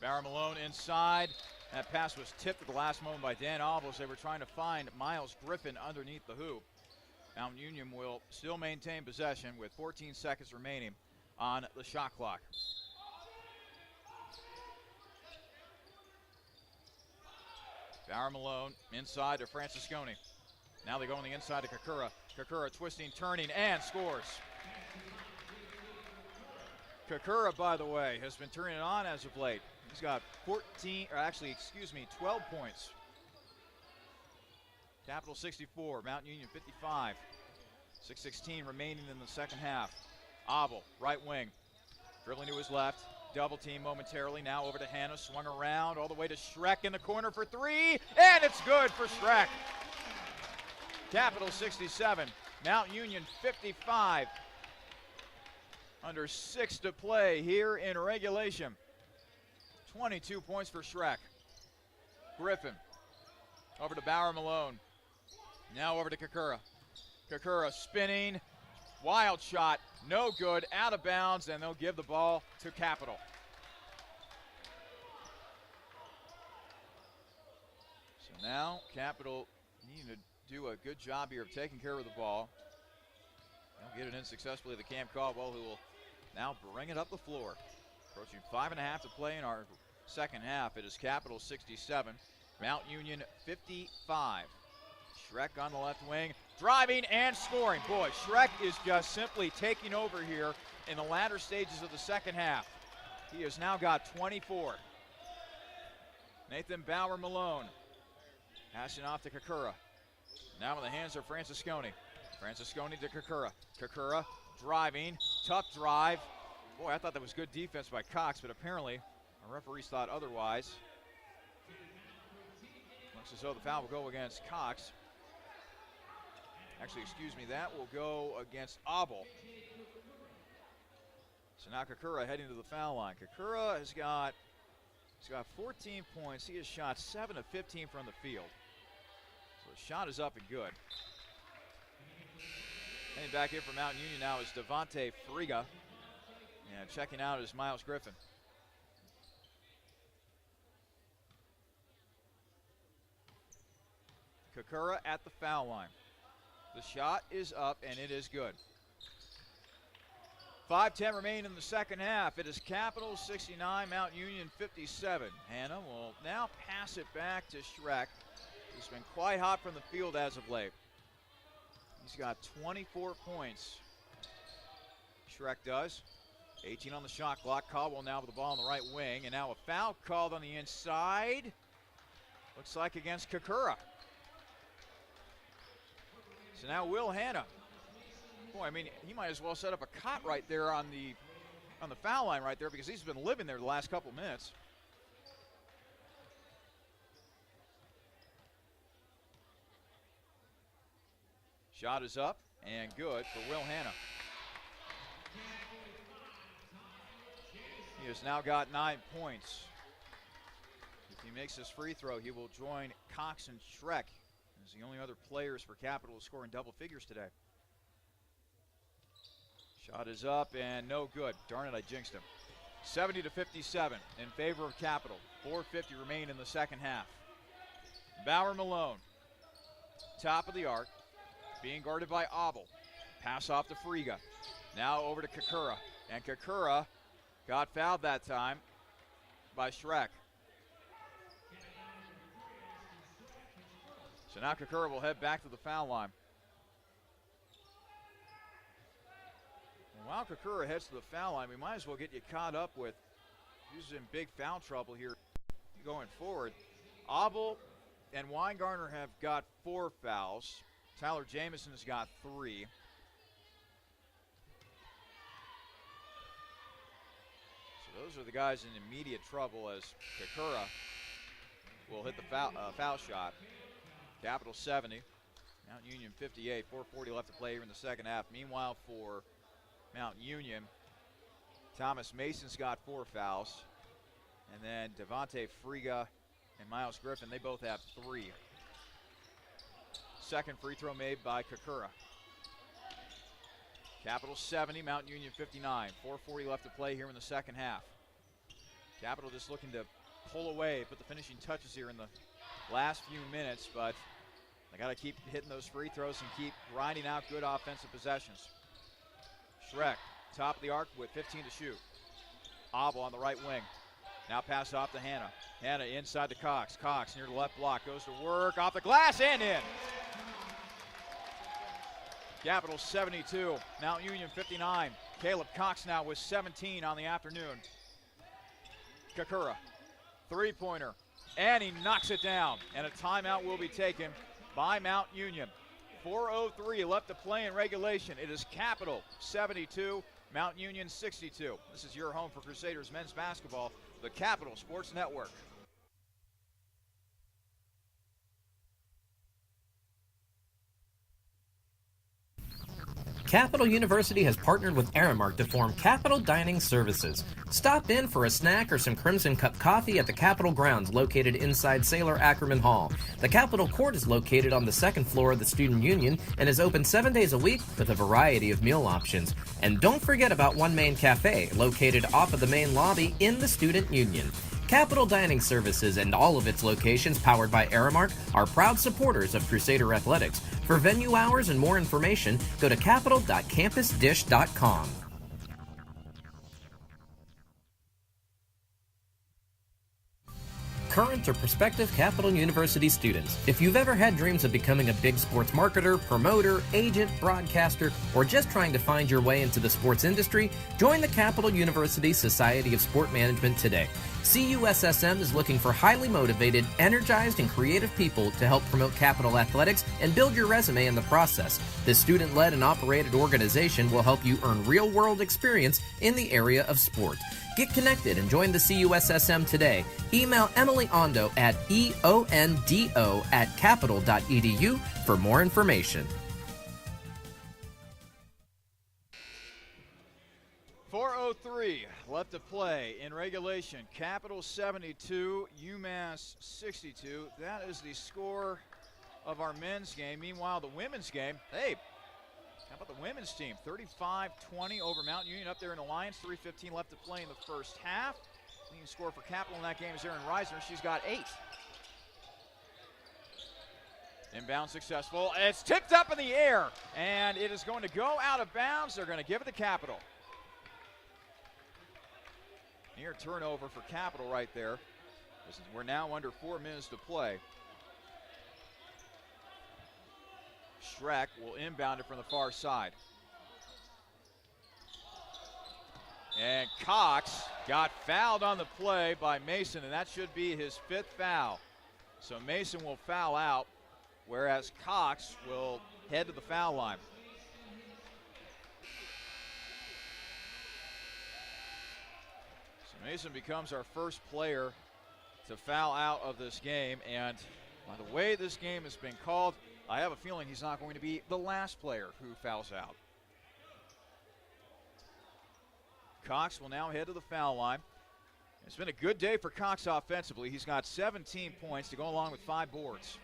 Bauer Malone inside. That pass was tipped at the last moment by Dan Alves. They were trying to find Miles Griffin underneath the hoop. Mount Union will still maintain possession with 14 seconds remaining on the shot clock. Bauer Malone inside to Francisconi. Now they go on the inside to Kakura. Kakura twisting, turning, and scores. Kakura, by the way, has been turning it on as of late. He's got 12 points. Capital 64, Mount Union 55. 6:16 remaining in the second half. Abel, right wing, dribbling to his left. Double team momentarily. Now over to Hanna, swung around all the way to Schreck in the corner for three, and it's good for Schreck. Capital 67, Mount Union 55. Under 6 to play here in regulation. 22 points for Schreck. Griffin over to Bauer Malone. Now over to Kakura. Kakura spinning, wild shot, no good, out of bounds, and they'll give the ball to Capital. So now Capital need to do a good job here of taking care of the ball. They'll get it in successfully to Cam Caldwell, who will now bring it up the floor. Approaching 5.5 to play in our second half. It is Capital 67, Mount Union 55. Schreck on the left wing, driving and scoring. Boy, Schreck is just simply taking over here in the latter stages of the second half. He has now got 24. Nathan Bauer Malone passing off to Kakura. Now in the hands of Francisconi. Francisconi to Kakura. Kakura driving, tough drive. Boy, I thought that was good defense by Cox, but apparently our referees thought otherwise. Looks as though the foul will go against Cox. Actually, excuse me, that will go against Abel. So now Kakura heading to the foul line. Kakura has got 14 points. He has shot 7 of 15 from the field. So the shot is up and good. Heading back in for Mount Union now is Devontae Friga. And checking out is Miles Griffin. Kakura at the foul line. The shot is up and it is good. 5:10 remain in the second half. It is Capital 69, Mount Union 57. Hanna will now pass it back to Schreck, who's been quite hot from the field as of late. He's got 24 points. Schreck does. 18 on the shot clock. Caldwell now with the ball on the right wing. And now a foul called on the inside. Looks like against Kakura. So now Will Hanna. Boy, I mean, he might as well set up a cot right there on the foul line right there, because he's been living there the last couple minutes. Shot is up and good for Will Hanna. He has now got 9 points. If he makes his free throw, he will join Cox and Schreck as the only other players for Capital to score in double figures today. Shot is up and no good. Darn it, I jinxed him. 70-57 in favor of Capital. 4:50 remain in the second half. Bauer Malone, top of the arc, being guarded by Abel. Pass off to Friga. Now over to Kakura. And Kakura got fouled that time by Schreck. So now Kakura will head back to the foul line. And while Kakura heads to the foul line, we might as well get you caught up with who's in big foul trouble here going forward. Abel and Weingartner have got 4 fouls. Tyler Jamison has got 3. So those are the guys in immediate trouble as Kakura will hit the foul shot. Capital 70, Mount Union 58, 4:40 left to play here in the second half. Meanwhile, for Mount Union, Thomas Mason's got 4 fouls. And then Devontae Friga and Miles Griffin, they both have 3. Second free throw made by Kakura. Capital 70, Mount Union 59. 4:40 left to play here in the second half. Capital just looking to pull away, put the finishing touches here in the last few minutes, but they got to keep hitting those free throws and keep grinding out good offensive possessions. Schreck, top of the arc with 15 to shoot. Abel on the right wing. Now pass off to Hannah. Hannah inside to Cox. Cox near the left block. Goes to work. Off the glass and in. Capital 72. Mount Union 59. Caleb Cox now with 17 on the afternoon. Kakura. Three-pointer. And he knocks it down. And a timeout will be taken by Mount Union. 4:03 left to play in regulation. It is Capital 72. Mount Union 62. This is your home for Crusaders men's basketball, the Capital Sports Network. Capital University has partnered with Aramark to form Capital Dining Services. Stop in for a snack or some Crimson Cup coffee at the Capitol grounds located inside Sailor Ackerman Hall. The Capitol Court is located on the second floor of the Student Union and is open 7 days a week with a variety of meal options. And don't forget about One Main Cafe, located off of the main lobby in the Student Union. Capital Dining Services and all of its locations powered by Aramark are proud supporters of Crusader Athletics. For venue hours and more information, go to capital.campusdish.com. Current or prospective Capital University students, if you've ever had dreams of becoming a big sports marketer, promoter, agent, broadcaster, or just trying to find your way into the sports industry, join the Capital University Society of Sport Management today. CUSSM is looking for highly motivated, energized, and creative people to help promote Capital Athletics and build your resume in the process. This student-led and operated organization will help you earn real-world experience in the area of sport. Get connected and join the CUSSM today. Email Emily Ondo at eondo@capital.edu for more information. 4:03 left to play in regulation. Capital 72, UMass 62. That is the score of our men's game. Meanwhile, the women's game, hey, how about the women's team? 35-20 over Mount Union up there in Alliance. 3:15 left to play in the first half. Leading score for Capital in that game is Erin Reisner. She's got 8. Inbound successful. It's tipped up in the air, and it is going to go out of bounds. They're going to give it to Capital. Near turnover for Capital right there. We're now under 4 minutes to play. Schreck will inbound it from the far side. And Cox got fouled on the play by Mason, and that should be his 5th foul. So Mason will foul out, whereas Cox will head to the foul line. So Mason becomes our first player to foul out of this game, and by the way this game has been called, I have a feeling he's not going to be the last player who fouls out. Cox will now head to the foul line. It's been a good day for Cox offensively. He's got 17 points to go along with 5 boards.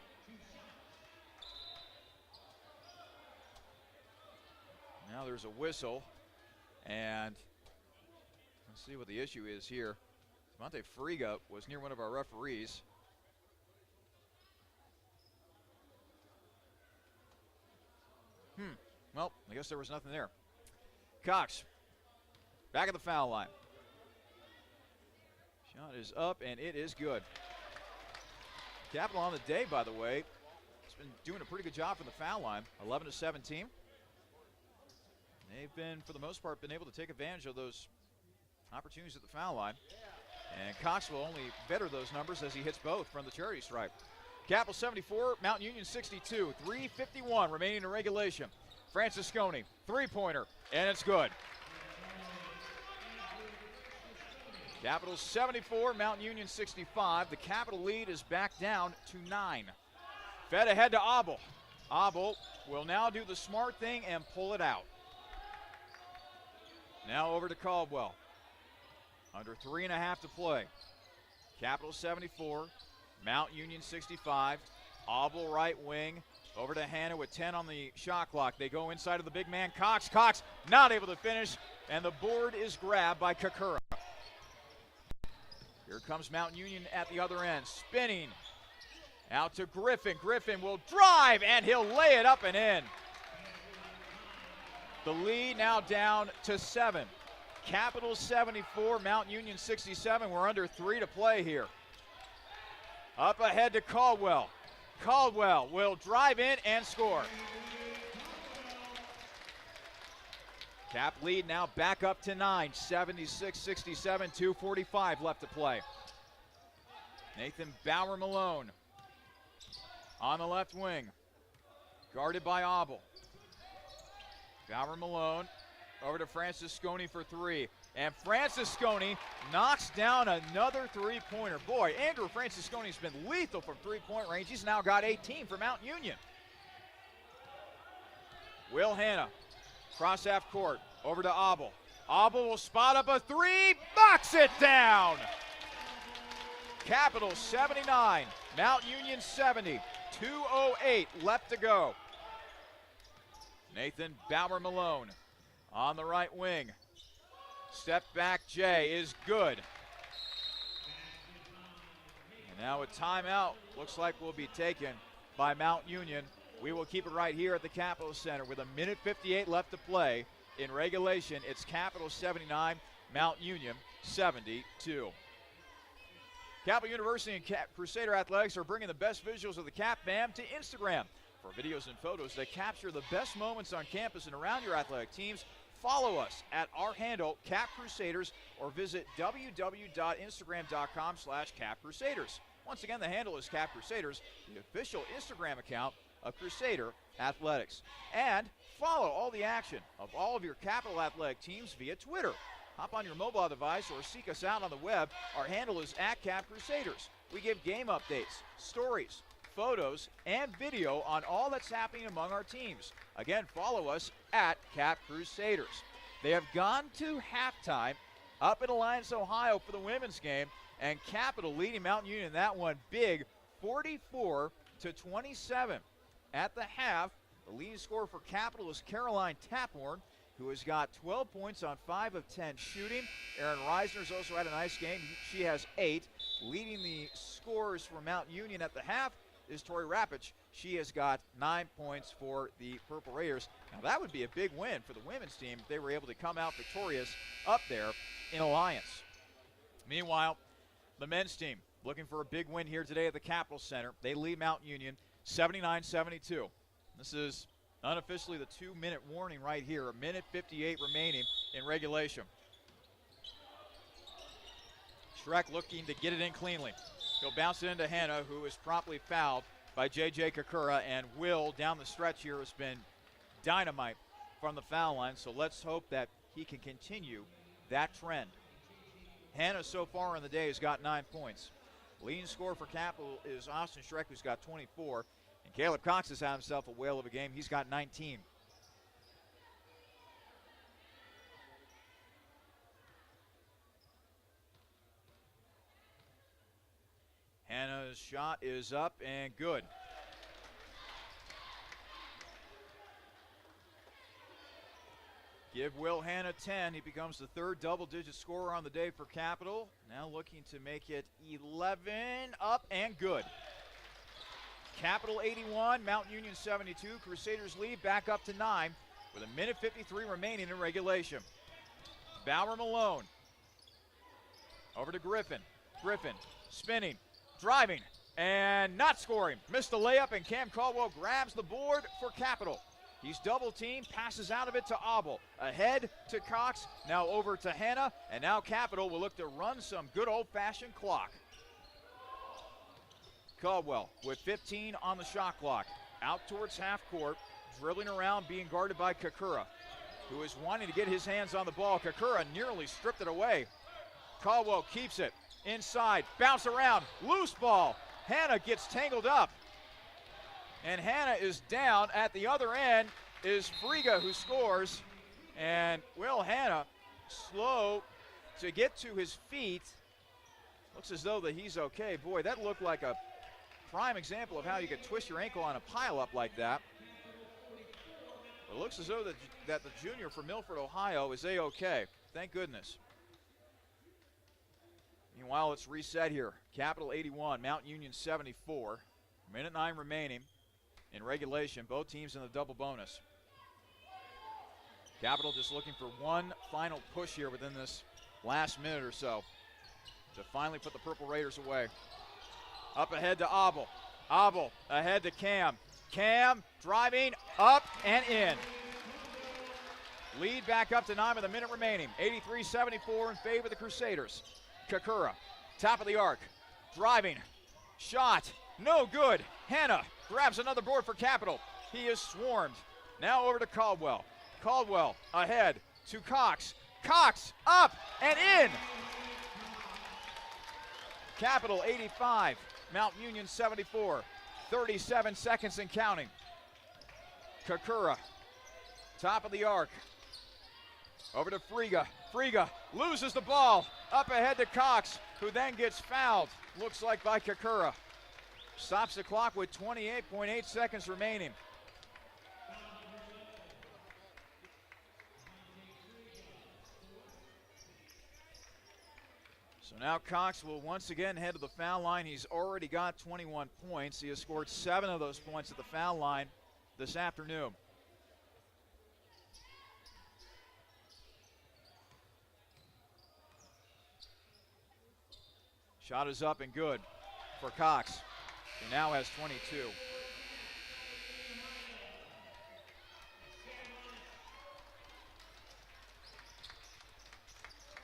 Now there's a whistle, and let's see what the issue is here. Monte Friga was near one of our referees. Well, I guess there was nothing there. Cox, back at the foul line. Shot is up, and it is good. Capital on the day, by the way. It's been doing a pretty good job from the foul line, 11-17. They've been, for the most part, been able to take advantage of those opportunities at the foul line. And Cox will only better those numbers as he hits both from the charity stripe. Capital 74, Mount Union 62, 3:51 remaining in regulation. Francisconi, three-pointer, and it's good. Capital 74, Mount Union 65. The Capital lead is back down to 9. Fed ahead to Abel. Abel will now do the smart thing and pull it out. Now over to Caldwell. Under 3.5 to play. Capital 74, Mount Union 65. Abel right wing. Over to Hannah with 10 on the shot clock. They go inside of the big man, Cox. Cox not able to finish, and the board is grabbed by Kakura. Here comes Mount Union at the other end, spinning. Out to Griffin. Griffin will drive, and he'll lay it up and in. The lead now down to 7. Capital 74, Mount Union 67. We're under 3 to play here. Up ahead to Caldwell. Caldwell will drive in and score. Cap lead now back up to 9, 76-67, 2:45 left to play. Nathan Bauer-Malone on the left wing, guarded by Abel. Bauer-Malone over to Francisconi for 3, and Francisconi knocks down another three-pointer. Boy, Andrew Francisconi's been lethal from three-point range. He's now got 18 for Mount Union. Will Hanna, cross half court, over to Abel. Abel will spot up a 3, knocks it down. Capital 79, Mount Union 70, 2:08 left to go. Nathan Bauer-Malone on the right wing. Step back Jay is good. And now a timeout looks like will be taken by Mount Union. We will keep it right here at the Capitol Center with 1:58 left to play. In regulation, it's Capital 79, Mount Union 72. Capital University and Crusader Athletics are bringing the best visuals of the Cap Fam to Instagram. For videos and photos that capture the best moments on campus and around your athletic teams, follow us at our handle, Cap Crusaders, or visit www.instagram.com/Cap Crusaders. Once again, the handle is Cap Crusaders, the official Instagram account of Crusader Athletics. And follow all the action of all of your Capital Athletic teams via Twitter. Hop on your mobile device or seek us out on the web. Our handle is @Cap Crusaders. We give game updates, stories, photos, and video on all that's happening among our teams. Again, follow us at Cap Crusaders. They have gone to halftime up in Alliance, Ohio for the women's game, and Capital leading Mount Union in that one big, 44-27. At the half, the leading scorer for Capital is Caroline Taphorn, who has got 12 points on 5 of 10 shooting. Erin Reisner's also had a nice game. She has 8. Leading the scorers for Mount Union at the half is Tori Rapich. She has got 9 points for the Purple Raiders. Now that would be a big win for the women's team if they were able to come out victorious up there in Alliance. Meanwhile, the men's team looking for a big win here today at the Capitol Center. They lead Mount Union 79-72. This is unofficially the 2-minute warning right here. 1:58 remaining in regulation. Schreck looking to get it in cleanly. He'll bounce it into Hanna, who is promptly fouled by J.J. Kakura, and Will down the stretch here has been dynamite from the foul line, so let's hope that he can continue that trend. Hanna so far in the day has got 9 points. Leading scorer for Capital is Austin Schreck, who's got 24. And Caleb Cox has had himself a whale of a game. He's got 19. Hanna's shot is up and good. Give Will Hanna 10. He becomes the third double-digit scorer on the day for Capital. Now looking to make it 11, up and good. Capital 81, Mount Union 72. Crusaders lead back up to 9 with 1:53 remaining in regulation. Bauer-Malone over to Griffin. Griffin spinning, driving, and not scoring. Missed the layup, and Cam Caldwell grabs the board for Capital. He's double-teamed, passes out of it to Abel. Ahead to Cox, now over to Hanna, and now Capital will look to run some good old-fashioned clock. Caldwell with 15 on the shot clock. Out towards half court, dribbling around, being guarded by Kakura, who is wanting to get his hands on the ball. Kakura nearly stripped it away. Caldwell keeps it inside, bounce around, loose ball. Hanna gets tangled up. And Hanna is down. At the other end is Friga, who scores. And Will Hanna, slow to get to his feet. Looks as though that he's okay. Boy, that looked like a prime example of how you could twist your ankle on a pile-up like that. It looks as though that the junior from Milford, Ohio is A-okay. Thank goodness. Meanwhile, it's reset here. Capital 81, Mount Union 74. Minute 9 remaining in regulation. Both teams in the double bonus. Capital just looking for one final push here within this last minute or so to finally put the Purple Raiders away. Up ahead to Abel. Abel ahead to Cam. Cam driving up and in. Lead back up to 9 with a minute remaining. 83-74 in favor of the Crusaders. Kakura, top of the arc, driving, shot, no good. Hanna grabs another board for Capital. He is swarmed. Now over to Caldwell. Caldwell ahead to Cox. Cox up and in. Capital 85, Mount Union 74. 37 seconds and counting. Kakura, top of the arc. Over to Friga. Friga loses the ball. Up ahead to Cox, who then gets fouled. Looks like by Kakura. Stops the clock with 28.8 seconds remaining. So now Cox will once again head to the foul line. He's already got 21 points. He has scored 7 of those points at the foul line this afternoon. Shot is up and good for Cox, who now has 22.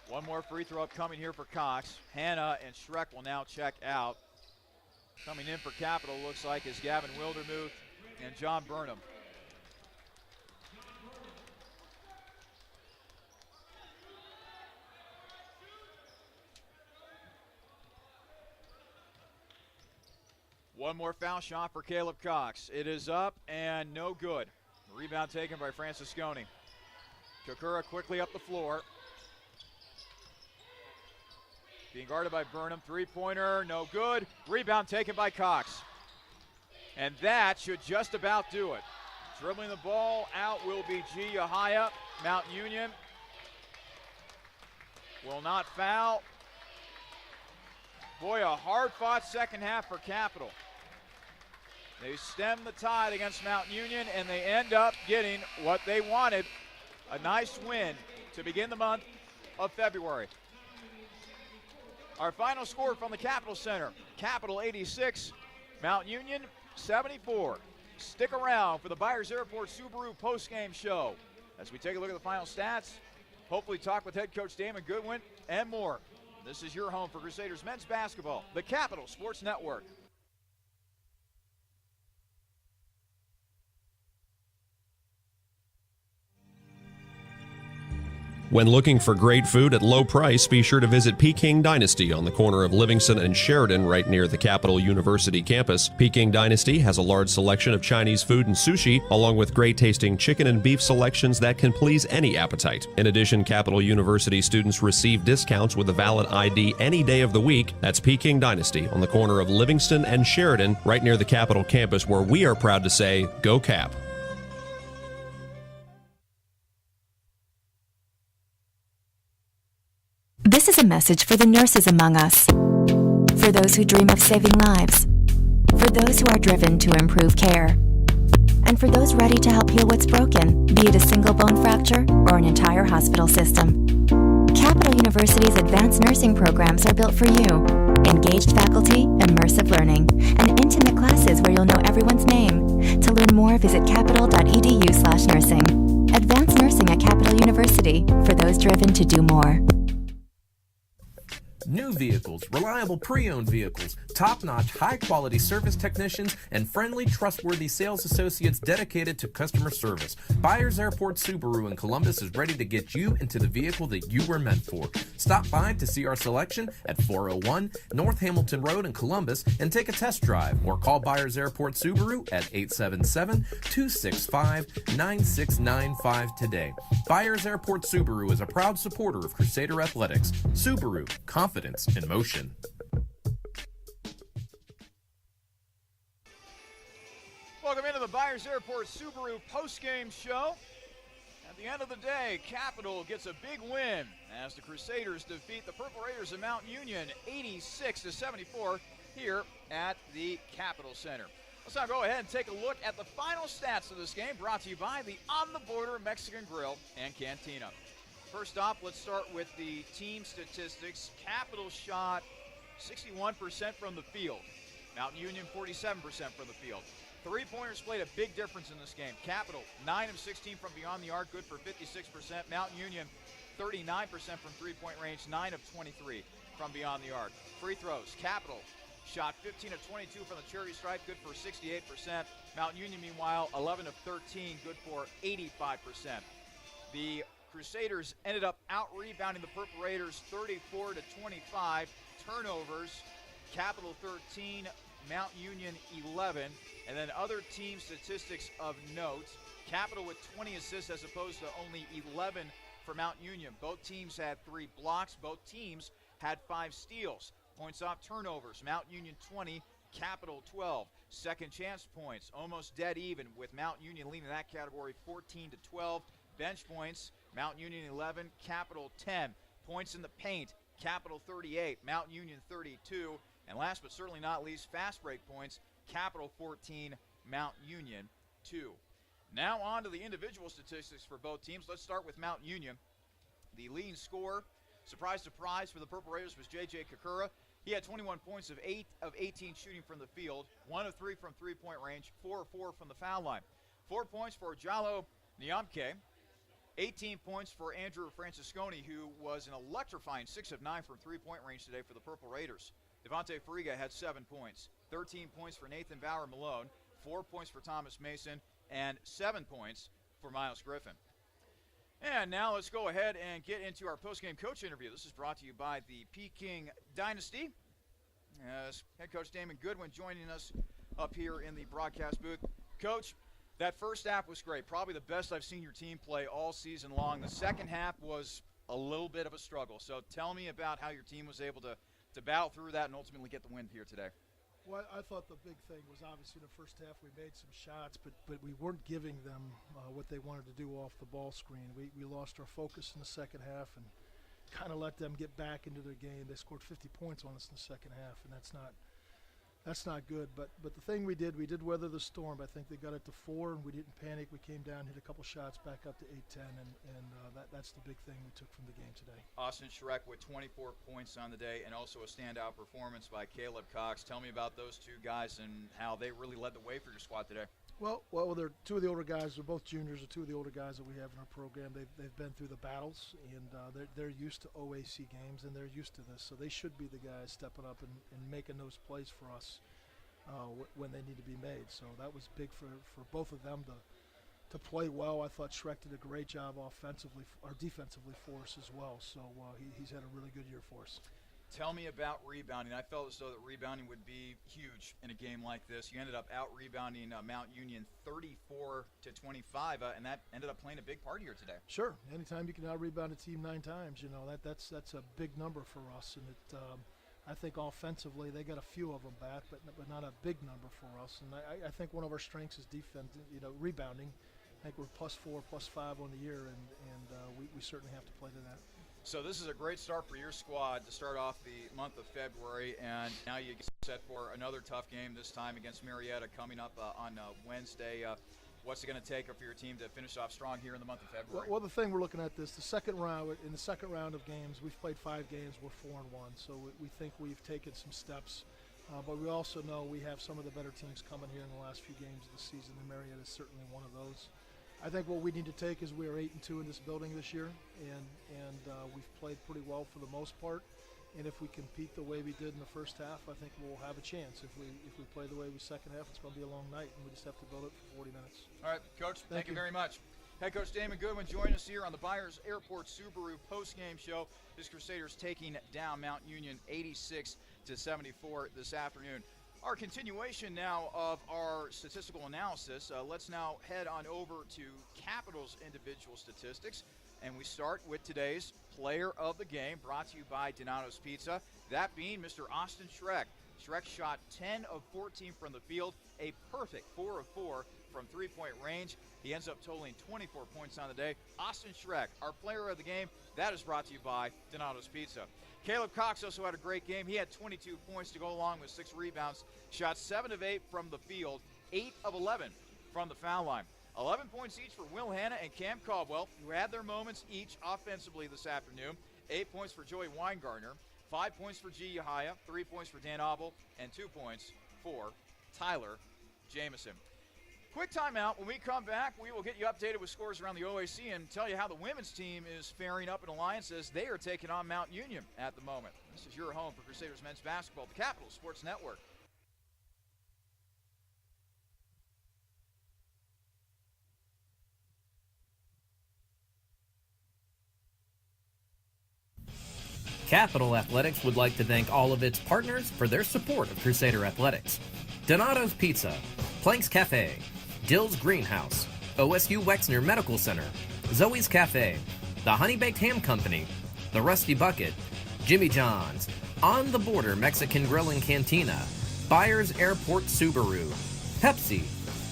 One more free throw upcoming here for Cox. Hanna and Schreck will now check out. Coming in for Capital looks like is Gavin Wildermuth and John Burnham. One more foul shot for Caleb Cox. It is up and no good. Rebound taken by Francisconi. Kakura quickly up the floor. Being guarded by Burnham. Three-pointer, no good. Rebound taken by Cox. And that should just about do it. Dribbling the ball out will be G. Yahaya. Mount Union will not foul. Boy, a hard-fought second half for Capital. They stem the tide against Mount Union, and they end up getting what they wanted, a nice win to begin the month of February. Our final score from the Capital Center, Capital 86, Mount Union 74. Stick around for the Byers Airport Subaru postgame show as we take a look at the final stats, hopefully talk with head coach Damon Goodwin, and more. This is your home for Crusaders men's basketball, the Capital Sports Network. When looking for great food at low price, be sure to visit Peking Dynasty on the corner of Livingston and Sheridan right near the Capital University campus. Peking Dynasty has a large selection of Chinese food and sushi, along with great-tasting chicken and beef selections that can please any appetite. In addition, Capital University students receive discounts with a valid ID any day of the week. That's Peking Dynasty on the corner of Livingston and Sheridan right near the Capital campus, where we are proud to say, Go Cap! This is a message for the nurses among us, for those who dream of saving lives, for those who are driven to improve care, and for those ready to help heal what's broken, be it a single bone fracture or an entire hospital system. Capital University's advanced nursing programs are built for you. Engaged faculty, immersive learning, and intimate classes where you'll know everyone's name. To learn more, visit capital.edu/nursing. Advanced nursing at Capital University, for those driven to do more. New vehicles, reliable pre-owned vehicles, top-notch, high-quality service technicians, and friendly, trustworthy sales associates dedicated to customer service. Byers Airport Subaru in Columbus is ready to get you into the vehicle that you were meant for. Stop by to see our selection at 401 North Hamilton Road in Columbus and take a test drive, or call Byers Airport Subaru at 877-265-9695 today. Byers Airport Subaru is a proud supporter of Crusader Athletics. Subaru, confidence in motion. Welcome into the Byers Airport Subaru postgame show. At the end of the day, Capital gets a big win as the Crusaders defeat the Purple Raiders of Mount Union 86-74 here at the Capital Center. Let's now go ahead and take a look at the final stats of this game, brought to you by the On the Border Mexican Grill and Cantina. First off, let's start with the team statistics. Capital shot 61% from the field. Mountain Union 47% from the field. Three-pointers played a big difference in this game. Capital, 9 of 16 from beyond the arc, good for 56%. Mountain Union, 39% from three-point range, 9 of 23 from beyond the arc. Free throws, Capital shot 15 of 22 from the charity stripe, good for 68%. Mountain Union, meanwhile, 11 of 13, good for 85%. The Crusaders ended up out-rebounding the Purple Raiders 34-25. Turnovers, Capital 13, Mount Union 11, and then other team statistics of note. Capital with 20 assists as opposed to only 11 for Mount Union. Both teams had 3 blocks. Both teams had 5 steals. Points off turnovers, Mount Union 20, Capital 12. Second chance points, almost dead even with Mount Union leading that category 14-12. Bench points, Mount Union 11, Capital 10. Points in the paint, Capital 38, Mount Union 32. And last but certainly not least, fast break points, Capital 14, Mount Union 2. Now on to the individual statistics for both teams. Let's start with Mount Union. The leading scorer, surprise, surprise, for the Purple Raiders was J.J. Kakura. He had 21 points of 8 of 18 shooting from the field, 1 of 3 from three-point range, 4 of 4 from the foul line. 4 points for Jalo Nyamke. 18 points for Andrew Francisconi, who was an electrifying 6 of 9 from three-point range today for the Purple Raiders. Devontae Fariga had 7 points. 13 points for Nathan Bauer Malone, 4 points for Thomas Mason, and 7 points for Miles Griffin. And now let's go ahead and get into our post-game coach interview. This is brought to you by the Peking Dynasty. Head coach Damon Goodwin joining us up here in the broadcast booth. Coach, that first half was great. Probably the best I've seen your team play all season long. The second half was a little bit of a struggle. So tell me about how your team was able to battle through that and ultimately get the win here today. Well, I thought the big thing was obviously the first half we made some shots, but we weren't giving them what they wanted to do off the ball screen. We lost our focus in the second half and kind of let them get back into their game. They scored 50 points on us in the second half, and that's not good. But the thing we did weather the storm. I think they got it to 4, and we didn't panic. We came down, hit a couple shots, back up to 8-10, and that's the big thing we took from the game today. Austin Schreck with 24 points on the day, and also a standout performance by Caleb Cox. Tell me about those two guys and how they really led the way for your squad today. Well, they're two of the older guys. They're both juniors. They're two of the older guys that we have in our program. They've been through the battles, and they're used to OAC games, and they're used to this. So they should be the guys stepping up and making those plays for us when they need to be made. So that was big for both of them to play well. I thought Schreck did a great job offensively or defensively for us as well. So he's had a really good year for us. Tell me about rebounding. I felt as though that rebounding would be huge in a game like this. You ended up out-rebounding Mount Union 34-25, and that ended up playing a big part here today. Sure. Anytime you can out-rebound a team 9 times, that's a big number for us. And I think offensively they got a few of them back, but not a big number for us. And I think one of our strengths is defense, rebounding. I think we're +4, +5 on the year, and we certainly have to play to that. So this is a great start for your squad to start off the month of February, and now you get set for another tough game, this time against Marietta coming up on Wednesday. What's it going to take for your team to finish off strong here in the month of February? Well, the thing we're looking at this, the second round of games, we've played 5 games, we're 4-1, so we think we've taken some steps. But we also know we have some of the better teams coming here in the last few games of the season, and Marietta is certainly one of those. I think what we need to take is we are 8-2 in this building this year, and we've played pretty well for the most part. And if we compete the way we did in the first half, I think we'll have a chance. If we play the way we second half, it's going to be a long night, and we just have to build it for 40 minutes. All right, Coach, thank you very much. Head coach Damon Goodwin joined us here on the Byers Airport Subaru postgame show. This Crusaders taking down Mount Union 86-74 this afternoon. Our continuation now of our statistical analysis. Let's now head on over to Capital's individual statistics. And we start with today's player of the game, brought to you by Donato's Pizza, that being Mr. Austin Schreck. Schreck shot 10 of 14 from the field, a perfect 4 of 4 from three-point range. He ends up totaling 24 points on the day. Austin Schreck, our player of the game, that is brought to you by Donato's Pizza. Caleb Cox also had a great game. He had 22 points to go along with 6 rebounds. Shot 7 of 8 from the field, 8 of 11 from the foul line. 11 points each for Will Hanna and Cam Caldwell, who had their moments each offensively this afternoon. 8 points for Joey Weingartner, 5 points for G. Yahaya, 3 points for Dan Abel, and 2 points for Tyler Jamison. Quick timeout. When we come back, we will get you updated with scores around the OAC and tell you how the women's team is faring up in Alliance as they are taking on Mount Union at the moment. This is your home for Crusaders men's basketball, the Capital Sports Network. Capital Athletics would like to thank all of its partners for their support of Crusader Athletics. Donato's Pizza, Planks Cafe, Dill's Greenhouse, OSU Wexner Medical Center, Zoe's Cafe, The Honey Baked Ham Company, The Rusty Bucket, Jimmy John's, On the Border Mexican Grill and Cantina, Byers Airport Subaru, Pepsi,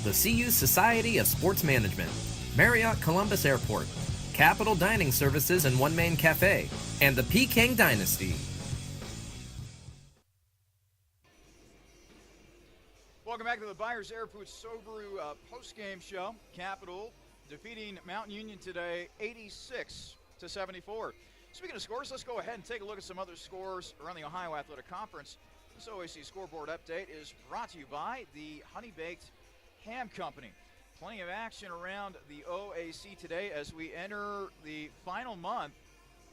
the CU Society of Sports Management, Marriott Columbus Airport, Capital Dining Services and One Main Cafe, and the Peking Dynasty. Welcome back to the Byers Airport Subaru post-game show. Capital defeating Mount Union today 86-74. Speaking of scores, let's go ahead and take a look at some other scores around the Ohio Athletic Conference. This OAC scoreboard update is brought to you by the Honey Baked Ham Company. Plenty of action around the OAC today as we enter the final month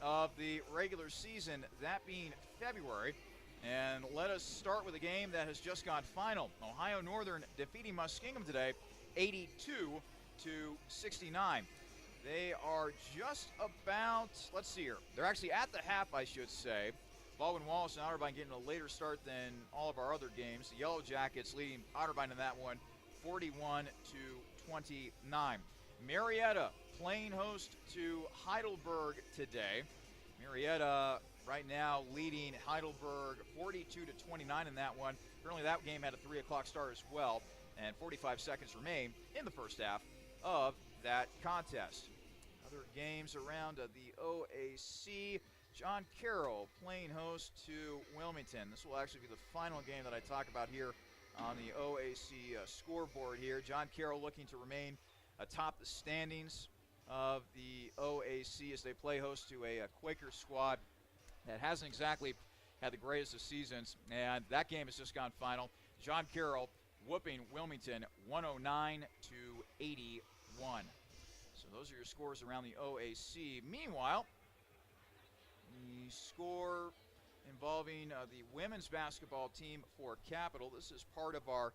of the regular season, that being February. And let us start with a game that has just gone final. Ohio Northern defeating Muskingum today, 82-69. They are just about, let's see here. They're actually at the half, I should say. Baldwin Wallace and Otterbein getting a later start than all of our other games. The Yellow Jackets leading Otterbein in that one, 41-29. Marietta playing host to Heidelberg today. Marietta right now leading Heidelberg 42-29 in that one. Apparently that game had a 3 o'clock start as well, and 45 seconds remain in the first half of that contest. Other games around the OAC. John Carroll playing host to Wilmington. This will actually be the final game that I talk about here on the OAC scoreboard here. John Carroll looking to remain atop the standings of the OAC as they play host to a Quaker squad that hasn't exactly had the greatest of seasons, and that game has just gone final. John Carroll whooping Wilmington 109-81. So those are your scores around the OAC. Meanwhile, the score involving the women's basketball team for Capital. This is part of our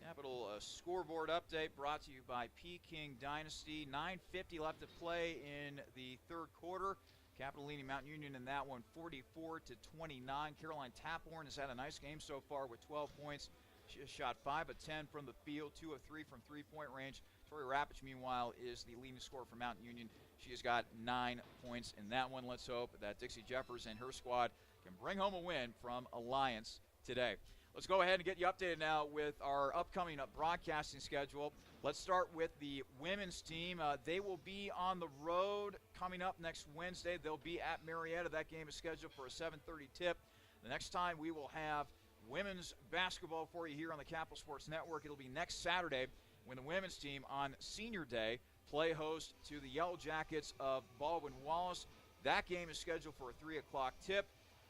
Capital scoreboard update brought to you by Peking Dynasty. 9:50 left to play in the third quarter. Capital leading Mount Union in that one 44-29. Caroline Taphorn has had a nice game so far with 12 points. She has shot 5 of 10 from the field, 2 of 3 from three-point range. Tori Rapich, meanwhile, is the leading scorer for Mount Union. She has got 9 points in that one. Let's hope that Dixie Jeffers and her squad can bring home a win from Alliance today. Let's go ahead and get you updated now with our upcoming broadcasting schedule. Let's start with the women's team. They will be on the road coming up next Wednesday. They'll be at Marietta. That game is scheduled for a 7:30 tip. The next time we will have women's basketball for you here on the Capital Sports Network, it'll be next Saturday when the women's team on Senior Day play host to the Yellow Jackets of Baldwin Wallace. That game is scheduled for a 3 o'clock tip.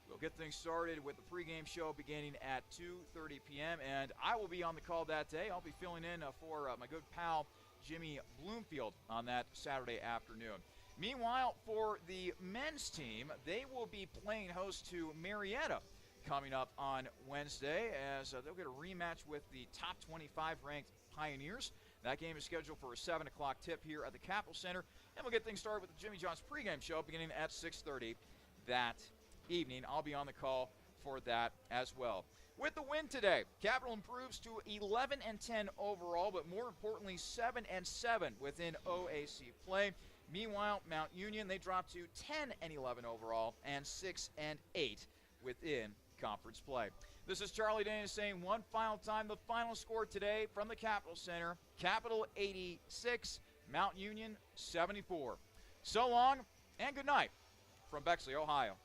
We'll get things started with the pregame show beginning at 2:30 p.m., and I will be on the call that day. I'll be filling in for my good pal Jimmy Bloomfield on that Saturday afternoon. Meanwhile, for the men's team, they will be playing host to Marietta coming up on Wednesday as they'll get a rematch with the top 25 ranked Pioneers. That game is scheduled for a 7 o'clock tip here at the Capitol Center, and we'll get things started with the Jimmy John's pregame show beginning at 6:30 that evening. I'll be on the call for that as well. With the win today, Capital improves to 11-10 overall, but more importantly 7-7 within OAC play. Meanwhile, Mount Union, they drop to 10-11 overall and 6-8 within conference play. This is Charlie Danis saying one final time, the final score today from the Capitol Center, Capitol 86, Mount Union 74. So long and good night from Bexley, Ohio.